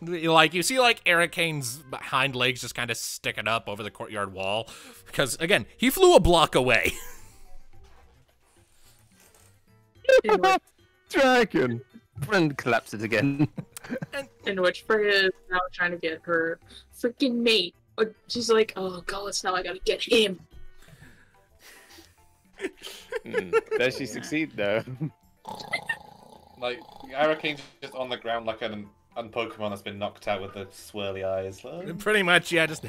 Speaker 1: like you see like Arcane's hind legs just kind of sticking up over the courtyard wall, because again, he flew a block away.
Speaker 4: Dragon! And collapses again.
Speaker 3: In which Freya is now trying to get her freaking mate. She's like, "Oh god, now I gotta get him."
Speaker 4: Does she succeed though?
Speaker 8: Like, Aracane's just on the ground like an Pokemon that's been knocked out with the swirly eyes. Like,
Speaker 1: Pretty much, yeah, just.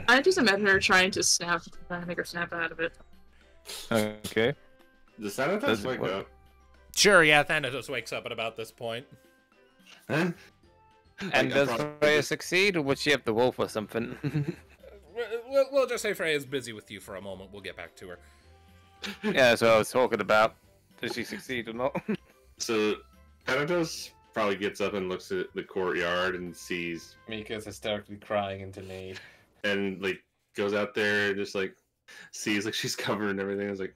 Speaker 3: I just imagine her trying to make her snap out of it.
Speaker 4: Okay.
Speaker 5: Does Thanatos wake up?
Speaker 1: Sure, yeah, Thanatos wakes up at about this point.
Speaker 5: Huh?
Speaker 4: And
Speaker 5: Like,
Speaker 4: does
Speaker 5: I'm
Speaker 4: Freya succeed, or would she have the wolf or something?
Speaker 1: We'll just say Freya's busy with you for a moment. We'll get back to her.
Speaker 4: Yeah, that's what I was talking about. Does she succeed or not?
Speaker 5: So Thanatos probably gets up and looks at the courtyard and sees,
Speaker 8: Mika's hysterically crying into me.
Speaker 5: and like goes out there and just like sees like she's covered and everything. Is like,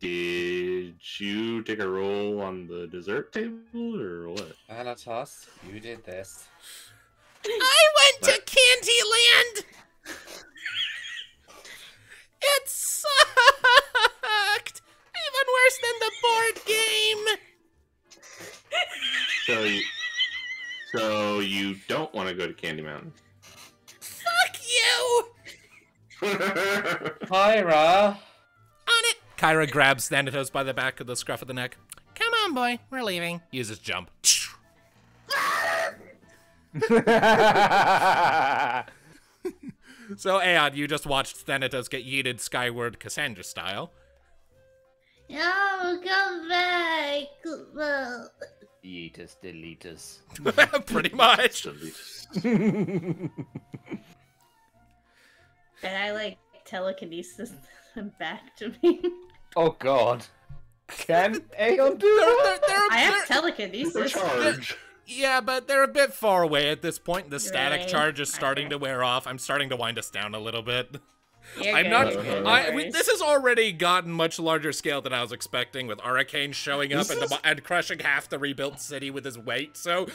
Speaker 5: Did you take a roll on the dessert table or what?
Speaker 8: Anatos, you did this.
Speaker 9: I went to Candyland! It sucked! Even worse than the board game!
Speaker 5: So you don't want to go to Candy Mountain?
Speaker 9: Fuck you!
Speaker 8: Kyra!
Speaker 9: On it! Kyra grabs Thanatos by the back of the scruff of the neck. Come on, boy, we're leaving. Uses jump. So, Aeon, you just watched Thanatos get yeeted skyward Cassandra style.
Speaker 6: No, come back.
Speaker 4: Yeetus, deletus.
Speaker 9: Pretty much.
Speaker 7: And I like telekinesis them back to me.
Speaker 4: Oh god. Can Aeon do that?
Speaker 7: I have telekinesis.
Speaker 5: Charge.
Speaker 9: Yeah, but they're a bit far away at this point. The static
Speaker 7: Right.
Speaker 9: charge is starting to wear off. I'm starting to wind us down a little bit.
Speaker 7: You're
Speaker 9: I'm
Speaker 7: good,
Speaker 9: not.
Speaker 7: you're good, no worries.
Speaker 9: This has already gotten much larger scale than I was expecting, with Arcane showing up and crushing half the rebuilt city with his weight. So,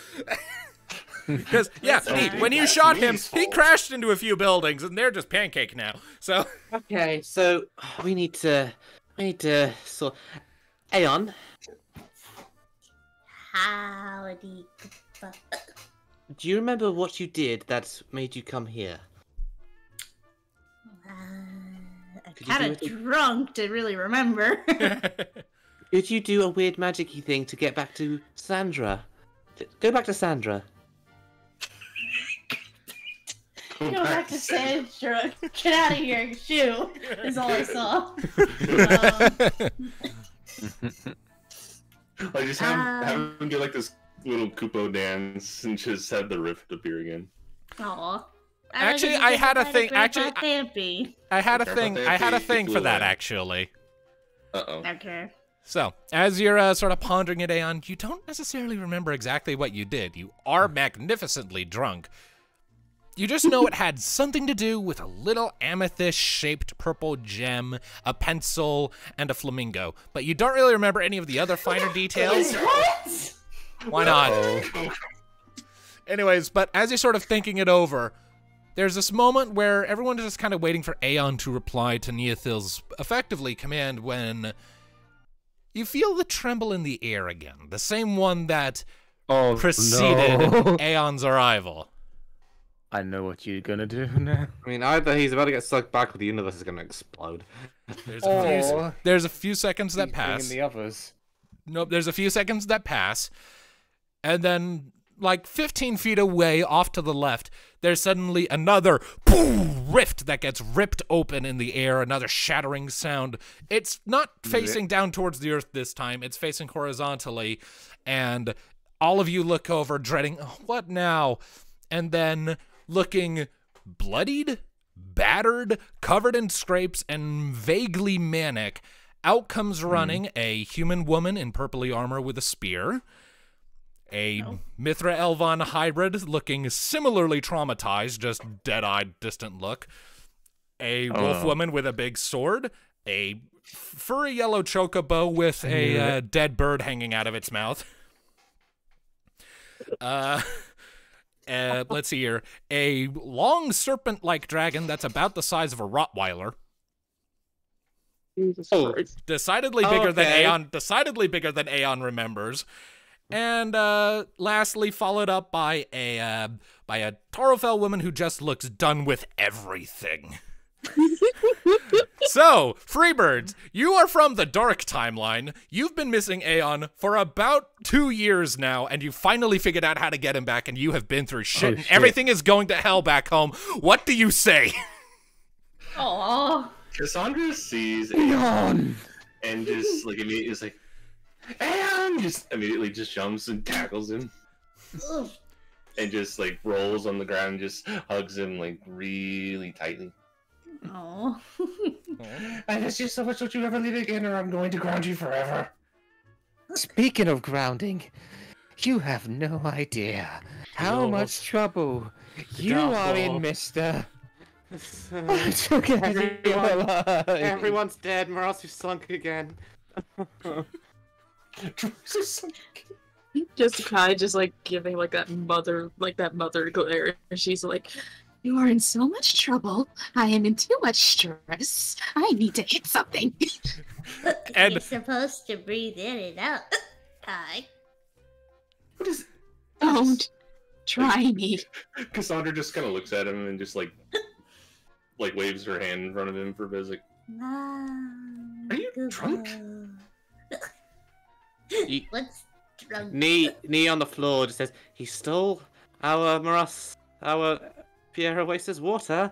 Speaker 9: because Pete, when you shot him, he crashed into a few buildings, and they're just pancake now. So,
Speaker 2: Okay, so we need to sort. Aeon,
Speaker 6: Howdy.
Speaker 2: do you remember what you did that made you come here?
Speaker 7: I'm
Speaker 2: Could you
Speaker 7: kind of
Speaker 2: do it-
Speaker 7: drunk to really remember.
Speaker 2: Did you do a weird magic-y thing to get back to Sandra? Go back to Sandra.
Speaker 7: Go back to Sandra. Get out of here. Shoo. Is all I saw.
Speaker 5: Like just have him do like this little Kupo dance and just have the rift appear again.
Speaker 7: Aw.
Speaker 9: Actually, I had a thing. Actually,
Speaker 7: Thampy.
Speaker 9: I had a
Speaker 5: Grandpa
Speaker 9: thing. I had a
Speaker 5: Thampy
Speaker 9: thing for
Speaker 5: flew
Speaker 9: that
Speaker 5: away.
Speaker 9: actually.
Speaker 5: Uh-oh.
Speaker 7: Okay.
Speaker 9: So, as you're sort of pondering it, Aeon, you don't necessarily remember exactly what you did. You are magnificently drunk. You just know it had something to do with a little amethyst-shaped purple gem, a pencil, and a flamingo. But you don't really remember any of the other finer details.
Speaker 7: What?
Speaker 9: Why not? Anyways, but as you're sort of thinking it over, there's this moment where everyone is just kind of waiting for Aeon to reply to Neothil's effectively command when you feel the tremble in the air again. The same one that preceded Aeon's arrival.
Speaker 4: I know what you're gonna do now.
Speaker 2: I mean, either he's about to get sucked back, or the universe is going to explode.
Speaker 9: There's a few seconds that pass.
Speaker 4: The others.
Speaker 9: Nope, there's a few seconds that pass, and then, like 15 feet away, off to the left, there's suddenly another rift that gets ripped open in the air, another shattering sound. It's not facing down towards the earth this time, it's facing horizontally, and all of you look over, dreading, oh, what now? And then, looking bloodied, battered, covered in scrapes, and vaguely manic, out comes running a human woman in purpley armor with a spear, a Mithra Elvon hybrid looking similarly traumatized, just dead-eyed, distant look, a wolf woman with a big sword, a furry yellow chocobo with a dead bird hanging out of its mouth. Let's see here. A long serpent-like dragon that's about the size of a Rottweiler. Decidedly bigger than Aeon. Decidedly bigger than Aeon remembers. And lastly, followed up by a Tarofel woman who just looks done with everything. So, Freebirds, you are from the Dark Timeline. You've been missing Aeon for about 2 years now, and you finally figured out how to get him back, and you have been through shit, and everything is going to hell back home. What do you say?
Speaker 7: Aww.
Speaker 5: Cassandra sees Aeon and just like immediately is like, Aeon! Just immediately just jumps and tackles him. And just like rolls on the ground and just hugs him like really tightly.
Speaker 7: Aww.
Speaker 4: I miss you so much, don't you ever leave again or I'm going to ground you forever. Speaking of grounding, you have no idea how much trouble you are in, mister.
Speaker 2: Everyone's dead, Moros's sunk again.
Speaker 3: Just Kai, just like giving like that mother glare. She's like, "You are in so much trouble. I am in too much stress. I need to hit something."
Speaker 1: And
Speaker 6: You're supposed to breathe in and out. Kai.
Speaker 5: What is?
Speaker 3: Don't try me.
Speaker 5: Cassandra just kind of looks at him and just like waves her hand in front of him for basic.
Speaker 6: Mom,
Speaker 5: Are you drunk?
Speaker 6: What's drunk?
Speaker 2: Knee on the floor just says, he stole our Pierre Oasis water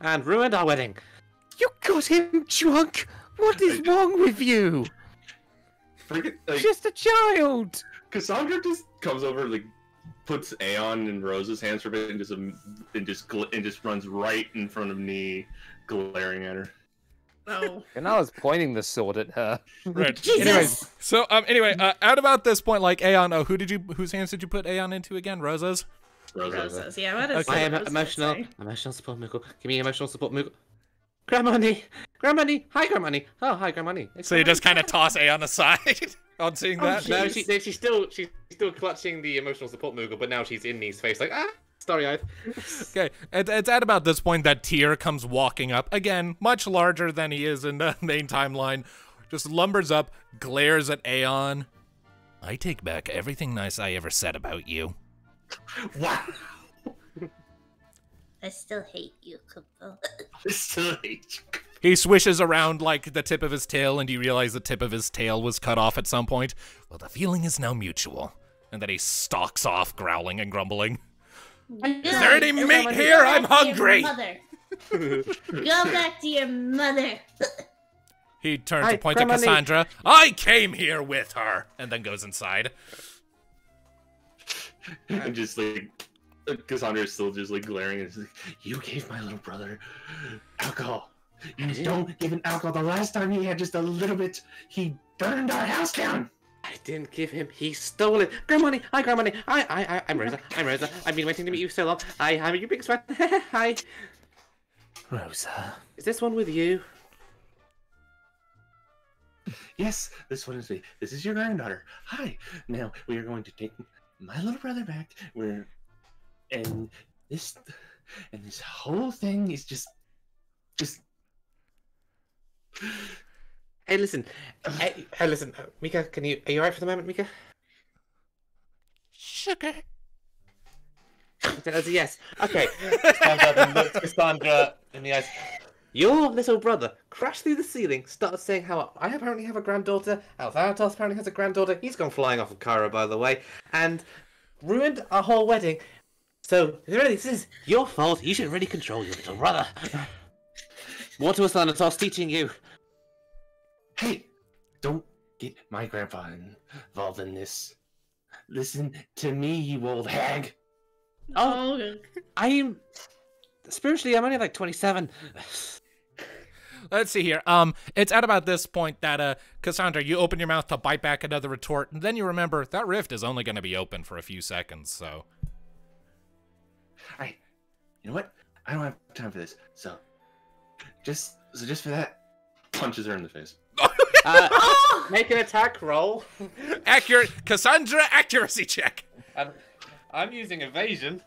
Speaker 2: and ruined our wedding.
Speaker 4: You got him drunk? What is wrong with you? Just a child!
Speaker 5: Cassandra just comes over, like, puts Aeon in Rose's hands for a bit and just runs right in front of Nee, glaring at her.
Speaker 7: Oh.
Speaker 4: And I was pointing the sword at her.
Speaker 1: right.
Speaker 6: Jesus!
Speaker 1: Anyway, at about this point, like Aeon, whose hands did you put Aeon into again? Rosa's?
Speaker 7: Roses. Yeah, what is
Speaker 2: I am emotional support Moogle. Give me emotional support Moogle. Grandma Nee! Hi, Grandma Nee! Oh, hi, Grandma Nee.
Speaker 1: So you just kind of toss Aeon aside on seeing that?
Speaker 2: No, she's still clutching the emotional support Moogle, but now she's in Nee's face, like, starry-eyed.
Speaker 1: Okay, it's at about this point that Tyr comes walking up, again, much larger than he is in the main timeline, just lumbers up, glares at Aeon. I take back everything nice I ever said about you.
Speaker 5: Wow!
Speaker 6: I still hate you, Kupo.
Speaker 5: I still hate you.
Speaker 1: He swishes around like the tip of his tail, and you realize the tip of his tail was cut off at some point. Well, the feeling is now mutual. And then he stalks off, growling and grumbling.
Speaker 6: Is
Speaker 1: there any meat here? I'm hungry!
Speaker 6: Go back to your mother.
Speaker 1: He turns
Speaker 2: Hi,
Speaker 1: to point
Speaker 2: Grandma
Speaker 1: to
Speaker 2: Nee.
Speaker 1: Cassandra. I came here with her! And then goes inside.
Speaker 5: And just like Cassandra's still just like glaring and like, you gave my little brother alcohol. You don't give him alcohol. The last time he had just a little bit, he burned our house down.
Speaker 2: I didn't give him. He stole it. Grandma Nee. Hi, Grandma Nee. I'm Rosa. I've been waiting to meet you so long. I'm your biggest fan. Hi.
Speaker 4: Rosa.
Speaker 2: Is this one with you?
Speaker 5: Yes, this one is me. This is your granddaughter. Hi. Now we are going to take my little brother back. And this whole thing is just.
Speaker 2: Hey, listen. Hey, listen. Mika, are you alright for the moment, Mika?
Speaker 1: Sugar.
Speaker 2: That's a yes. Okay. Stands up and looks Cassandra in the eyes. Your little brother crashed through the ceiling, started saying how I apparently have a granddaughter, Althanatos apparently has a granddaughter, he's gone flying off of Cairo, by the way, and ruined our whole wedding. So, really, this is your fault. You should really control your little brother. What was Thanatos teaching you?
Speaker 5: Hey, don't get my grandpa involved in this. Listen to me, you old hag.
Speaker 7: Oh,
Speaker 2: I'm I'm only like 27.
Speaker 1: Let's see here. It's at about this point that, Cassandra, you open your mouth to bite back another retort, and then you remember that rift is only going to be open for a few seconds, so.
Speaker 5: Alright, you know what? I don't have time for this. So just for that, punches her in the face.
Speaker 2: Make an attack roll.
Speaker 1: Accurate. Cassandra, accuracy check.
Speaker 8: I'm using evasion.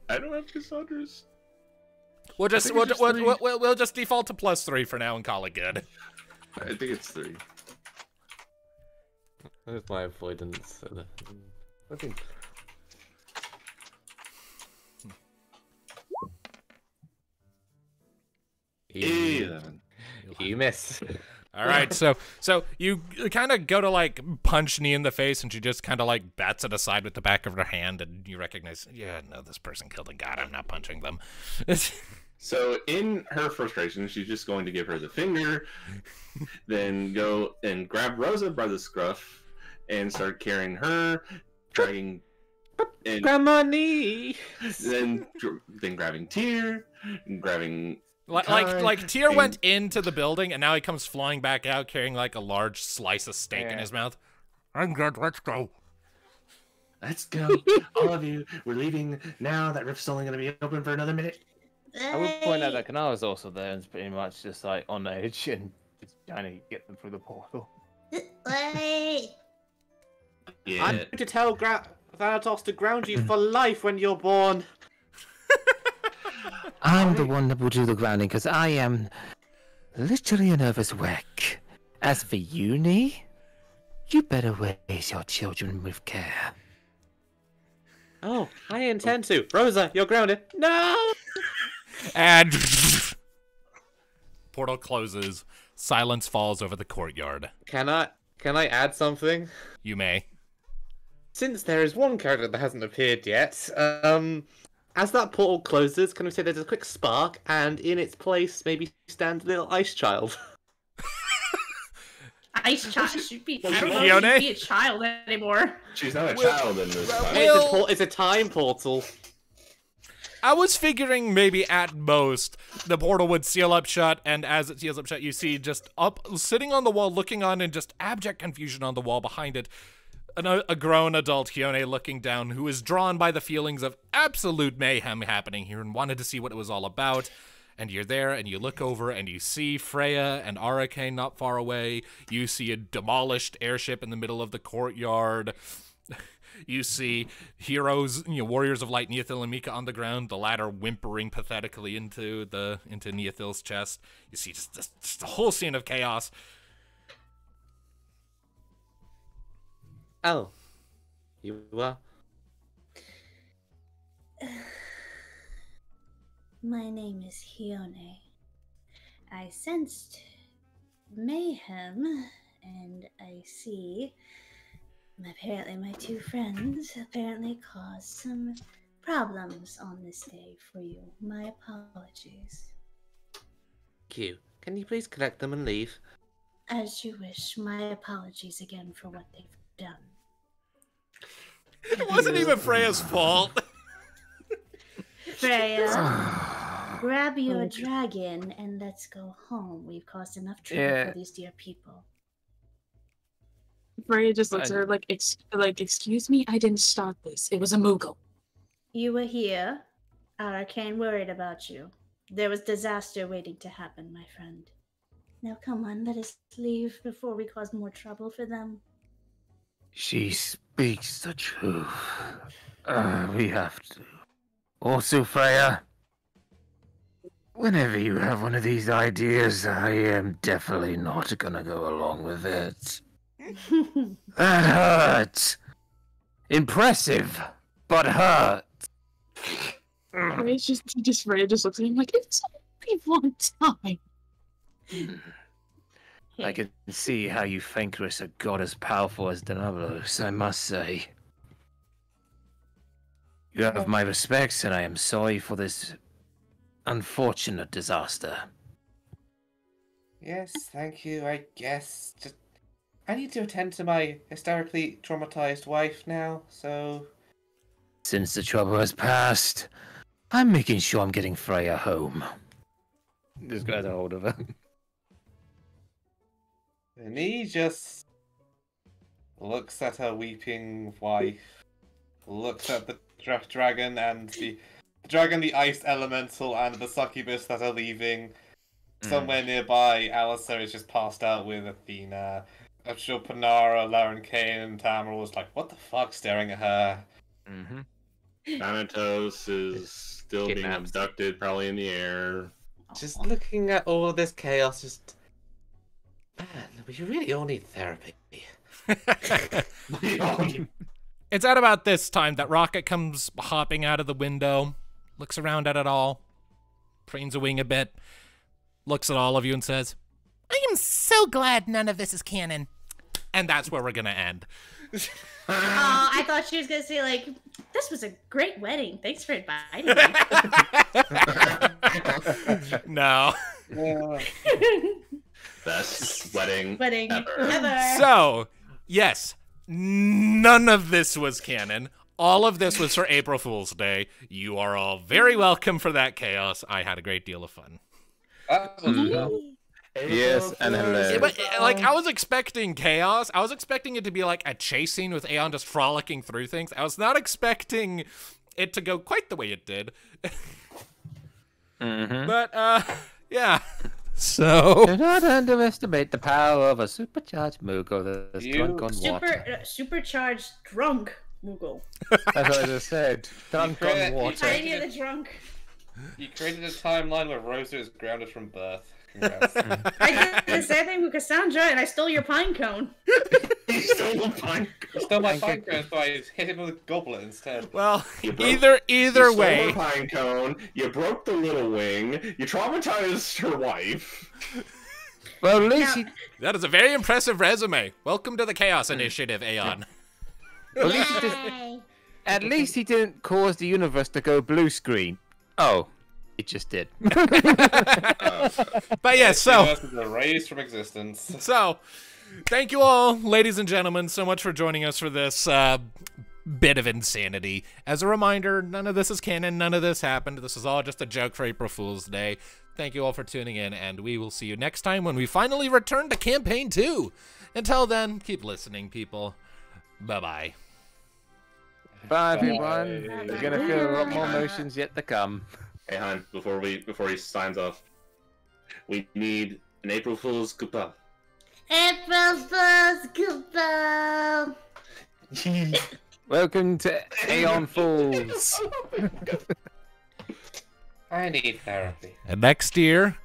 Speaker 5: I don't have Cassandra's.
Speaker 1: We'll just we'll just default to +3 for now and call it good.
Speaker 5: I think it's 3.
Speaker 2: Where's my avoidance? I think. You miss.
Speaker 1: All right, so you kind of go to like punch Nee in the face, and she just kind of like bats it aside with the back of her hand, and you recognize, yeah, no, this person killed a god. I'm not punching them.
Speaker 5: So in her frustration, she's just going to give her the finger, then go and grab Rosa by the scruff, and start carrying her, dragging. And
Speaker 2: Grandma Nee.
Speaker 5: Then grabbing Tyr, and grabbing.
Speaker 1: Like Tyr went into the building, and now he comes flying back out carrying like a large slice of steak in his mouth. I'm good. Let's go.
Speaker 5: Let's go, all of you. We're leaving now. That rift's only going to be open for another minute.
Speaker 4: I would point out that Kanara's also there and is pretty much just like on edge and just trying to get them through the portal.
Speaker 6: Wait.
Speaker 5: Yeah.
Speaker 2: I'm going to tell Thanatos to ground you for life when you're born.
Speaker 4: I'm the one that will do the grounding because I am literally a nervous wreck. As for you, Nee, you better raise your children with care.
Speaker 2: Oh, I intend to. Rosa, you're grounded. No!
Speaker 1: And portal closes. Silence falls over the courtyard.
Speaker 2: Can I add something?
Speaker 1: You may.
Speaker 2: Since there is one character that hasn't appeared yet, as that portal closes, can we say there's a quick spark, and in its place maybe stand a little ice child?
Speaker 7: Ice child should be. I don't know
Speaker 1: Fiona?
Speaker 7: if she'd be a child anymore.
Speaker 5: She's not a child in this time.
Speaker 2: It's a time portal.
Speaker 1: I was figuring maybe at most the portal would seal up shut, and as it seals up shut, you see just up, sitting on the wall, looking on in just abject confusion on the wall behind it, a grown adult Hyone looking down, who is drawn by the feelings of absolute mayhem happening here and wanted to see what it was all about. And you're there, and you look over, and you see Freya and Arcane not far away. You see a demolished airship in the middle of the courtyard. You see heroes, warriors of light, Neothil and Mika on the ground, the latter whimpering pathetically into Neothil's chest. You see just a whole scene of chaos.
Speaker 2: Oh. You are?
Speaker 6: My name is Hyone. I sensed mayhem, and I see apparently my two friends caused some problems on this day for you. My apologies.
Speaker 2: Q, can you please collect them and leave?
Speaker 6: As you wish. My apologies again for what they've done.
Speaker 1: It wasn't even Freya's fault.
Speaker 6: Freya, grab your dragon and let's go home. We've caused enough trouble for these dear people.
Speaker 3: Freya just looks at her like, excuse me, I didn't start this. It was a Moogle.
Speaker 6: You were here. Arcane worried about you. There was disaster waiting to happen, my friend. Now come on, let us leave before we cause more trouble for them.
Speaker 4: She speaks the truth. We have to. Also, Freya, whenever you have one of these ideas, I am definitely not gonna go along with it. That hurt. Impressive, but hurt.
Speaker 3: Freya just looks at him like, it's only one time.
Speaker 4: I can see how you think Chris a god as powerful as Diablos, I must say. You have my respects, and I am sorry for this unfortunate disaster.
Speaker 2: Yes, thank you, I guess. Just, I need to attend to my hysterically traumatized wife now, so...
Speaker 4: Since the trouble has passed, I'm making sure I'm getting Freya home. Just grab a hold of her.
Speaker 2: And he just looks at her weeping wife, looks at the dragon and the ice elemental and the succubus that are leaving. Somewhere nearby, Alistair is just passed out with Athena. I'm sure Panara, Lauren Kane, and Tamara was like, what the fuck, staring at her.
Speaker 5: Thanatos is still being abducted, probably in the air.
Speaker 2: Just looking at all of this chaos, just... Man, we really all need therapy.
Speaker 1: It's at about this time that Rocket comes hopping out of the window, looks around at it all, preens a wing a bit, looks at all of you and says, I am so glad none of this is canon. And that's where we're going to end.
Speaker 7: I thought she was going to say, like, this was a great wedding. Thanks for inviting me.
Speaker 1: No.
Speaker 5: Best wedding
Speaker 7: ever.
Speaker 1: So, yes, none of this was canon. All of this was for April Fool's Day. You are all very welcome for that chaos. I had a great deal of fun.
Speaker 4: Yes, and hilarious.
Speaker 1: But, like, I was expecting chaos. I was expecting it to be like a chase scene with Aeon just frolicking through things. I was not expecting it to go quite the way it did.
Speaker 9: But, yeah. So...
Speaker 4: Do not underestimate the power of a supercharged Moogle that's drunk on water.
Speaker 7: Supercharged drunk Moogle.
Speaker 4: That's what I just said. Drunk on water.
Speaker 7: Tiny the drunk.
Speaker 8: You created a timeline where Rosa is grounded from birth. Congrats.
Speaker 7: I did the same thing with Cassandra, and I stole your pine cone.
Speaker 5: You stole the pine cone.
Speaker 8: You stole my pine cone, so I hit him with a goblet instead.
Speaker 9: Well,
Speaker 5: You
Speaker 9: either way...
Speaker 5: stole her pine cone, you broke the little wing, you traumatized her wife.
Speaker 4: Well, at least he...
Speaker 9: That is a very impressive resume. Welcome to the Chaos Initiative, Aeon.
Speaker 4: At least he didn't cause the universe to go blue screen. Oh, it just did.
Speaker 9: But yeah, so...
Speaker 8: The universe is erased from existence.
Speaker 9: So, thank you all, ladies and gentlemen, so much for joining us for this bit of insanity. As a reminder, none of this is canon, none of this happened. This is all just a joke for April Fool's Day. Thank you all for tuning in, and we will see you next time when we finally return to Campaign 2. Until then, keep listening, people. Bye-bye.
Speaker 4: Bye, everyone. We're going to feel a lot more emotions yet to come.
Speaker 5: Hey, Han, before he signs off, we need an April Fool's Kupa.
Speaker 6: April Fool's Kupos.
Speaker 4: Welcome to Aeon Falls.
Speaker 8: I need therapy.
Speaker 9: And next year,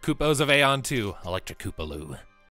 Speaker 9: Kupos of Aeon 2, Electric Koopaloo.